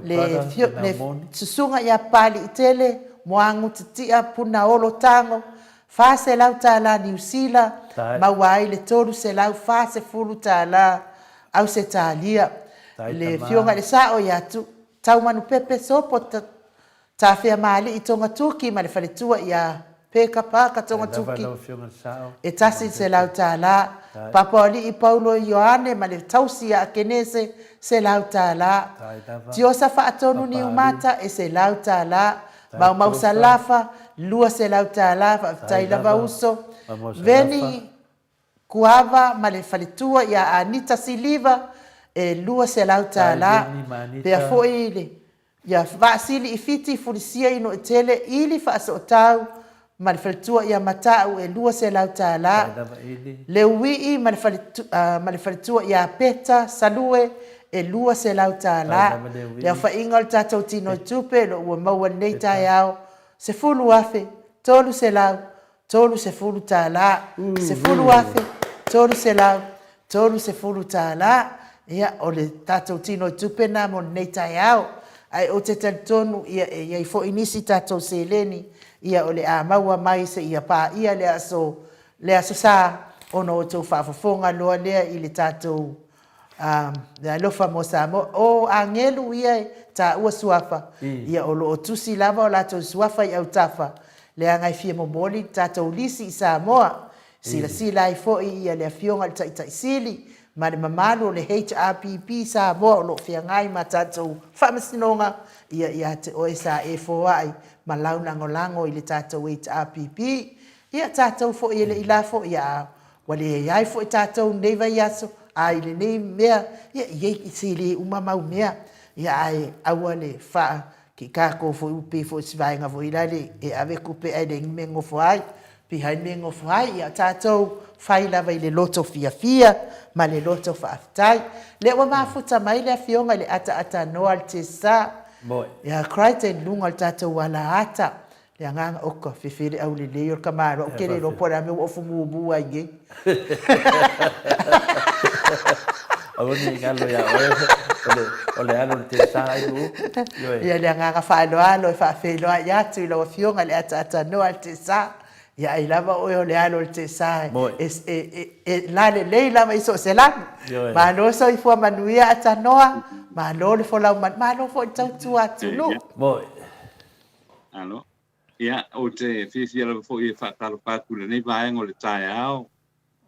le susunga ia pali itele moangu titia puna olo tango fa se lautala New Zealand mawai le tolu se lau fa sefulu tala au se talia le fionga le sao ia tu tau manu pepe sopo ta fea mali i tonga tuki ma le faletua ia peka paka tonga tuki e tasi se lautala papaoli i Paulo Ioane ma le tausi a Kenese se lautala tiosa faatonu ni umata e se lautala mau salafa 2 se lautala taila vauso veni kuava ma le faletua ia Anita Siliva e 2 se lautala pe foi ile ya vasili ifiti fulisia ino etele ili fa asotau malfaltua ya matau e 2 se lautala le wi malfaltua ya peta salue e 2 se lautala ya fa ingol tata tino tupe lo mo neita yao se fulu afe tolu se lau tolu se fulu tala se fulu afe tolu se lau tolu se fulu tala ia o le tatou tino tupe na mo neita yao ai o te tonu ia fo inisi tatou seleni ia o le a maua mai se ia pa ia le aso sa ono to fa fofonga lo le i le tatou la lo famosa mo o angelu ia ta ua suafa ia o lo tusi lava o la to suafa ia utafa le anga fie mo moli tatou lisi Samoa sila ai fo ia le fionga tai sili ma le mamalu le HRPP Samoa lo fiangai ma tatou famasinonga ia te oesa e fo ai ma launa ngolango i le tatou HRPP ia tatou fo ia le ila fo ia wale ia fo tatou neva yaso ai le nei mea ia sili uma mau mea ia ai awale fa ki ka ko fo upe fo sivai nga fo ila le e ave kupe ai le mengo fo ai pi hai mengo fo ai ia tatou fai lava i le loto fia ma le loto faafetai le ua mafuta mai le afioga i le ata noa le tesa ia kraiten luga o le tatou alaata le agaga oka fefele au lelei o le kamaroau kele lopo le ame ua ofugubu ai Aboni ngalo ya ole alo te sa ai u. Ia le nga whaanoa lo fa whenua ia tu lo fionga le ata noa te sa. Ia I lava o le alo te sa. La le leila mai so se la. Ma no so I fua manuia ata noa. Ma lo le fola ma lo fo tau tu atu no. Mo. Alo. Ia o te fifia la fo I fa talo patu le nei vaengo le tai ao.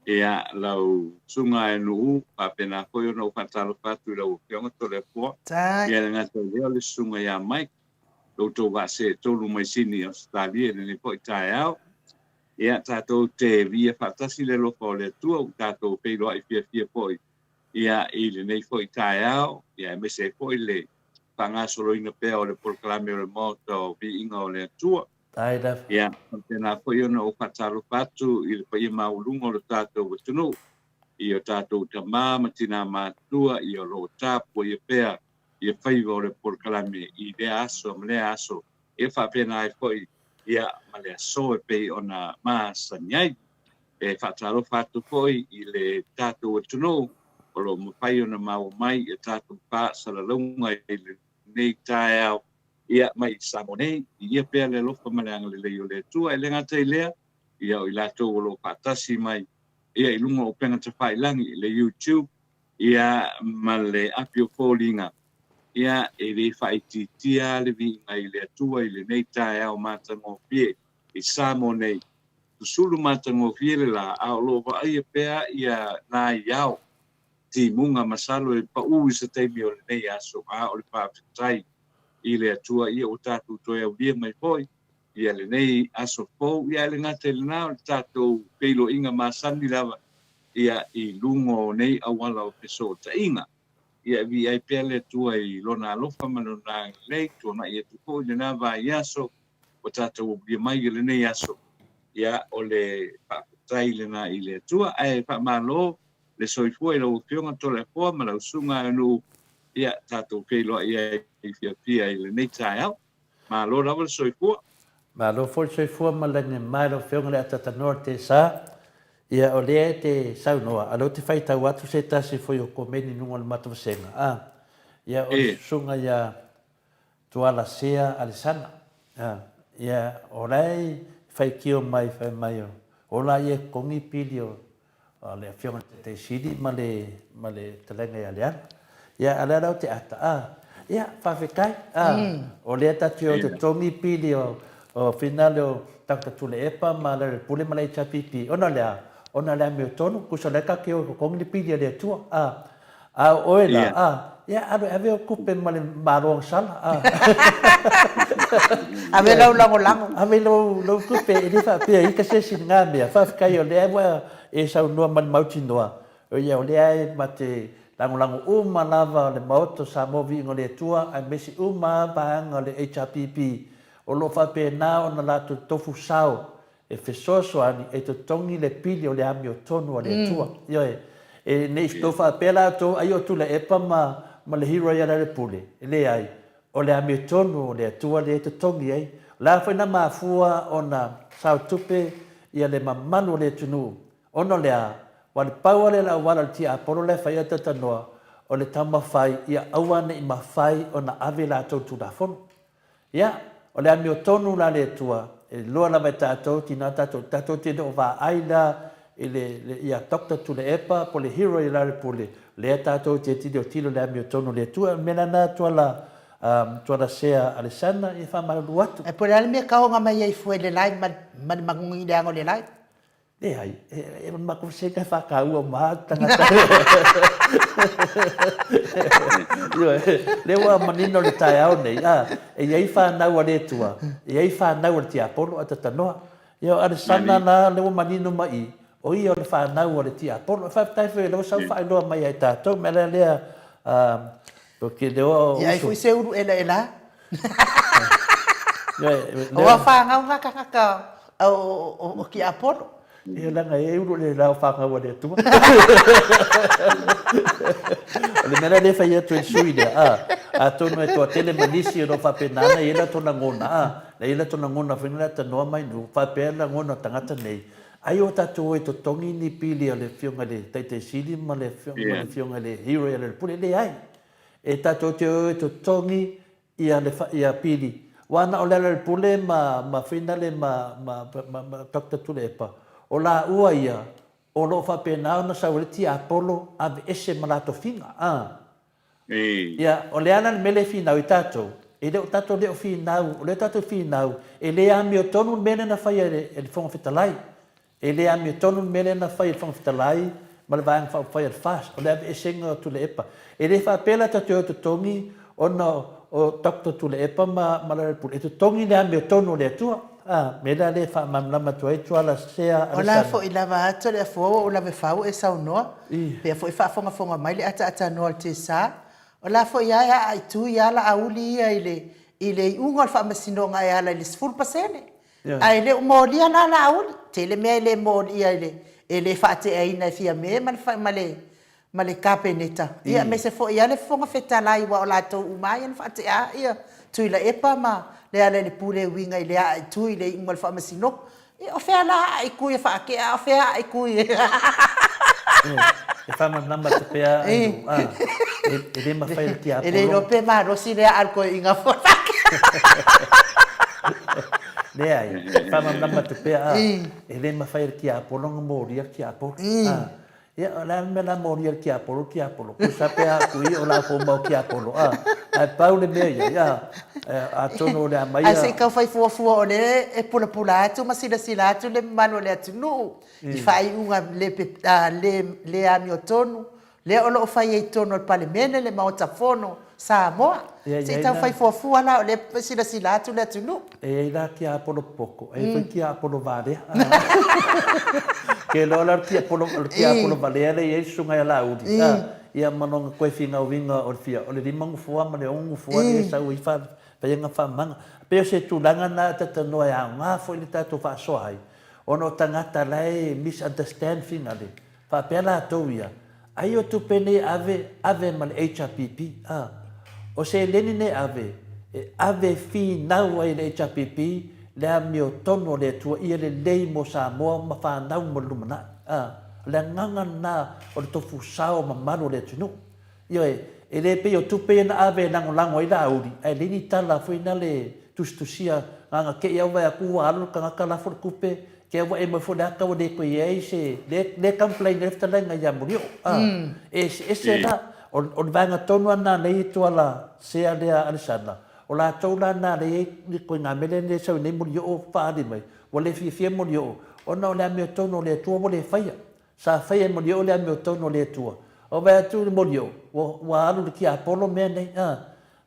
Ia lau sunga nu pa pena ko yo no fa talo patu lau fionga to le po. Ia nga te le sunga ia mai. Lo to va se to lu mai sini Australia le po tai ao. Ia tato te via fatasi le loko le tua tato pe lo I fia poi. Ia I le nei foi tai ao. Ia me se poi le panga solo ina pe o le proclame le moto vi inga o le tua. Ia tena foi ona o patalo patu I le pai maulungo le tato wetunu. Ia tato tama matina matua ia lo tapo ia pea ia faiva o le proclame I le aso mle aso. Ia fa pena ai foi ia male aso e pe ona masanyai. E fatalo fatu foi I le tato wetunu. O lo mawhai ona mau mai e tato pa salalunga I le nei tae au. Ia mai Samoa ia pea le lofa maleanga le leo le tua. E le ngata I lea. Ia o I lato o lo patasi mai. Ia I lunga o penga te whailangi le YouTube. Ia male apio fōlinga. Ia e le whaititia le vinga I le atua I le nei tae au matango pie. I Samoa nei. Tusulu matango pie le la au lo wa ia pea ia nā iau. Ti munga masalo e pa ui sa teimi o le nei aso a o le pāwhitai I le atua ia o tātou toi au lia mai poi ia le nei aso fōu ia le ngate le nao le tātou peilo inga masani lava ia I lungo nei awala o peso ta inga ia vi ai pea le atua I lona alofa manona nei tona ia tuko le nā vai aso o tātou o lia mai le nei aso ia o le pāwhitai le nā I le atua ai pa malo le soifua I lau fionga tole poa ma lau sunga anu ia tātou keilo ia I fia I le nei tae au. Ma lo rawa le soifua. Ma lo fo le soifua ma le mai lau fionga le atata noa te sa. Ia o lea te sau noa. Alo te whai tau atu se tasi fo I o komeni nunga le matawasenga. Ia o sunga ia tuala sea alisana. Ia o rei whai kio mai whai mai o. O la ia kongi pili o le fionga te sidi ma le talenga ia leana. Ia ala rau te ata. Ia whawhekai. O lea tati o te tongi pili o finale o takatule epa ma le pule ma le chapipi. Ona lea me o tonu. Kusa leka ke o kongi pili a lea tua. A oela. Ia ave o kupe ma le maroang sala. Ave lau lango. Ave lau kupe e le whapea I ka sesi ngā mea. Whawhekai o lea wa e sau noa ma le mauti noa. O ia o lea e ma te lango uma lava le maoto Samoa vingo le tua. Ai mesi uma vaanga le HRPP. O lo whapea nā o na latu tofu sao. E whesoso ani e to tongi le pili o le ami o tonu o le tua. Ioe. E nei sto whapea la to ai o tu le epa ma le hiro ia le pule. E le ai. O le ami o tonu o le tua le e to tongi ai. La whaina mafua o na sao tupe ia le mamanu le tunu. Ono lea, wale paua le la wala ti apolo le whai atata noa, o le tama whai ia awane I mawhai o na ave la tau tu da fono. Ia, o le ami o tonu la le tua, e loa la mai tātou, tina tātou tino o wā aila, ia tokta tu le epa, po le hero I la le pule, le tātou te tino tilo le ami o tonu le tua, mena nā tua la sea Alessandra, I wha maru atu. E pole ale mea kaonga mai ai fue le lai, mani magungi le ango le lai. E ai, e mako se ka whakaua maa tangata. Le wa manino le tae au nei. E iei whanau a le tua. E iei whanau a le ti apolo a tatanoa. Ia are sana na le wa manino mai. O ia o le whanau a le ti apolo. E whaftai whi leo sau whaeloa mai ai tātou. Me lea, porque leo... Ia i fui se uru ela. Oa whangau ngaka o ki apolo. E langa e uru le lau whakau a le tua. Le mera le whai atu e sui lea. A tono e toa tele manisi e no whapenana e la tona ngona. Le ila tona ngona whenua ta noa mai nu. Whapena ngona tangata nei. Ai o tātou e to tongi ni pili a le fionga le teite sili ma le fionga le hero e le pule le ai. e tatou te o to tongi ia pili wana o le pule ma finale ma Dr. Tulepa o la ua ia o lo fa pena na sauriti Apollo ave ese malato finga ia o le ana mele fina o tatou e le tatou le fina o le tatou fina e le ami o tonu mele na fai e fonga fitalai e le ami o tonu mele na fai e fonga fitalai ma le vaanga fai e fast o le ave ese nga Tulepa e le fa pela tatou to tongi o Dr. Tulepa ma le pule e to tongi le ami o tonu le tua mela le fa mamlama tu ai tua la sea ola fo ila va ato le fo o la fau e sau no pe fo fa fonga mai le ata no te sa ola fo ia ai tu ia la auli ia ile unga fa masino nga ia la full pasene ai le mo dia na la auli te le me le mo ia ele fa te ai na fia me ma le kapeneta ia me se fo ia le fonga feta lai wa ola to umai fa te ia tu ila epa ma le ala le pule winga ile ai tu ile ingal fa masino o fea la ai kui fa ke o fea ai kui e fa mamlama te pea e le ma fai ki Apollo ele no pe ma rosi le alko inga fo le ai fa mamlama te pea e le ma fai ki Apollo ngoria ki Apollo ia la me la moria ki Apollo ko sa pea kui o la ko mo ki Apollo ai paule me ia a tono le mai ai se ka fai fu o le e pula atu ma sila atu le mano le atu no i fai unga le ami o tonu le o fai e tono le palemene le maota fono Samoa se ta fai fu ala le sila atu le atu no e la ki Apollo poco e fai ki Apollo vale ke lo la ki Apollo vale le e sunga la udi ia manonga koe finga winga o fia o le limang fua ma le ongu fua le sa ui fa penga fa manga pe se tu langa na tata no ya nga fo le tatu fa so ai ono tangata lai misunderstand finga le fa pela toia ai o tu pene ave mal HPP o se leni ne ave fi na wai le HPP le amio tono le tu ia le lei mo Samoa ma fa na mo lumana le nganga na o le tofu sao ma mano le tunu io e le pe o tupe na ave na lango ida audi e lini tala foi na le tustusia nga ke ia vai aku alu ka kala for kupe ke wa e mo fo da ka o de ko ye se le complain left la nga ya murio e se na o vanga tonu na le to ala se ale alisana o la tola na le ko nga mele ne so ne murio o pa di mai o le fi murio o na le me tonu le to mo le faia sa faia murio le me tonu le to o vai tu murio wa alu ki Apollo me nei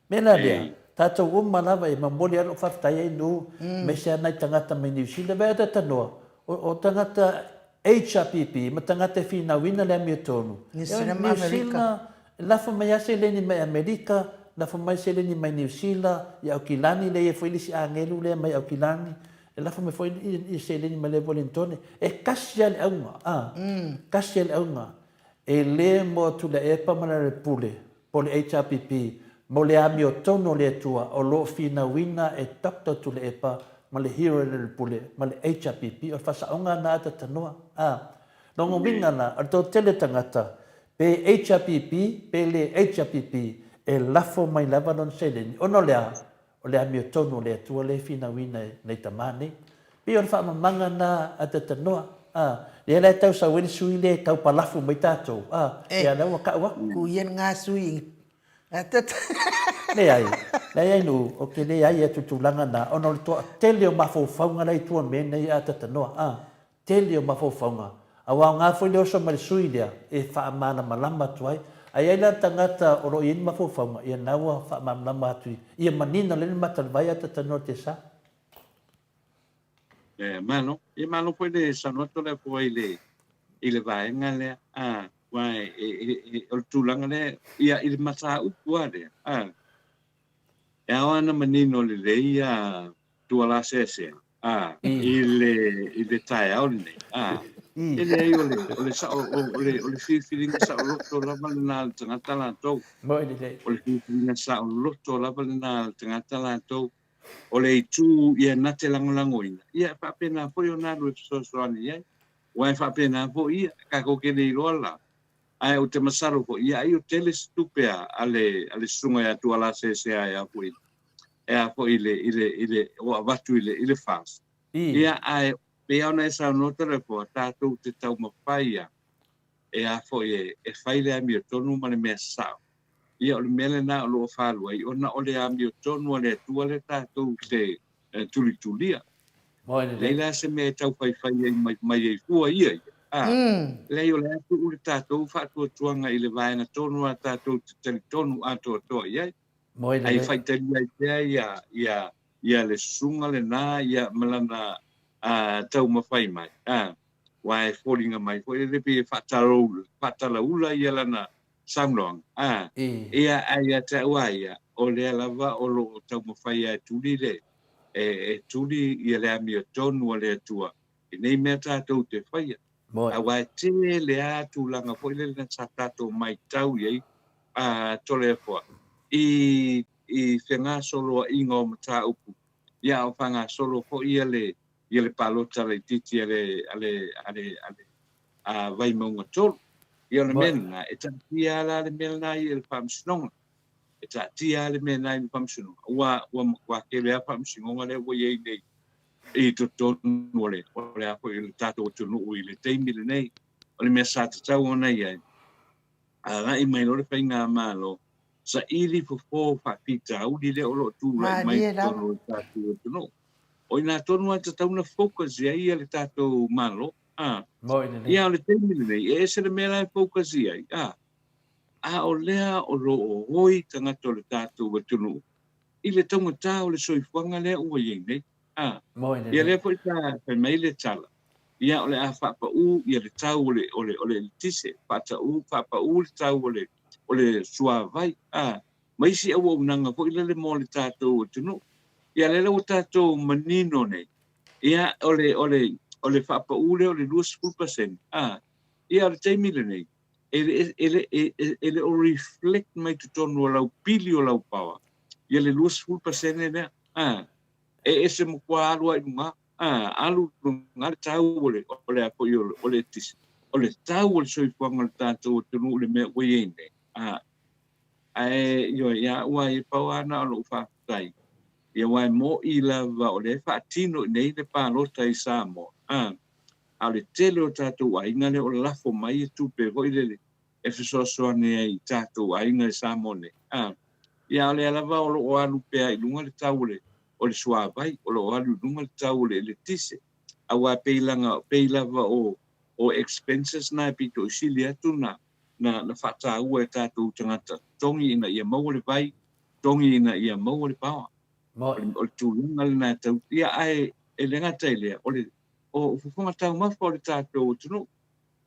me la dia tato uma lava e mamoli alo faftai no me se na tangata me New Zealand vai ta no o tangata HPP ma tangata fina wina le me tonu New Zealand la fa mai se le ni me America la fa mai se le ni me New Zealand ya okilani le e foi lisi angelu le mai okilani la fa me foi i se le ni me le volentone e kasial aunga kasial aunga e le mo tu le e pa mana le pule pole HPP mo le ami o tono le tua o lo fina wina e Dr. tu le e pa ma le hero le pule ma le HPP o fasaonga na ata tanoa nongo winga na o to tele tangata pe HPP pe le HPP e lafo mai lava non sele o no le ami o tono le tua le fina wina nei tamane pe o fa manga na ata tanoa le la tau sa wen sui le kau palafu mai tatou e ana wa ka wa ku yen nga sui le ai no o ke le ai tu langa na ono to tele o mafo faunga lai tu me nei ata no tele o mafo faunga awa nga fo le so mal sui le e fa mana malama tu ai la tangata o ro yin mafo faunga ia na wa fa malama tu ia manina le matal vai ata no te sa mano foi le sanoto le foi ile vai ngale vai o tulanga le ia ile masa upua le e ana manino le ia tuala sese ile tai au le ele ai ole sa ole feeling sa lo to la na tangata la to ole feeling sa lo to la na tangata la to ole tu ia na te langolangoina ia fa pena foi ona lo so ani ia wa fa pena foi ia ka ko ke le rola Ai o te masaro ko ia ai o tele stupea ale sunga ya tu ala se ya ko e a ko ile o avatu ile fast ia ai pe ona esa no te repo tatou te tau mapaia e a fo e faile a mi tonu mane me sa ia o le mele na o lo falu ai ona o le a mi tonu le tu le tatou te tulia leila se me tau fai mai e fua ia lei o le atu ule tatou whaatua tuanga i le vaenga tonu a tatou te tali tonu ato atoa iai. Ai whaitari ai pēa ia le sunga le nā ia malana tau mawhai mai. Wae whoringa mai, ko e repe whaatala ula ia lana samloang. Ia ai a te ua ia, o le alava o lo tau mawhai ai tuli le, e tuli ia le ami o tonu a le atua. I nei mea tatou te whaia. A wai te lea tūlanga po ile na satato mai tau iei tole fua. I whenga solo a inga o mata upu. Ia o whanga solo po ia le palota le titi ale vai maunga tolu. Ia le mena, e tatia la le mena i le whamsinonga. E tatia le mena i le whamsinonga. Ua kelea whamsinonga le wa iei nei. I to tonu ole ako i le tato o tunu i le teimi le nei o le mea sa tatau o nei ai a rai mai lore whai ngā mālo sa ili fofo whapita au li le olo tūra i mai tonu o tato o tunu o i nā tonu a tatau na focus ai le tato mālo ia o le teimi le nei e se le mea lai focus ai a o lea o lo o hoi tangata o le tato o tunu i le tangata o le soifuanga lea ua iei nei ia le foi ta mai le tala ia ole a fa pa u ia le tau ole tise pa ta u fa pa u le tau ole sua vai mai si au nanga ko ile le mo le tato tunu ia le o tato manino nei ia ole fa pa u le ole 2% ia le te mile nei ele o reflect mai tu tonu lau pili o lau pawa ia le 2% nei e se mo kwa alu ai nga alu nga tau ole apo yo ole tis ole tau ole soi fanga tato tunu le me weyende ai yo ya wai pawana lo fa tai ya wai mo ila va ole fa tino nei le pa lo tai Samoa ale tele o tato wai ngale o la fo mai tu pe ho ile e so ne ai tato wai ngale Samoa ne ya ole ala va o alu pe ai lunga le tau le o le sua vai o lo alu lunga tau le tise a wa peilava o expenses na pito silia tuna na fata ua tatu tangata tongi ina ia mau le vai tongi ina ia mau le pawa o tu lunga na tau ia ai e lenga taile o fufunga tau mafo le tatu tunu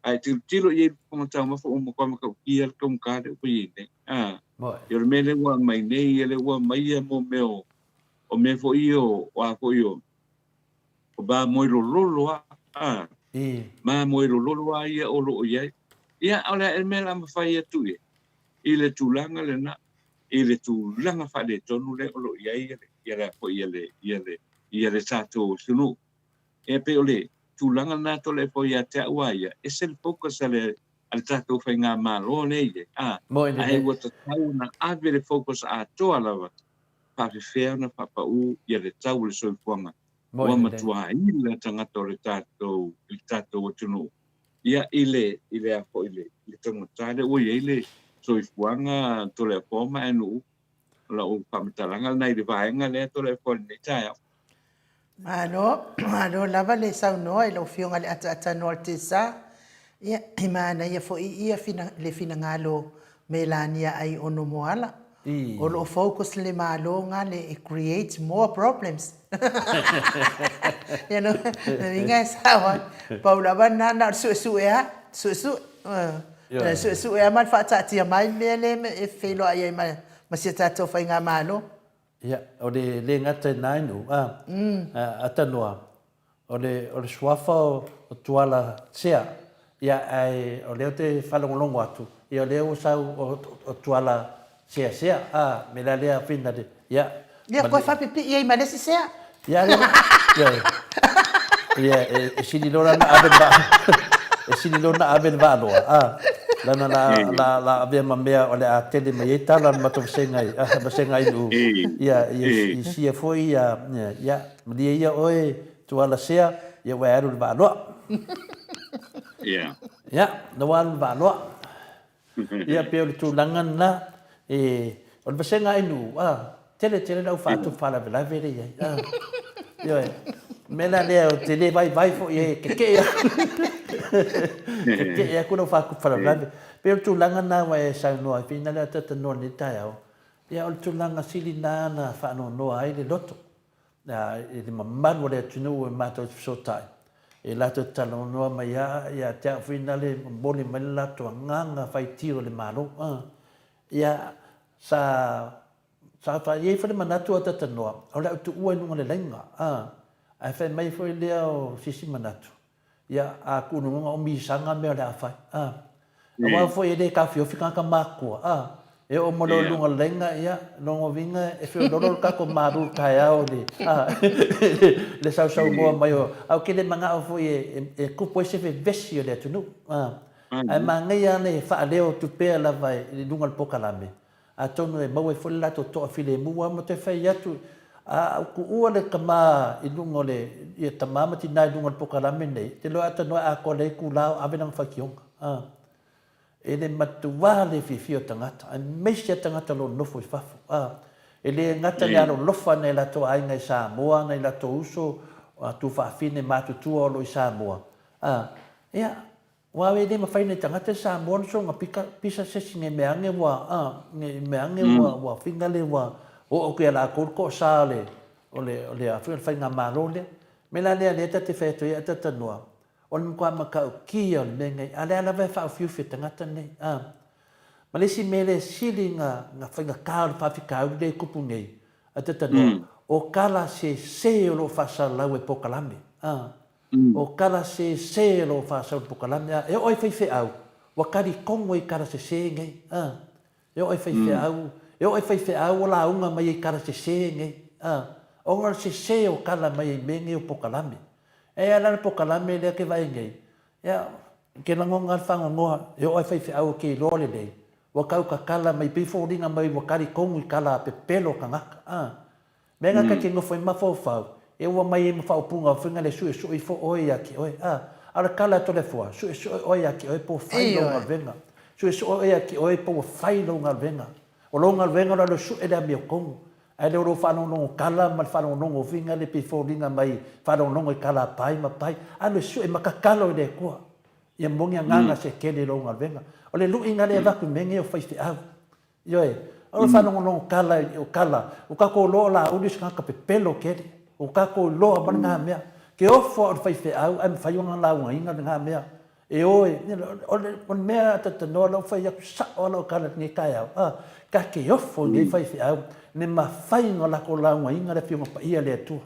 ai tilo ia fufunga tau mafo o mo kama ka kia kom kare o yene yo le mele wa mai nei ele wa mai mo meo o me fo io o a fo io o ba moi lolo ma moi lolo ia o lo ia ala el mela ma fai tu ile tulanga le na ile tulanga fa de tonu le o lo ia le fo ia le sato sunu e pe ole tulanga na to le fo ia te uaia e se focus ale al tato fa nga malo le ai wo ta na ave le focus a to ala pa feana pa u ia le tau le soifuanga wa matua ile tangata le tato o tunu ia ile a fo ile tangata le o ile soifuanga to le poma enu la o pamitalanga nei le vaenga le to le fo ni taia Malo lava le sau no e lo fionga le ata no te sa ia imana ia fo ia le finangalo melania ai ono moala o lo focus le malo ngale it creates more problems you know inga sawa paula banana su mal fa tia mai mele e felo ai mai ma si tato fa inga malo ya o le ngata nai no atanoa o le swafa o tuala sea ya ai o le te falongolongo atu ia le usau o tuala sea me la lea fina de ya ko fa pipi ia ma le sea ya e sini lona aben ba e sini lona aben va no Lana la avea mamea o le a tele mai e tala mato vasenga i nu. Ia i sia foi ia madia ia oe tu ala sea ia wa aru va loa. Ia no aru va loa. Ia pe o tu langan na o vasenga i nu tele lau fatu fala vela vere ia. Ia mena le o tele vai fo ia ke ia. Ke ia kuno fa ku fala vela. Pe tu langa na wa sa no fi na le tata no ni ta ya. Ya o tu langa sili na fa no ai le loto. Na e mamman wo le tunu ma to so tai. E la to talo no ma ya ta fi na le boni ma la to nganga fai tiro le malo. Ya sa fa ye fa le manatu tata no. O la tu u no le lenga. A fa mai fo le o sisi manatu. Ya a kuno o mi sanga me la fa. Awa foi ele ka fio fika ka makua e o molo lunga lenga ia longo vinga e fio lolo ka ko maru ka ia o le sau mo mai o au ke le manga o foi e kupo se ve vesio le tunu ai manga ia ne fa leo tu pe la vai le lunga pokalame a tonu e mau e foi la to file mua mo te fai atu ku ua le kama i lunga le ia tamama ti nai lunga pokalame nei te lo ata no a ko le ku lao ave nang fakionga ele matua le fifio tangata a meisia tangata lo nofo i fafu ele ngata le alo lofa nei la to ai ngai Samoa nei la to uso tu fa fine matu tu o lo i Samoa ia wa we de mafai nei tangata Samoa so nga pisa se singe meange wa meange wa fingale wa o ke la ko sale ole a fai nga malole me la le te feto ia te noa o le kwa maka kia le ngai ala vai fa fiu fi tangata nei malesi mele sili nga fa nga ka fa fi ka de kupu nei atata no o kala se lo fa sa la we pokalame o kala se lo fa sa pokalame e oi fe au wa kari kongo i kara se ngai e oi fe au la unga mai i kara se ngai o ngar se o kala mai mengi o pokalame e ala pokalame le ke vai ngai ya ke lango ngal fanga ngoa e o fai au ke lole dei wa kau ka kala mai before dinga mai wa kari kongu kala pe pelo kanga menga ka ke ngofoi mafo fa e wa mai mafo punga finga le su i fo oi aki oi ala kala to le fo su oi aki oi po fai lo ngal venga su oi aki oi po fai lo ngal venga o lo ngal venga lo su e da mi kongu ai le ro fa no kala ma fa no finga le before dinga mai fa no kala pai ma pai alo su e makakalo de ko ia mongi nganga se kele lo ngal venga o le lu inga le va ku mengi o fai te au yo o fa no kala o ka ko lo la o dis ka pe pelo kele o ka ko lo ba nga mea ke o fo o fai te au am fai nga la nga nga mea e o mea ta no lo fai ya sa o lo kala ni ka ya ka ke o fo ni fai te au ne ma fai nga ko la nga le fi mo pa ia le tu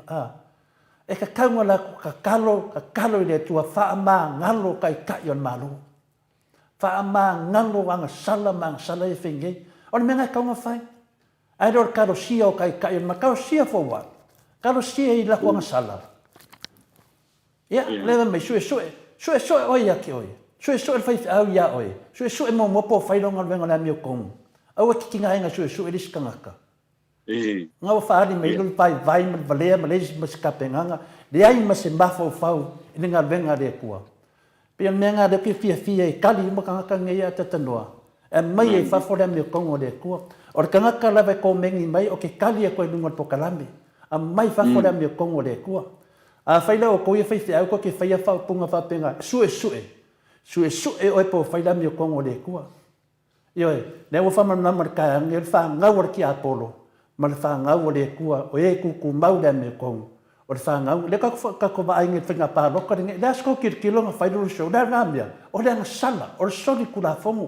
e ka kaunga la ka kalo le tu fa ma ngalo kai ka yon malu fa ma ngalo wanga sala e finge on menga kaunga fai ai do ka sia o kai ka yon ma ka sia fo wa ka sia i la ko sala ya le me su o ya ki oi su fai au ya oi su mo po fai lo ngal venga na mi ko au ki kinga nga su e diskanga nga wa faali me lu pai vai me valea me les mas kapenganga de ai mas mafo fau ninga venga de kua pe menga de fia e kali mo kanga ngia tatanoa e mai e fa fora me kongo de kua or kanga kala ve ko mengi mai o ke kali e ko lunga pokalame a mai fa fora me kongo de kua a faila o ko e fai ko ke fai fa punga fa penga su e o po faila me kongo de kua yo ne wo fa man namar ka ngel fa ngawar ki apolo ma le whangau o le kua o e kuku mau le me kong o le whangau le ka ko va ainge whinga pā loka ringe le asko kilonga whaiduru show le ngamia o le anga sala o le sori kula fongu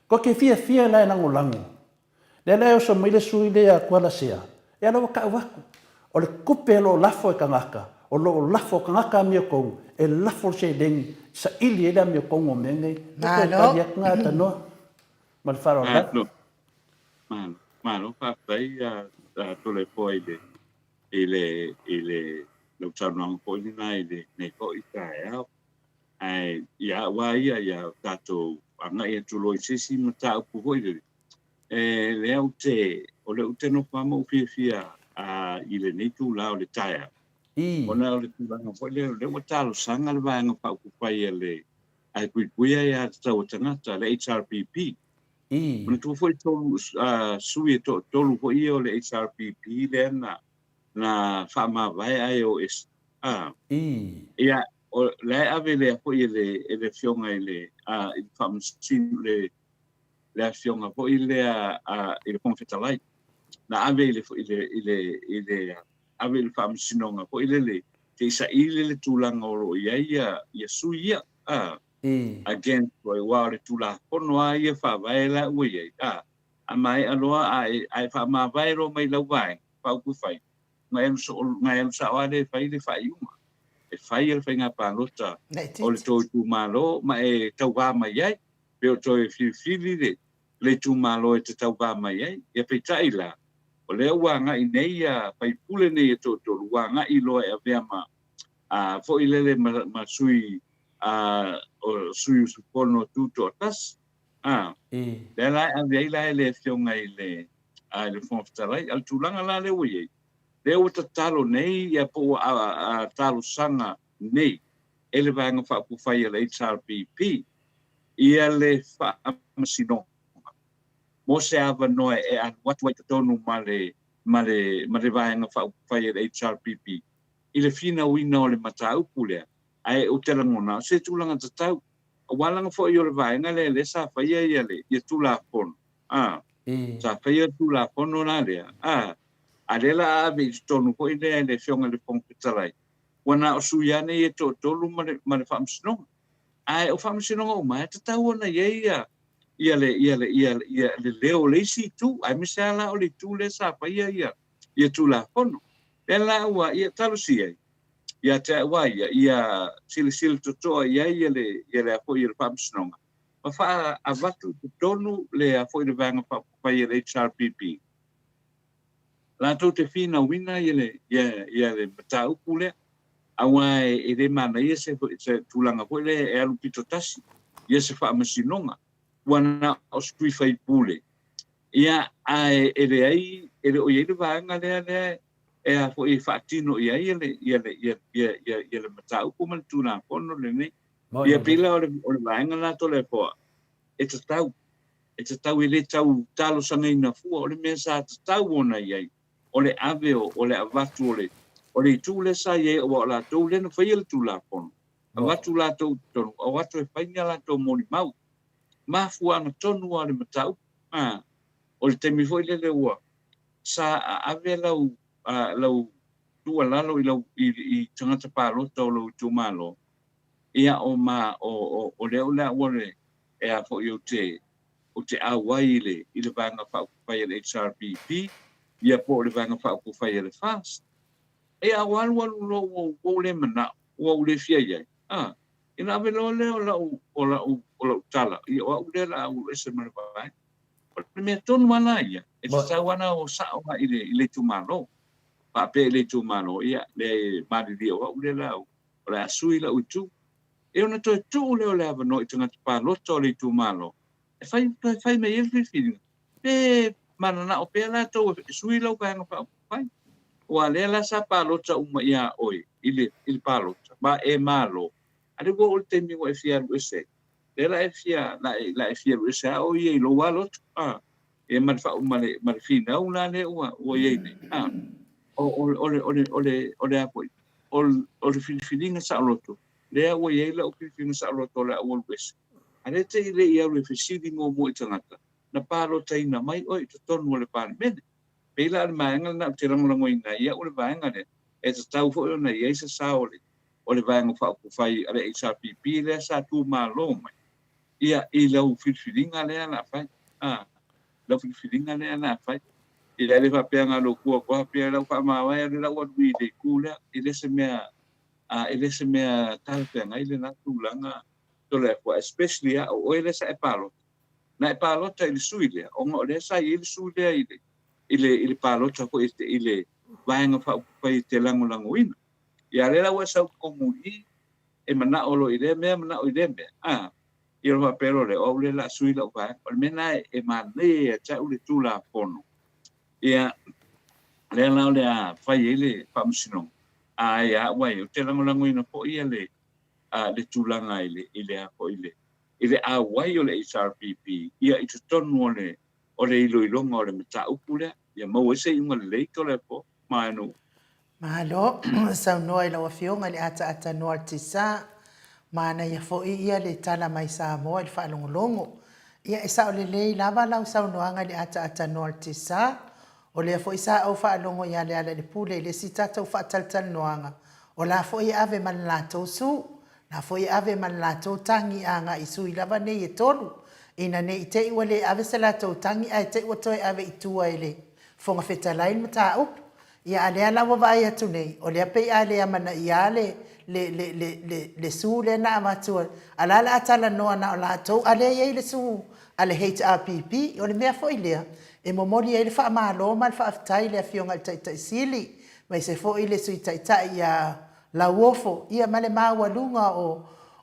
ko ke fia lai nango lango le le o so mile sui le a kuala sea e ala waka waku o le kupe lo lafo e kangaka o lo lafo kangaka mi kong e lafo se dengi sa ili e le mi kong o menge na no ma le wharo la Malo fa fai to le foi ile lo charno ko ni na ile ne ko ita ai ya wa ya tato anga ia tuloi sisi mata upu hoi lea ute o le ute no fama ufia i le nei tu la o le taia ona o le tulanga hoi le watalo sanga le vaenga pa upu pai le ai kuikuia ia tau tangata le HRPP ona tu foi tolu sui tolu hoi o le HRPP le na fama vai ai o ia o le ave le hoi le fionga le i fama sin le afionga po ile ile konfetalai na ave ile ave le fam sinonga po ile te isa ile le tulanga o ia suia again foi wa le tula kono ai fa vai la ui a mai aloa ai fa ma vai ro mai la vai pa ku fai ngai sa wa le fai le fai uma e fai el fai nga pa lota o le to tu malo ma e tau va mai ai pe o to fili le tu malo e te tau ba mai ai e pe taila o le wanga i nei pai pule nei to wanga i lo e ave ma fo ile ma sui o sui su pono tu to tas le la ave la le fionga ile le fon ftalai al tulanga la le wi le o talo nei ya po talo sanga nei ele vanga fa pu fai le HRPP ia le fa masino mo se ava no e what tonu male vaenga fa fai le HRPP ile fina wina o le matau pule ai o tela ngona se tulanga tatau walanga fo yo le vaenga le sa fai ia le ia tula pon sa fai tula pon na le alela ave tonu ko ile le fionga le pongtalai wana o suyane e tolu male famsno ai o famsno o mai tatau na ia le leo le si tu ai misala o le tu le sa pa ia tu la fono le la wa ia talusi ia te wa ia sil to ia le apo ia famsno ma fa avatu tonu le apo le vanga pa ia HRPP la to te fina wina ia le matau pule awa e le mana ia se tulanga ko le e alu pito tasi ia se fa masinonga wana o stui fai pule ia ele ai ele o ile vanga le e a fo i fatino ia le matau ko man tuna pono le ne ia pila o le vanga la to le po e tau ile tau talo sanga ina fu o le mesa tau ona ia o le ave o le avatu o le tule sa ye o la to le no fai le tula pono avatu la to o watu e fai la to moni mau mafua na tonu o le matau o le temi foi le ua sa ave lau tua lalo i tangata palota o lau tu malo ia o le ole e a fo o te awai i le vanga fa fai le HRPP ia po le vanga fa fai le fast e a walu lo le mana o le fia ia ina ave lo le o la tala i o le la o ese mana vai o me ton mana ia e sa wana o sa o ile tu malo pa pe le tu malo ia le mari di o le la o la sui la utu e ona to tu le o le ava no i tanga pa lo to le tu malo e fai me il fi pe mana na o pe la to sui lo ka pa fai o le la sa pa lo ta uma ia oi ile pa lo ba e malo ale go o te mi o fia o se la e fia la e fia o se o ye lo walo e man fa mal fina una le o ye ne o apo o filinga sa loto le o ye la o filinga sa loto la o wes ale te ile ia o fisidi mo tangata na pa lo taina mai o to tonu le pa mene pela maanga na te rango ina ia o le vaenga ne e te tau fo na ia se sa o le vaenga fa ku fai ale HRPP le sa tu malo mai ia i lau filfilinga le na fai lau filfilinga le na fai i le fa pe nga lo ku ko pe lau fa ma wa le lau wi de kula i le se mea tal pe nga i le na tu langa to le ko especially o le sa e palo na e palo ta il suile o ngo le sa il suile ile palota ko ile vaenga fa pai te lango ina ia le la wa sa ko mui e mana olo ile me mana o ile me I roa pero le o le la sui la vai. O mena e ma le cha u le tula pono. Ia le la le a fai ele pa musino. Ai a wai o te lango ina po ia le le tulanga ile a po ile. Ile a wai o le HRPP ia i te tonu o le iloilonga o le mata upule ia mau ese inga le leiko le po maanu. Mahalo, sau noa i lawa fionga le ata noa tisa, mana ia fo ia le tala mai Samoa le whaalongolongo. Ia isa o le lei lava lau sau noanga le ata noa tisa, o le fo isa au whaalongo ia le ala le pule le sitata u whaataltal noanga. O la fo ia ave man lato su, na fo ia ave man lato tangi anga isu i lava nei e tolu. Ina nei te iwa le ave se lato tangi ai te iwa toi ave itua ele. Fonga feta lain mata upu. Ia alea lawa vai atu nei, o lea pei alea mana ia le su le na amatua. Alala atala noa na o la tau, alea iei le su, ale HRPP, o le mea foi lea. E momori ei le wha amalo, ma le wha aftai lea fionga i taitai sili. Mai se foi le sui taitai ia la uofo, ia male maua lunga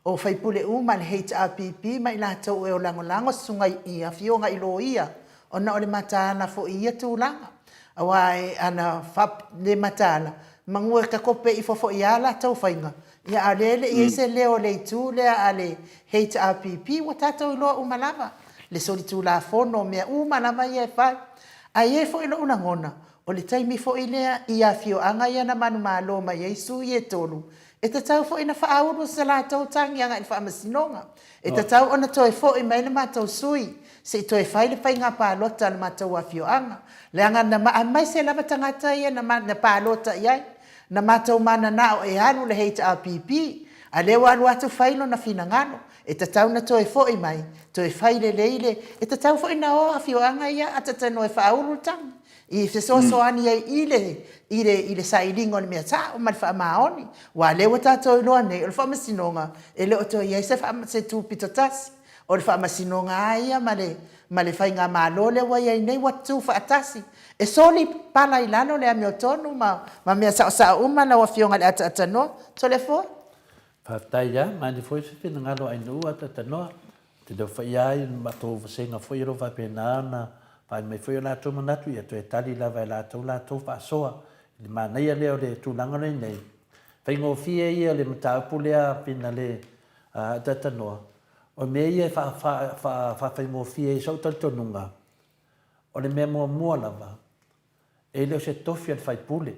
o faipule uma le HRPP, mai la tau e o lango sunga ia fionga i lo ia. O na o le matana fo ia tūlanga. Awai ana fap le matala mangua ka kope I fofo ia la tau whainga ia alele I se leo le tu le ale HRPP wa tatou I loa umalava le soli tu la fono mea umalava ia whai a ie fo ilo una ngona o le taimi fo ilea ia fio anga ia na manu malo ma Yesu ie tolu e te tau fo ina whaauru se la tau tangi anga I whaamasinonga e te tau ona toi fo I maile matau sui se toi whaile pai ngā pālota na matau a fio anga le anga na mai se lava tangata ia na pālota iai na matau mana nao e alu le HRPP a lewa alu atu whailo na finangano e te tau na toi fo I mai toi whaile leile e te tau fo ina o a fio anga ia a te tano e whauru tangi I se so ani ai ile sailingo ni mea ta o mal fa maoni wa lewa tato loa nei o fa masinonga e le o to ia se fa se tu pitotas o fa masinonga ia male fai ngā mālole wa ia nei watu fa atasi e soli pala ilano le amio tonu ma mea sa uma na wa fionga le ata no so le fo fa tai ya ma ni foi se pina ngalo ai no ata no te do fa ia ma to senga foi ro va penana pa me foi la to manatu ia to tali la vai la to fa soa le mana ia le o le tu langa nei fai ngo fie ia le mata pulea pina le ata no o me ia fa fai mo fie so tanto nunga o le me mo lava e le se tofia fai pule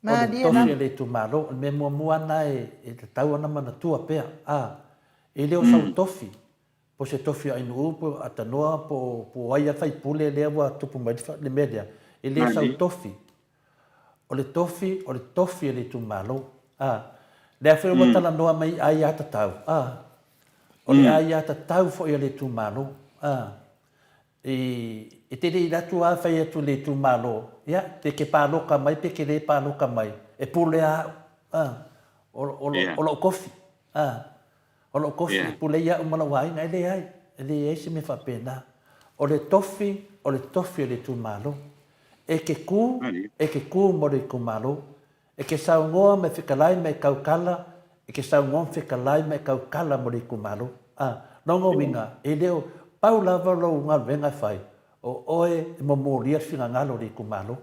o le tofia le tu malo o me mo ana e te tau ana mana tua pea e le o sa tofi po se tofia ai no po atanoa po ai fai pule le wa tupu mai le media e le sa tofi o le tofi le tu malo le afi mo tala noa mai ai ata tau o le ai ata tau fo ia le tu malo e te rei ratu a whai atu le tu malo ia te ke pāloka mai pe ke le pāloka mai e pule o lo kofi o lo kofi e pule ia umala wai ngai le ai e le eisi me whapena o le tofi le tu malo e ke ku mo le ku malo e ke saungoa me whikalai me kaukala e ke saungoa me whikalai me kaukala mo le ku malo nongo winga e leo paula valo nga venga fai o oe mo moria finga ngalo le ku malo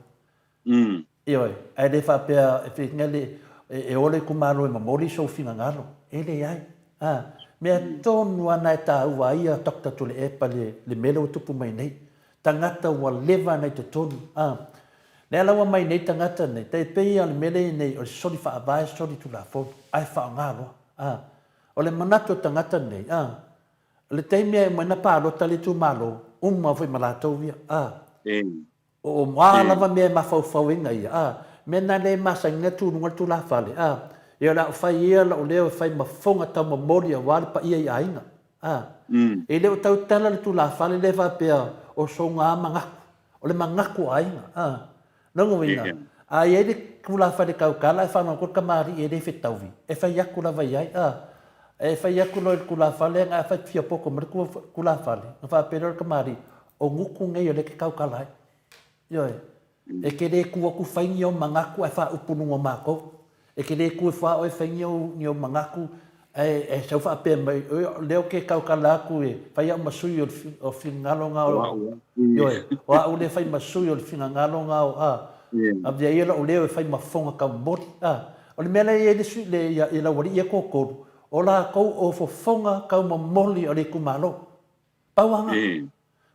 oi ai le fa pe e fingale e ole ku malo e mo mori so finga ngalo e le ai me tonu ana ta ua ia tokta tule e pale le melo tupu mai nei tangata wa leva nei te tonu le ala mai nei tangata nei te pei al mele nei o soli fa vai soli tu la fo ai fa ngalo o le manato tangata nei le teimia e mana pa lo tali tu malo umma foi malato via o mala va me ma fau fau inga ia me na le masa nge tu ngal tu la fale ia la fai ia la o leo fai ma fonga ta mo moria wal pa ia ia inga e le tau tala tu la fale le va pe o songa manga o le manga ku ainga no winga ai ele ku la fale ka kala fa no ko kamari e le fitawi e fai ya ku la vai ai e fai ya ku lo ku la fale nga fai fia poco mer ku la fale no fa pero kamari o nguku ngai le ka kala yo e ke le ku fai nyo manga ku fa upunu mako e ke le ku fa o fai nyo mangaku e sau fa pe mai leo ke kau kala ku e fai ma sui o fingalo ngao yo e wa o le fai ma sui o fingalo ngao a via ia o leo e fai ma fonga ka bot o le mele e le sui le ia la wari e ko o la ko o fo fonga ka ma moli o le kumalo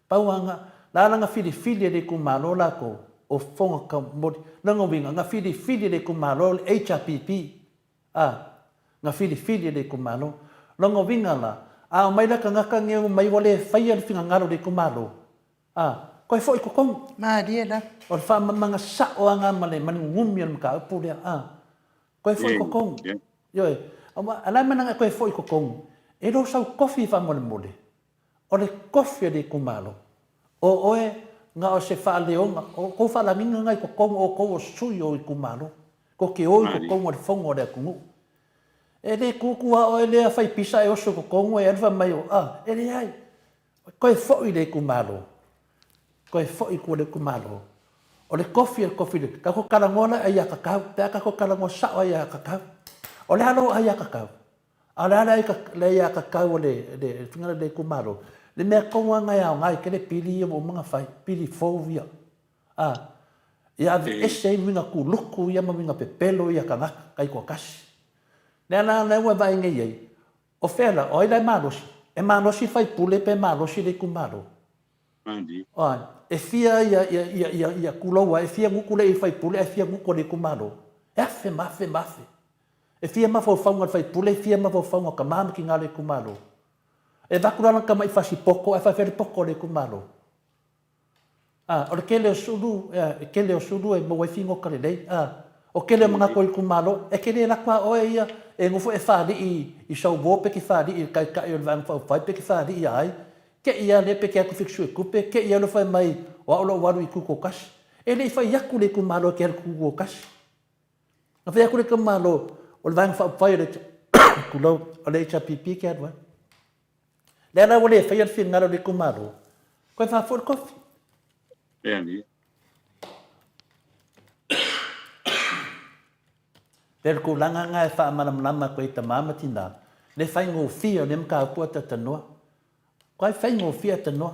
pauanga la nga fili le kumalo la ko o fonga ka moli la winga nga fili le kumalo HPP nga fili le kumalo longo winga la a mai la kanga kange mai wale fai al finga ngalo le kumalo ko foi ko kong ma dia la o fa manga sa o anga male man ngumi al ka pu le ko foi ko kong yo ala mana ko foi ko kong e do sa coffee fa mole o le coffee le kumalo o nga o se fa le o fa la minga ngai ko kong o ko sui o kumalo ko ke o ko kong o fongo le kungu e le kukua o ele a fai pisa e oso ko kongo e alfa mai o ele ai ko e foi le kumalo ko e foi ko le kumalo o le coffee ka ko kala ngona ai ka ka ko kala ngo sa ai ka ka o le halo ai ka ka ala ai ka le ai ka ka o le finga le kumalo le me ko nga ya ngai ke le pili o mga fai pili fovia ia ese minga ku luku ia minga pepelo ia ka kai ko kasi Nena lewa vai ngai o fela o ile malosi e malosi fai pule pe malosi le kumalo Mandi e fia ia kuloa e fia ngukule e fai pule e fia nguko le kumalo e afe mafe e fia ma fo faunga fai pule e fia ma fo faunga ka mama ki ngale kumalo e vakula ka mai fasi poko e fai fere poko le kumalo o kele o sulu e mo wai fingo kale lei o kele mga ko kumalo e kele la kwa o ia e ngofo e fadi i sau bo pe ki fadi i kai kai o vang fa pe ki fadi i ai ke ia le pe ke ku fixu ku pe ke ia lo fa mai o lo waru i ku ko kas e le fa yaku le kumalo ke ku ko kas na fa yaku le kumalo o vang fa le ku lo o le HPP ke adwa le na wole fa ia finga le kumalo ko fa for coffee ni Pero ko langa nga e wha manamlama koe ta mamatina. Le whai ngō whia le mka apua ta tanoa. Koe whai ngō whia tanoa.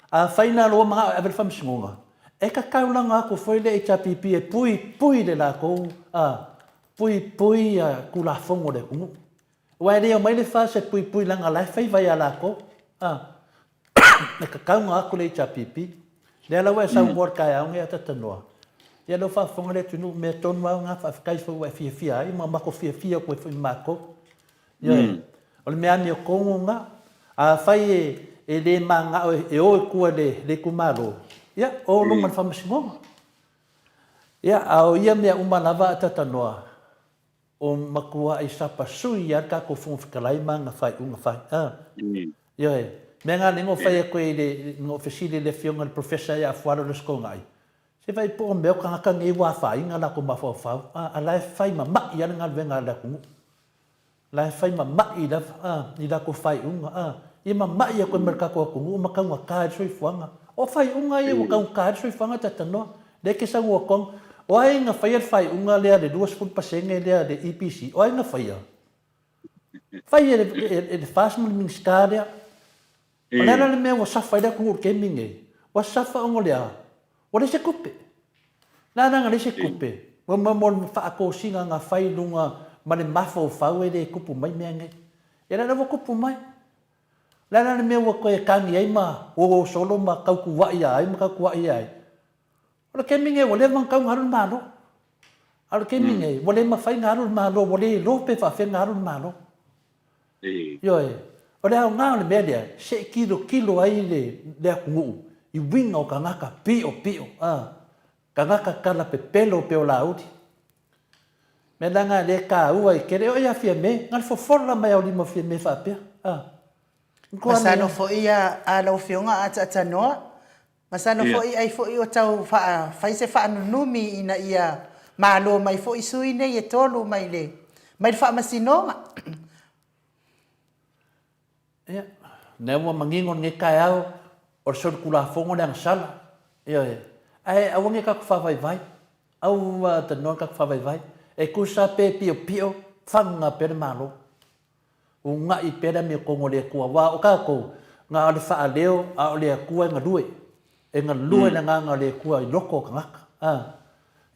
A whai nā loa mga avel whamsingonga. E ka kaulanga ako whai le HPP e pui le la kou. Pui kula whongo le kungu. Wai leo mai le wha se pui langa lai whai vai a la kou. E ka kaunga ako le HPP. Le alawa e sa mwar kai aunge a ta tanoa. Ia lo fa fonga le tunu me tonu wa nga fa kai fo wa fia ai ma ko fia ko fo mako ia o me ani ko nga a fai e le manga e o ku le kumalo ia o lo man fa msingo ia a ia me uma lava tata noa o makua i sapa sui ia ka ko fo fikalai manga fai unga fai ia me nga ningo fai ko le no ofisile le fionga le professor ia fuaro le skongai se vai po meu kanga ngi wa fa inga la ko ma fa fa ala fai ma ia nga venga la ku la fai ma i la ni la ko fai unga i ma ia ko merka ko ku ma ka wa ka soi fuanga o fai unga i wa ka soi fuanga tata no de ke sa wo kong o ai nga fai unga le de 2% le de EPC o ai nga fai e fas mo min skada ala le me wa sa fai da ku ke minge wa sa fa ngolea Wale se kupe. Nana ngale se kupe. Wa mo fa ko singa nga fai lunga mane mafo fa we de kupu mai menge. Era na kupu mai. Lana me wa ko e kangi ai ma o solo ma ka ku wa ia ai ma ka ku wa ia ai. Ora ke minge wale man ka ngarul malo. Ora ke minge wale ma fai ngarul malo wale lo pe fa fe ngarul malo. Yo e. Ora nga le media se kilo ai le ku I winga o kangaka pio. Kangaka kala pe pelo pe o lauti. Me langa le ka ua I kere o ia fia me. Ngal fo forla mai au lima fia me fa pia. Masano fo ia a lau fionga ata noa. Masano fo ia ai fo i o tau fai se fa numi ina ia malo mai fo I sui ne e tolu mai le. Mai fa masinonga. Ia. Newa mangingon nge kai au. O sol kula fongo le sala ia ai awange ka fa vai au te non ka fa vai e ku sa pe pio fanga per malo O nga I pera me kongo le kua wa o kako. Nga o le wha leo a o le kua nga lue. E nga lue na nga le kua I loko ka ngaka.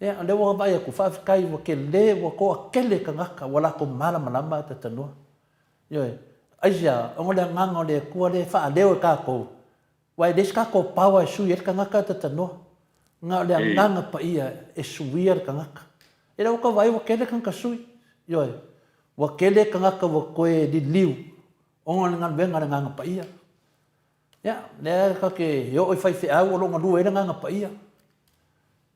Ia, le wa vai ku whawhikai wa ke le wa ko a kele ka ngaka wala ko malama te tanua. Ioi, aisia, ongo le nganga o le kua le wha leo e kako. Wai les kako pawa e sui e ka ngaka te tanua. Nga le nganga pa ia e sui e ka ngaka. E rau ka vai wa kele ka sui. Ioi, wa kele ka ngaka wa koe di liu. Ongo le nganga pa ia. Ia, le ka ke yo i whai au o longa lua e nganga pa ia.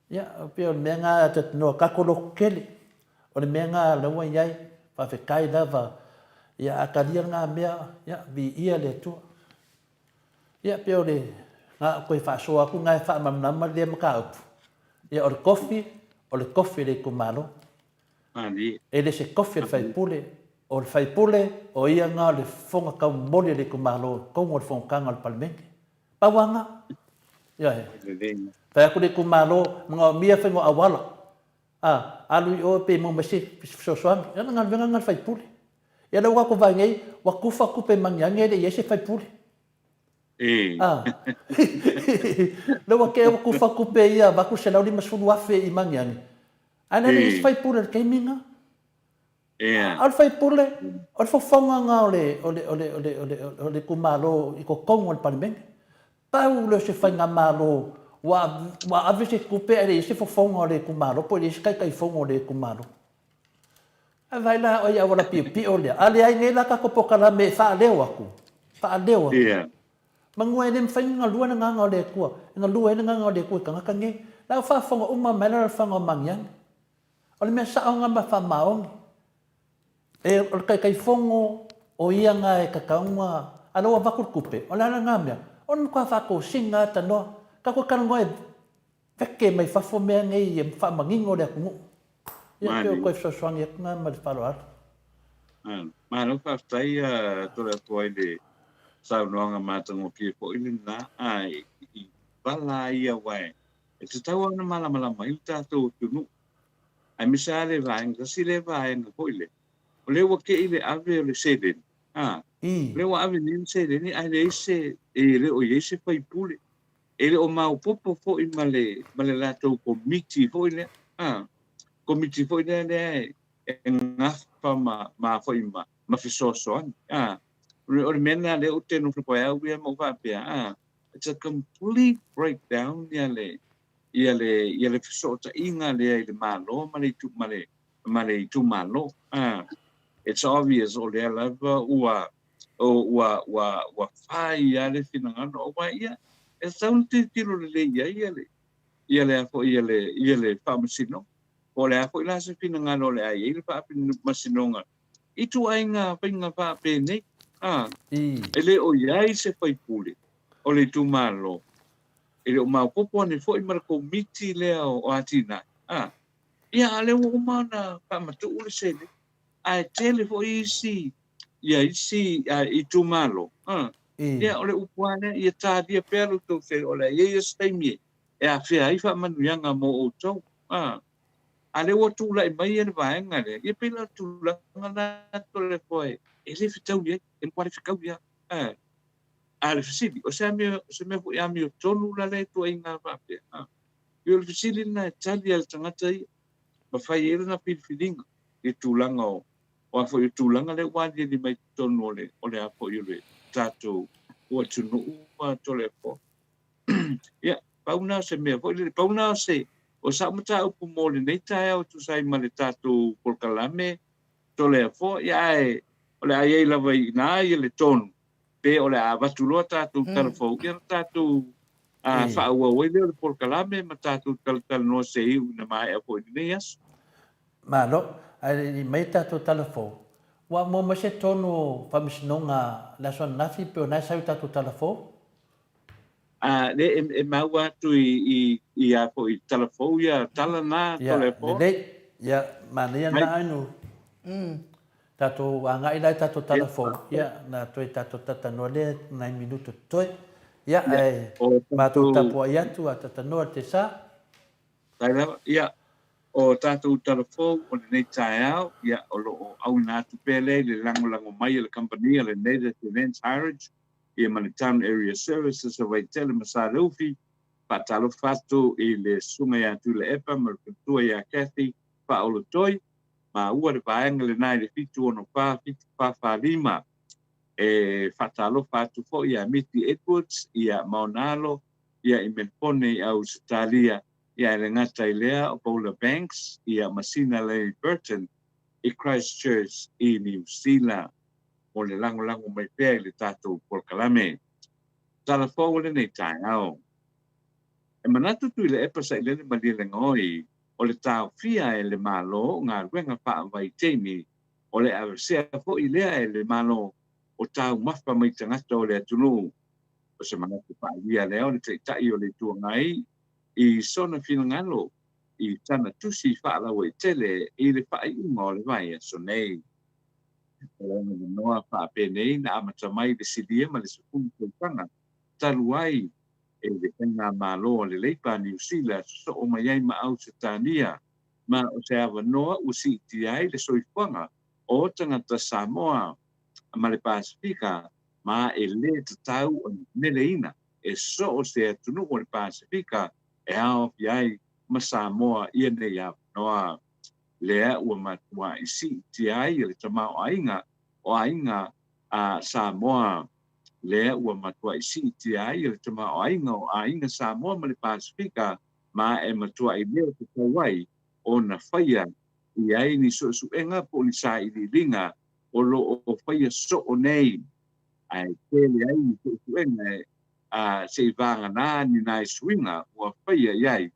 Ia, pia o le mea ngā te noa kakolo kele. O le mea ngā laua iai, whawhekai lava. Ia, akaria ngā mea, ia, vi ia le tua. Ia, pia o le ngā koe whaasoa aku, ngā whaamamnama le maka upu. Ia, o le kofi le kumalo. E le se kofi le whaipule. O le whaipule, o ia ngā le whonga kau mole le kumalo, kongo le whonga kanga le palimenge. Pawanga. Ia, he. Pai aku le kumalo, mga mia whengo awala. Alu I o pe mo masi sosoangi. Ia ngā venga ngā whaipule. Ia lau wako vai ngai, wakufa kupe mangiange le iese whaipule. Lau wake wakufa kupe ia, waku se lau li masulu afe I mangiange. Ana le iese whaipule le keiminga. Al whaipule, o le whawhonga ngā o le kumalo I ko kongo le palimenge. Pau le se whainga malo, wa ave se kupe ele se fofonga le kumalo po le skai kai fonga le kumalo vai la o ia wala pi o le ale ai nei la ka ko pokala me fa leo aku mangua ele mfainga lua na nga le kua nga lua ele nga le kua ka nge la fa fonga uma mena fa nga mangyang o le me sa nga ma fa maong e o kai kai fongo o ia nga e ka kaunga alo wa vakur kupe o la nga mea on ko fa ko singa tano kako kanongo e veke mai fafo mea ngai e whamangingo le akungu. Ia keo koe whaswangi aku ngā mali whalo atu. Mano whaftai tore atua I le saunoanga mātango pia po ili nā ai I wala ia wai. E te tau ana malamalama I tātou tunu. Ai misa le vaenga, kasi le vaenga po ile. O lewa ke ile ave o le seden. Lewa ave ni seden ai le ise e le o ise whaipule. Ele o mau popo fo I male latou komiti fo ile komiti fo ile le ngafa ma fo I ma fisoso o mena le o tenu fo ya we mo va pia it's a complete breakdown ia le fisoso inga le malo male tu malo it's obvious o le lava wa fai ya le finanga no wa ia e saun te tiro le ia le afo ia le whamasino. O le afo ila se pina ngano le ai, ili whaapina masinonga. I tu ai ngā whainga whaape nei. E le o iai se whaipule, o le tu malo. E le o mau popo ane fo I marako miti lea o atina. Ia ale o mana whaamatu ule sele. Ai tele fo isi, ia isi I tu malo. Ia ole upuane ia tādia pēru tau whare ole ia staimie. E a whea I whaamanuianga mō o tau. A le o tūla I mai ane vaenga le. Ia pēla tūla ngana tole koe. E le whitau ia, e mware whikau ia. A le whisiri, o se mea fo I ami o tonu la le tua I ngā whapea. I o le whisiri na e tali ala tangata ia. Ma whai ere na whiriwhiringa. I tūlanga o. O a fo I tūlanga le wadi li mai tonu o le apo I le. Tātou ua tunu ua tole po. Ia, pauna se mea, pauna se, o sa mata upu mōle nei tae au tu sai ma le tātou polkalame, tole po, ia e, o le ai lava I nā ia le tonu, pe o le a watuloa tātou tarafo, ia tātou whaua oile o le polkalame, ma tātou talatala noa se iu na mai a po I nei asu. Malo, ai mai tātou talafo. Wa mo ma se tonu whamisinonga la son nafi pe o nai sau tātou talafo? Le e maua tu I a po I talafo ia tala nā tole po. Ia, mana ia nā anu. Tātou anga I lai tātou talafo. Ia, nā toi tātou tatanoa le 9 minuto toi. Ia, ai, mātou tapua I atu a tatanoa te sā. Ia, o tātou telefou o le nei tae au, ia o lo au nā tupele le lango mai le company le Native Events Heritage, ia ma le Town Area Services o vai tele masaraufi, patalo fatu i le sunga ia tu le epa, ma le pentua ia Kathy, pa o lo toi, ma ua le vaenga le nai le fitu ono fitu pa lima, e fatalo fatu fo ia Mitty Edwards, ia Maunalo, ia i menpone au Sitalia, ia le ngata i lea o Paula Banks, ia Masina Larry Burton, i Christchurch i New Zealand, o le lango mai pēr le tātou Polkalame. Tala fōu le nei tai au. E manatu tu le epa sa i lele mali le ngoi, o le tāu fia e le malo, ngā ruenga paa vai teimi, o le awasea fo i lea e le malo, o tāu mawha mai tangata o le atunu, o se manatu paa ia leo le teitai o le tuangai, i sona finangalo, i tana tusi whaala o i tele, i le whaai unga o le vai a sonei. O le noa wha penei na amata mai le silia ma le sukunu teutanga, talu ai e le tenga malo o le leipa New Zealand, so o mai ai ma au se tania, ma o se awa noa usi ti ai le soifuanga, o tangata Samoa, ma le Pasifika, ma e le tatau o neleina, e so o se atunu o le Pasifika, e ao fi ai ma Samoa ia nei a noa lea ua matua i si ti ai le tamau ainga a Samoa lea ua matua i si ti ai le tamau ainga Samoa ma le Pasifika ma e matua i lea te tawai o na whaia i ai ni suenga po ni sa i linga o lo o whaia so o nei ai tele ai ni suenga a se vanga na ni nai swinga o whaia iai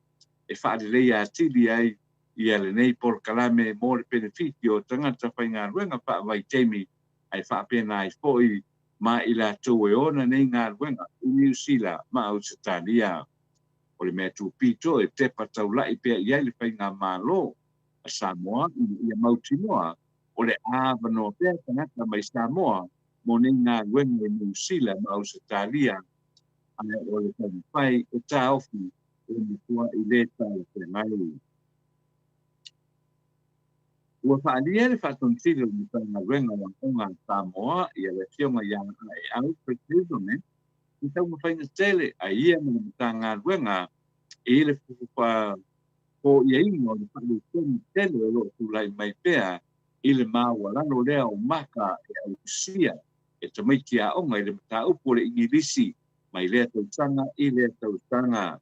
e whaarelei a tili ai i ale nei Polkalame mo le benefiti o tangata whainga ruenga wha vai teimi ai whaapena ai foi ma i la tau e ona nei ngā ruenga i New Zealand ma au Satania. O le mea tūpito e te patau lai pia i ai le whainga malo a Samoa i a Mautinoa o le āwano pia tangata mai Samoa mo nei ngā ruenga i New Zealand ma au Satania ane o le whai e tā ofi e mitua i le tau te ngai. Ua whaalia le whaatontiri ni whainga ruenga wangonga Samoa i a le fionga ia e au president i tau mawhainga tele a ia mo le ngā ruenga i le fukupa ko ia ingo le whaatontiri tele o lo tūlai mai pēa i le māwalano lea o maka e au sia e tamaiti a onga i le mata upo le ingilisi mai lea tautanga i lea tautanga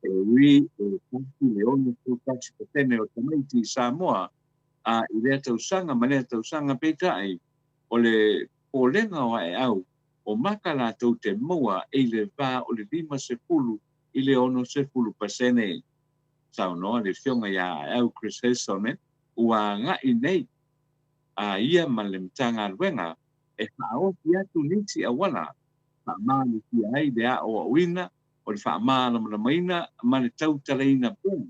e ui e kasi le ono tūtasi patene o tamaiti Samoa a i lea tausanga ma lea tausanga peitai o le lenga o e au o maka la tau te moa e le vā o le 5 i le ono 10%. Sau noa le fionga ia au Chris Hesselman ua ngai nei a ia ma le mtanga ruenga e whaofi atu niti a wana whaamāni ki ai le a o awina o le whaamāna mana maina ma le tautaleina pū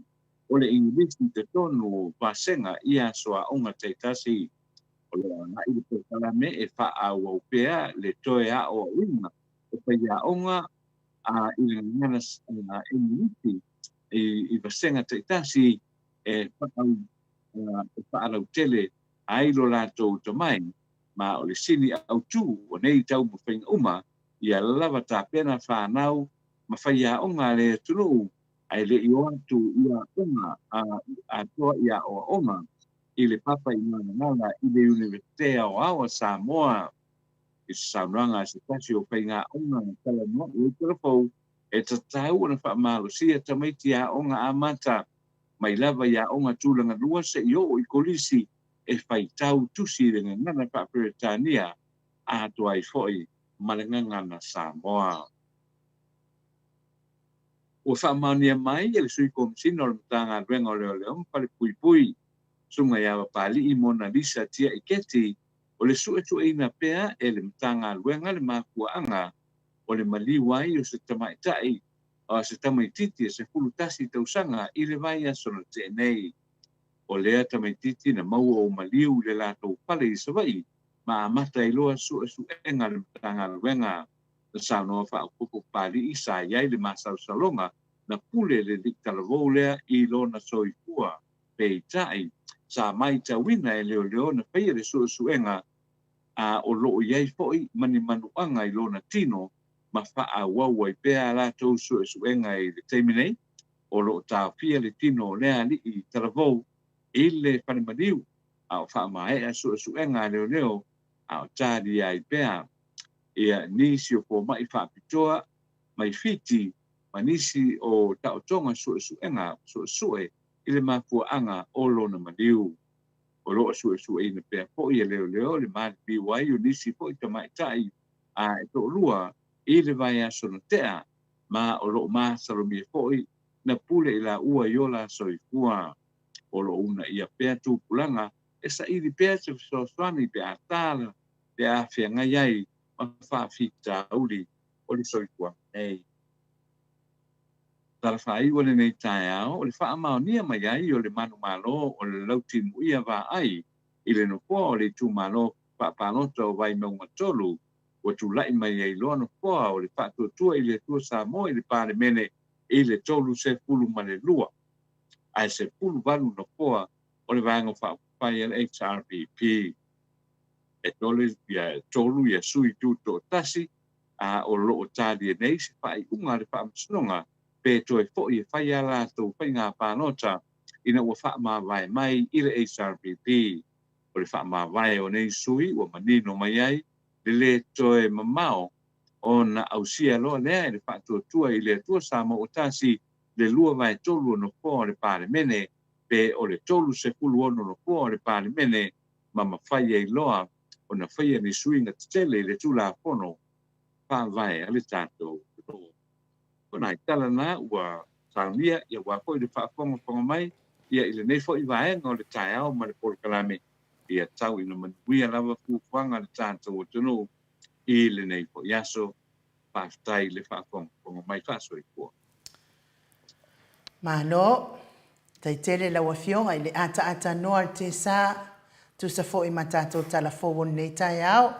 o le ingilisi te tonu pasenga ia soa onga teitasi o le ngai le Polkalame e whaau au pēa le toe a o awina o whaia onga a i le ngana ingilisi i pasenga teitasi e whaarau tele ai lo lātou tamai ma o le sini au tū o nei tau mawhainga uma ia lava tā pena whanau ma whaia onga le tunu ai le i atu ia onga a toa ia o onga i le papa i ngana i le Universitea o Awa Samoa i saunanga se tasi o whainga onga tala noa i telefou e tatau na whaamalo sia tamaiti a onga a mata mai lava ia onga tūlanga lua se i o i kolisi e whaitau tusi ringa ngana whaaperetania a toa i foi malenganga na Samoa. O whaamania mai e le sui komisina o le mtanga ruenga o leo leo mpale pui pui sunga ia pali i Mona Lisa tia i keti o le sue ina pea e le mtanga ruenga le makuaanga o le Maleifua o se tamaitai o se tamaititi se fulutasi tausanga i le vai a sona tenei o lea tamaititi na maua o Maliu le latou pale i savai ma amata i loa enga le mtanga ruenga na saunoa whaakoko pali i sa iai le masau salonga na pule le diktalavou lea i lona soifua pe tai sa mai ta wina e leo na pe le suenga o lo ye foi mani manuanga I lona tino ma fa a wa I pe ala to suenga I le terminate o lo ta fia le tino le ali I travou ile panimadiu a fa mai a suenga leo a tari ai pe ia nisi o po mai fa pitoa mai fiti manisi o ta tonga suenga ile ma anga o lona madiu o lo suʻesuʻe ina pea foʻi e leoleo le malipiu ai o nisi foʻi tamaʻitaʻi e toʻalua I le vaeasonotea ma o loo masalomia foʻi na pule I laʻua I ola soifua o loo una ia pea tupulaga e saʻili pea se fesoasoani pe a tala pe a feagai ai ma faafitauli o le soifua nei talafaiu o lenei taeao o le faamaonia mai ai o le manumālō o le lautimuia vaai I le nofoa o le tumālō faapalota o vai mauga tolu ua tulaʻi mai ai loa nofoa o le faatuatua I le atua Samoa I le palemene I le 36 ae 18 nofoa o le vaega faapufai a le HRPP e tolu ia sui tutoʻatasi o loo talia nei se faaiʻuga le faamasinoga pe toe foʻi e whai a lātou whai ngā pānota ina ua whaamāwai mai I le HRPP. O le whaamāwai o nei sui ua manino mai ai le toe mamao o na ausia loa lea I le whaatuatua I le atua Samoa o tasi le lua vai tolu no fō le palemene pe o le tolu se pulu ono no fō le palemene ma mawhai ai loa o na whai ni sui ngā tele le tula pono whaamai a le tātou. Kona I tala nā ua tāunia ia wako I le whaaponga mai ia I le nei fo I vaenga o le taeao ma le polokalame ia tau ina manuia lava fuwhanga le tātou o tunu I le nei fo iaso whaafitai le whaaponga mai whaaso I kua. Mano, tai tele la wafionga I le ata noa te sa tu sa fo I matatou tala fo nei taeao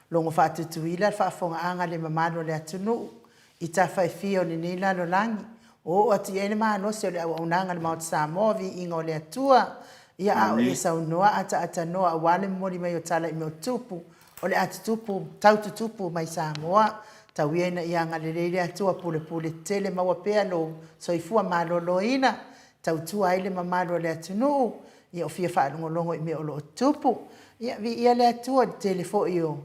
longo whaatutuila whaafonga anga le mamano le atunu I ta whaifia o ni lalo langi. O ati ene maa no se o le au unanga le Mount Samoa vi ingo le atua. Ia au e sau noa ata noa a wale mori mai o tala I meo tupu. O le atu tupu, tautu tupu mai Samoa. Tau iena ia ngalele atua pule tele maua pea lo soifua malolo ina. Tau tua aile mamalo le atunu. Ia o fia whaadongolongo I meo lo tupu. Ia vi ia le atua tele fo iyo.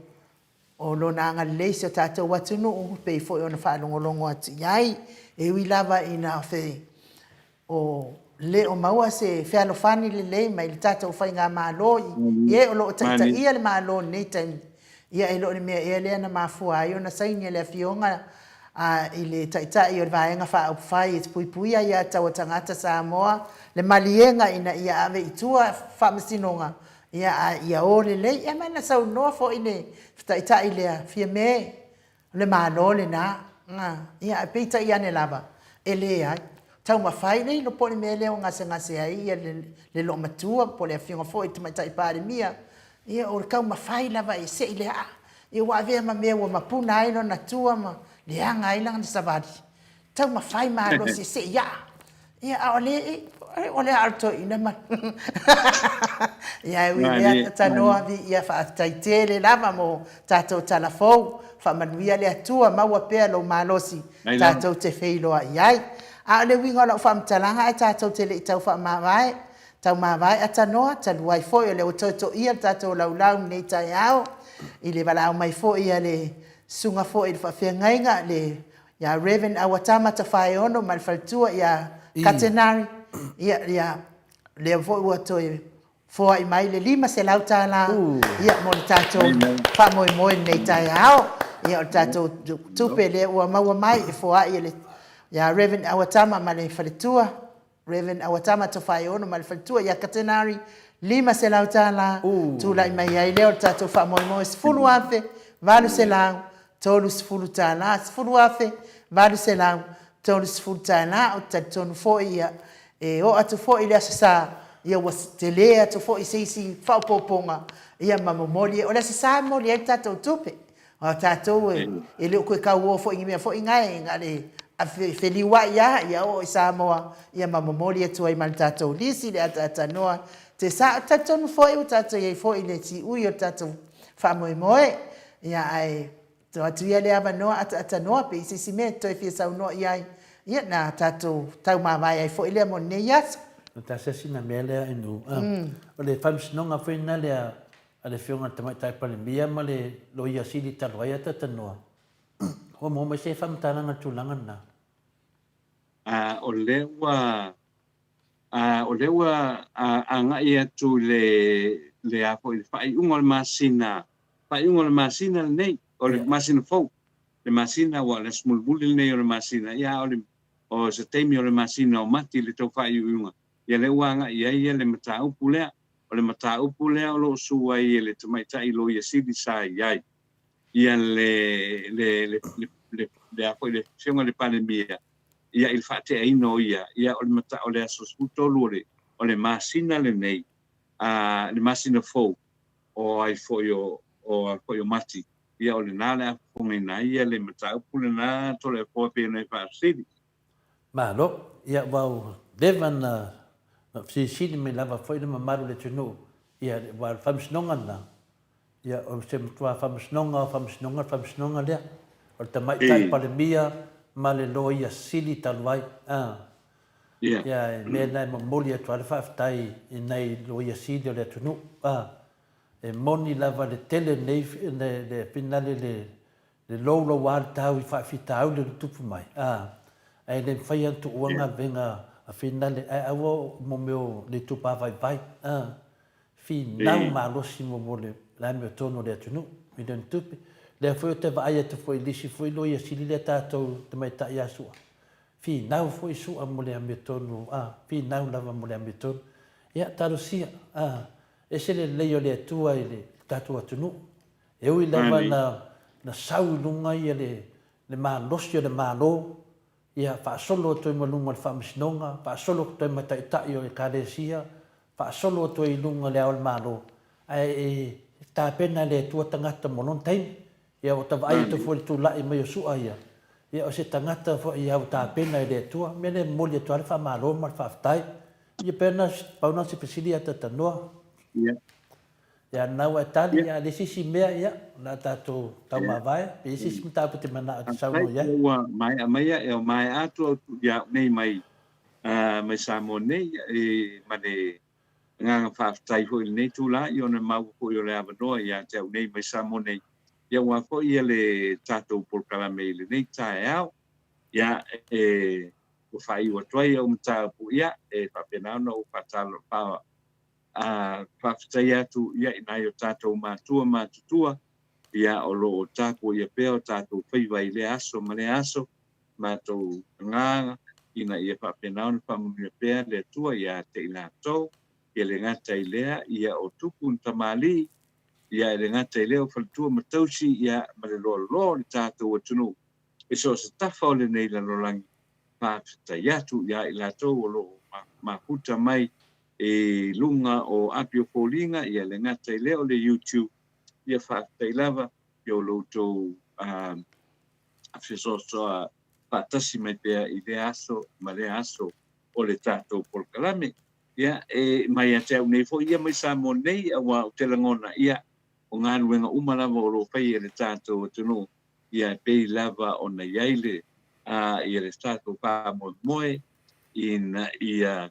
O lo na nga leisi o tātou watunu o pei fo i ona whaalongolongo atu iai e ui lava I nga whei o le o maua se whealofani le lei mai le tātou whai ngā māloi ie o lo o taita ia le mālo nei taimi ia e lo ni mea e lea na mafua ai o na saini le fionga I le taita I o le vaenga wha upwhai e pui ia tau tangata Samoa le malienga ina ia ave itua wha masinonga ia o le lei ia mana sau noa fo ine taita I lea fia me le malo le na ia peita ia ne lava e le ai tau mawhai nei lo pole me leo ngase ai ia le lo matua pole a fionga fo I tamaita I pare mia ia o kau mawhai lava e se I lea ia wa vea ma mea wa mapuna ai no na tua ma le anga ai langa ni savadi tau mawhai malo se ia ia o le alto ina ma ia ui lea tanoa vi ia whaataitele lava mo tātou talafou whamanuia le atua maua pea lo malosi tātou te wheiloa iai a le winga la whamtalanga e tātou te le I tau whamawai tau mawai atanoa taluai foi o le o toto ia tātou laulau nei tai au I le walau mai foi ia le sunga foi le whawhiangainga le ia Reverend Awatama ta whae ono ma le whaltua ia katenari ia le foi ua toi fo I mai le lima se lau tāla ia mo le tātou wha moe nei tai au ia o tātou tupe le ua maua mai e fo ai le ia Reverend Awatama ma le whaletua Reverend Awatama to whae ono ma le whaletua ia katenari lima se lau tāla tūla I mai ai leo tātou wha moe sifuru afe valu se lau tolu sifuru tāla sifuru afe valu se lau tolu sifuru tāla o tātou fo ia e o atu fo I le asasa ia was te lea to fo I seisi whaupoponga ia mamomoli o le asasa moli e tātou tupe o tātou e leo koe kau o fo I ngimea fo I ngai ngale a wheliwa ia o Samoa ia mamamori atua i mal tātou lisi le ata noa te sa tatonu foi o tātou iei foi le ti ui o tātou whamoe ia ai to atu ia le ava noa ata noa pe isi me toi fia sau noa iai ia na tātou tau mawai ai foi le mo nei aso ta se sina mele inu o le famsnonga foi na le ale fionga tamai tai pale mia ma le lo ia sili taloia tatanoa o mo me se famtana tulanga na o lewa anga ia tu le apo i fai ungol masina nei o le masina fo le masina wa le small bully nei o le masina ia o se temi o le masina o mati le tau fai unga ia le wanga ia le mata upulea o le mata upulea o lo suai le tamai tai lo ia sidi sai ia le apo le fionga le pandemia ia il fate ai no ia o le mata o le asosuto lure o le masina le nei le masina fo o ai foi o mati ia o le nale a fonga ia le mata upule na to le po pe nei fa sidi malo ia wau devan si me lava foi le mamaru le tunu ia wal famsnonga na ia o se mtua famsnonga le o tamai tai pale mia ma le lo ia sili talwai ia me nai mamoli atu ale whaftai i nei lo ia sili o le tunu e moni lava le tele nei le pinale le lo wal tau i whawhitau le tupu mai ai le whai antu uanga venga a finale ai awo mo meo le tupa vai finau ma losi mo mole la meo tono le tunu mi den tupi le foi te vai te foi lisi foi lo ia sili le tatou te mai ta ia sua finau foi sua mo le meo tono finau lava mo le meo tono ia tarosia e se le leo le tua i le tatou atunu e ui lava na sau lunga ia le malosi o le malo ia whaasolo toi malunga le whaamisnonga, whaasolo toi mataitai o e kāresia, whaasolo toi lunga le au le malo. Ai tā pena le tua tangata monon taimi, ia o tawai to fwori tu lai mai o sua ia. Ia o se tangata ia o tā pena le tua, mene moli e tua le whamalo ma le whaftai. Ia pena pauna se pesili ata tanoa. Ia nau e tali, ia le sisi mea ia, na tātou tau mawai, pe sisi mta pute mana ati sauno ia. Mai e o mai atu ia nei mai Samoa nei ma le nganga whaftai hoi nei tūla i ona mau hoi o le avanoa ia te au nei mai Samoa nei. Ia ua ko ia le tātou polkala mei le nei tae au, ia o whai ua tuai au mtāpu ia whapenau o whatalo pawa. Whaftai atu ia inai o tātou mātutua ia o lo o tāko ia pēo tātou whaiwai le aso ma le aso mātou nganga ina ia whapenau na whamumia pēa le tua ia te ilatou ia le ngata i lea ia o tupu ntamali ia le ngata i lea o whalatua matausi ia ma le lo le tātou atunu e so se tafa o le nei la lolangi whaftai atu ia ilatou o lo makuta mai e lunga o apio polinga ia le ngata i leo le YouTube ia whaatai lava i o loutou awhisosoa whaatasi mai pēr i le aso ma le aso o le tātou polkalame ia mai a te au nei fo ia mai Samoa nei awa o te langona ia o ngā ruenga umalava o lo whai e le tātou atunu ia pei lava o na iaile ia le tātou pāmoe ina ia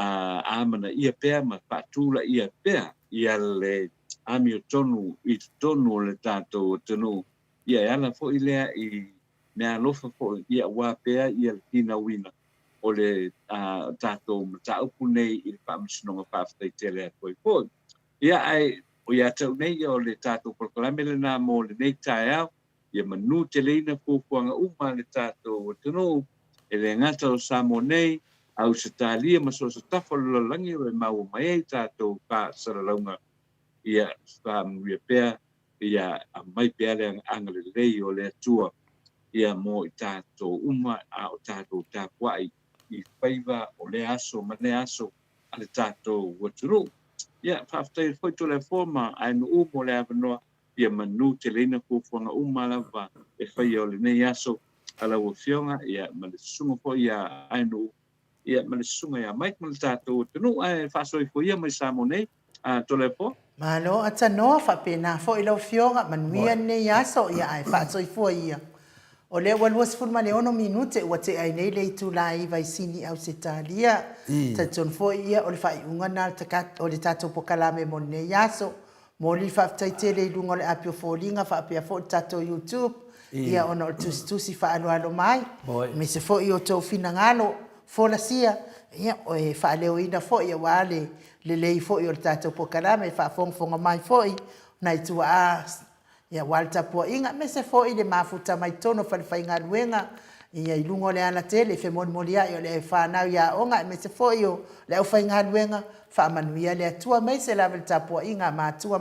amana ia pea ma patula ia pea ia le ami o tonu i tonu o le tātou tonu ia ana fo i lea i mea lofa fo ia wā pea ia le tina wina o le tātou mataupu nei i le whaamisinonga whawhtai te lea koi ia ai o ia tau nei o le tātou proklame le nā mō le nei tae au ia manu te leina fuafuanga uma le tātou tonu e le ngata o Samoa nei au se talia ma so se tafa lalangi o e mau mai e tātou ka saralaunga ia whamuia pēr ia a mai pēr le angale lei o le atua ia mō i tātou uma a o tātou tāpuai i whaiva o le aso ma le aso a le tātou waturu. Ia whaftai whai to le forma ai no umo le avanoa ia manu te leina fuafuanga uma lava e whai o le nei aso ala o fionga ia ma le sunga po ia ainu ia ma le sunga ia mai ma le tatou tunu ai whaasoi ia mai Samoa nei tole po. Malo ata noa whapena fo ilo fionga manuia ne yaso ia ai whaasoi ia. O le walwas fun ma le ono minute ua te ai nei le itu la i vai sini au se talia. Ta ton fo ia o le whai unga na o le tatou pokalame mo ne yaso. Mo li whaftai te le ilunga le apio fōlinga whapea fo tatou YouTube. Ia ona o tusi whaaloalo mai. Me se fo i o tau fina ngalo fo la sia. Ia o e whaaleo ina fo ia wale le lei fo i o le tatou pokalame whaafongfonga mai fo i. Na i tua a ia walta po inga me se fo i le mafuta mai tono whai luenga. Ia i lungo le ana tele fe mon molia i o le whanau ia onga me se fo i o le au whai luenga. Whaamanuia le atua mai se lawe tapua inga matua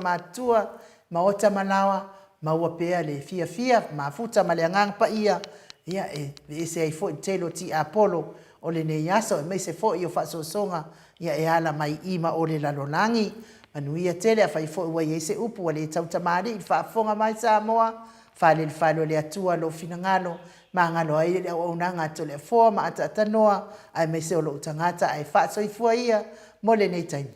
maota manawa maua pea le fia mafuta maleangang pa ia se ai fo telo ti Apollo o le ne yaso mai se fo i o whaasosonga ia e ala mai ima o le lalonangi manuia tele a whai fo ua i se upu a le tautamari i whaafonga mai Samoa whalo le atua lo finangalo ma ngalo ai le au nanga to le fo ma atanoa ai mai se o lo tangata ai whaasoi fua ia mo le nei taimi.